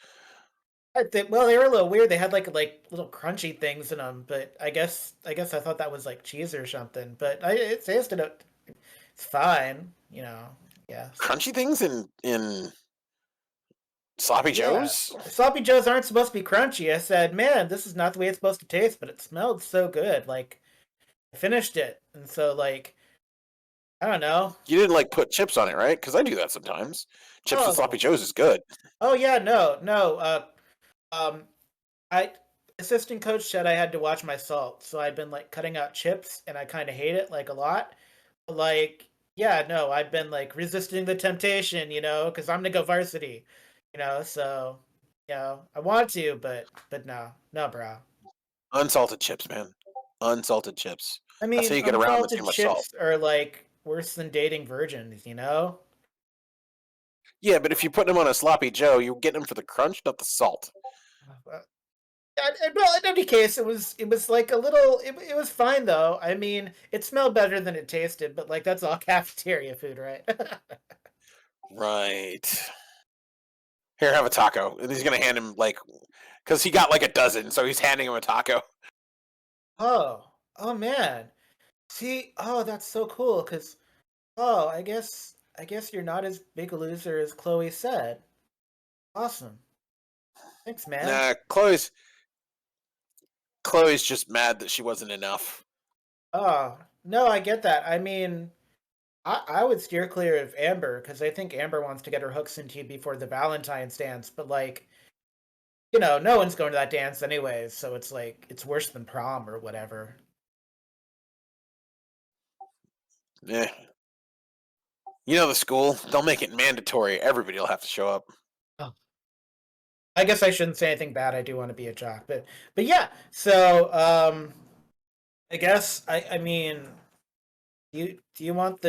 Well, they were a little weird. They had like little crunchy things in them, but I thought that was like cheese or something. But it tasted it. It's fine, you know. Yes. Crunchy things in sloppy Yeah. joes. Sloppy joes aren't supposed to be crunchy. I said, man, this is not the way it's supposed to taste, but it smelled so good. Like I finished it, and so like I don't know. You didn't like put chips on it, right? Because I do that sometimes. Chips with sloppy Oh, joes is good. oh yeah, no, no. Um, I assistant coach said I had to watch my salt, so I'd been like cutting out chips, and I kind of hate it like a lot. But, like, yeah, no, I've been like resisting the temptation, because I'm gonna go varsity, So, I want to, but no, no, bro. Unsalted chips, man. Unsalted chips. I That's how mean, you get around the too unsalted much salt. chips are like worse than dating virgins. Yeah, but if you put them on a sloppy joe, you're getting them for the crunch, not the salt. Uh, well, in any case, it was like a little. It was fine though. I mean, it smelled better than it tasted, but like that's all cafeteria food, right? Right. Here, have a taco. And he's gonna hand him like, because he got like a dozen, so he's handing him a taco. Oh, oh man. See, oh, that's so cool. Cause oh, I guess you're not as big a loser as Chloe said. Awesome. Thanks, man. Nah, Chloe's just mad that she wasn't enough. Oh, no, I get that. I mean, I would steer clear of Amber because I think Amber wants to get her hooks into you before the Valentine's dance, but like, no one's going to that dance anyways, so it's like it's worse than prom or whatever. Yeah. You know the school, they'll make it mandatory. Everybody will have to show up. Oh. I guess I shouldn't say anything bad. I do want to be a jock, but yeah. So I guess I mean, do you want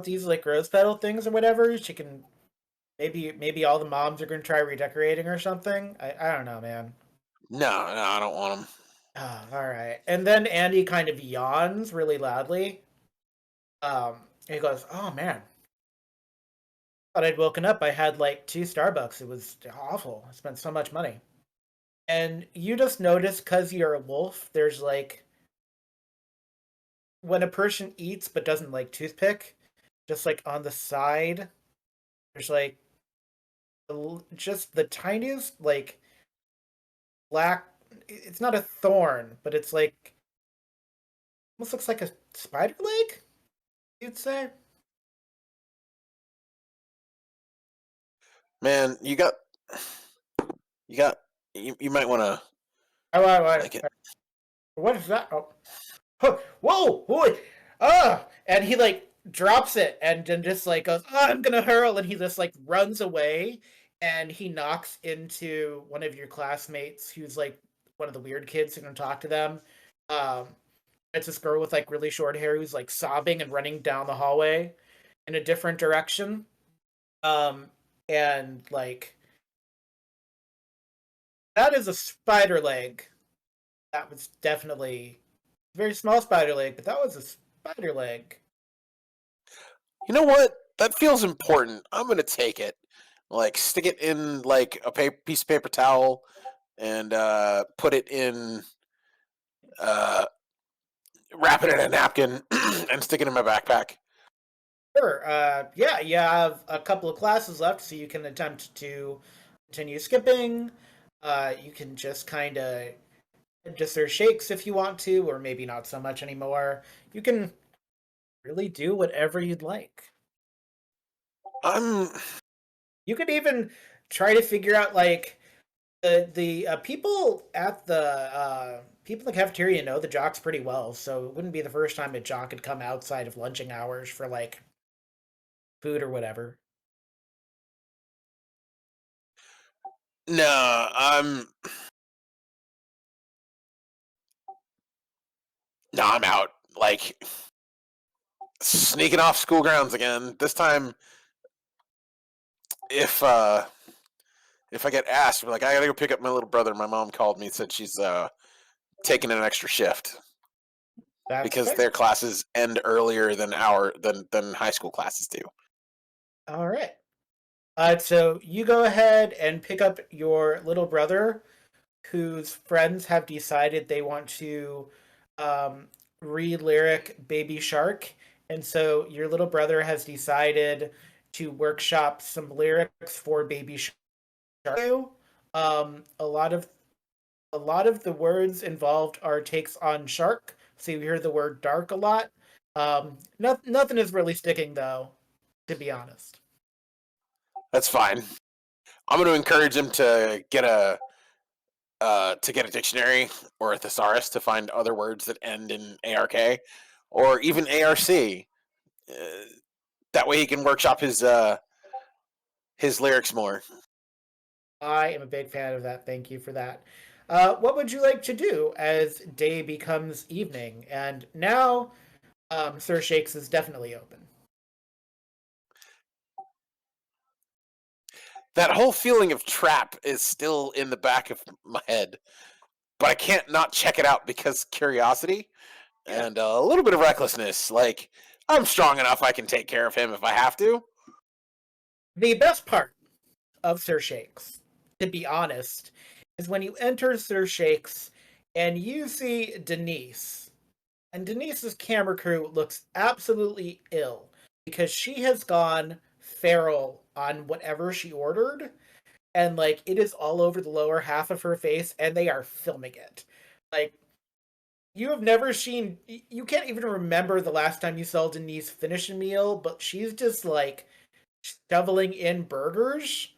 these like rose petal things or whatever? She can maybe all the moms are gonna try redecorating or something. I don't know, man. No, no, I don't want them. Ah, all right. And then Andy kind of yawns really loudly. He goes, "Oh man, thought I'd woken up. I had like two Starbucks. It was awful. I spent so much money." And you just notice because you're a wolf, there's like when a person eats but doesn't like toothpick, just like on the side, there's like just the tiniest like black. It's not a thorn, but it's like almost looks like a spider leg. You'd say. Man, you got, you might want to Oh, like it. what is that? Oh, huh, whoa, whoa, and he like drops it and then just like goes, "Oh, I'm gonna hurl," and he just like runs away, and he knocks into one of your classmates who's like one of the weird kids who can talk to them. Um, it's this girl with like really short hair who's like sobbing and running down the hallway in a different direction. Um, and like that is a spider leg. That was definitely Very small spider leg, but that was a spider leg. You know what? That feels important. I'm gonna take it. Like stick it in like a piece of paper towel and put it in uh, wrap it in a napkin and stick it in my backpack. Sure. Yeah, you have a couple of classes left, so you can attempt to continue skipping. You can just kind of just their shakes if you want to, or maybe not so much anymore. You can really do whatever you'd like. I'm You could even try to figure out like the people at the people in the cafeteria know the jocks pretty well, so it wouldn't be the first time a jock had come outside of lunching hours for like food or whatever. no, I'm out. Like sneaking off school grounds again. This time, if uh, if I get asked, I'm like, I gotta go pick up my little brother. My mom called me and said she's taking an extra shift That's because fair. their classes end earlier than our than high school classes do. All right. So you go ahead and pick up your little brother, whose friends have decided they want to um, re-lyric Baby Shark, and so your little brother has decided to workshop some lyrics for Baby Shark. Um, a lot of a lot of the words involved are takes on shark, so you hear the word dark a lot. Nothing is really sticking though, to be honest. That's fine. I'm going to encourage him to get a dictionary or a thesaurus to find other words that end in ARK or even ARC. Uh, that way he can workshop his lyrics more. I am a big fan of that. Thank you for that. What would you like to do as day becomes evening? And now, Sir Shakes is definitely open. That whole feeling of trap is still in the back of my head, but I can't not check it out because curiosity Yeah. and a little bit of recklessness. Like I'm strong enough I can take care of him if I have to. The best part of Sir Shakes, to be honest, is when you enter Sir Shakes and you see Denise. And Denise's camera crew looks absolutely ill because she has gone feral on whatever she ordered. And like it is all over the lower half of her face, and they are filming it. Like you have never seen, you can't even remember the last time you saw Denise finish a meal, but she's just like shoveling in burgers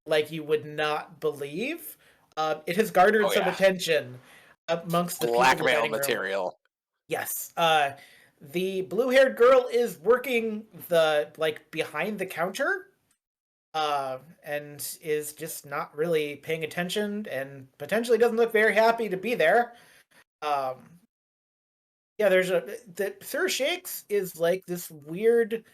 like you would not believe. It has garnered Oh some yeah, attention amongst the people in the blackmail dining room. material. Yes. The blue-haired girl is working the like behind the counter, and is just not really paying attention, and potentially doesn't look very happy to be there. Um, yeah, there's the Sir Shakes is like this weird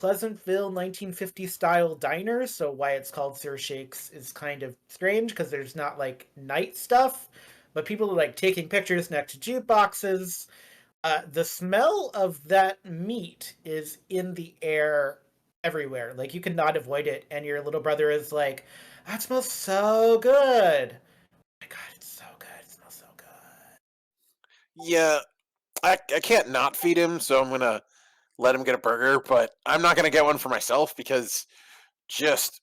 Pleasantville 1950 style diner, so why it's called Sir Shakes is kind of strange because there's not like night stuff, but people are like taking pictures next to jukeboxes. The smell of that meat is in the air everywhere. Like you cannot avoid it, and your little brother is like, "That smells so good." Oh my God, it's so good. It smells so good. Yeah, I can't not feed him, so I'm gonna let him get a burger, but I'm not gonna get one for myself because just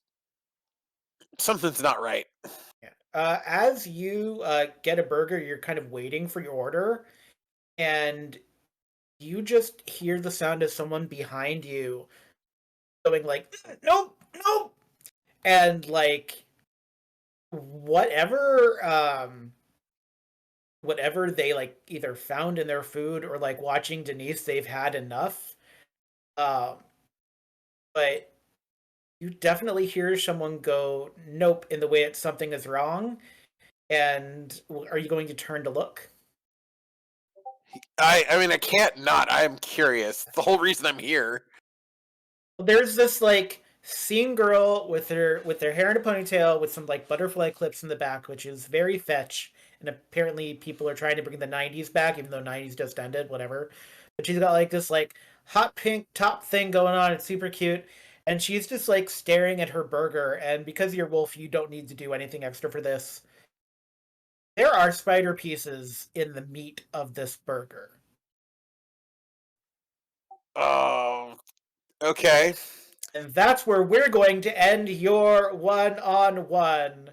something's not right. Yeah. As you get a burger, you're kind of waiting for your order, and you just hear the sound of someone behind you going like, "Nope, nope," and like whatever whatever they like either found in their food or like watching Denise, they've had enough. Um, but you definitely hear someone go, "Nope," in the way that something is wrong. And are you going to turn to look? I mean I can't not. I'm curious. The whole reason I'm here. There's this like scene girl with her hair in a ponytail with some like butterfly clips in the back, which is very fetch and apparently people are trying to bring the '90s back, even though '90s just ended. Whatever. But she's got like this like hot pink top thing going on. It's super cute. And she's just like staring at her burger. And because you're Wolf, you don't need to do anything extra for this. There are spider pieces in the meat of this burger. Oh, okay. And that's where we're going to end your one on one.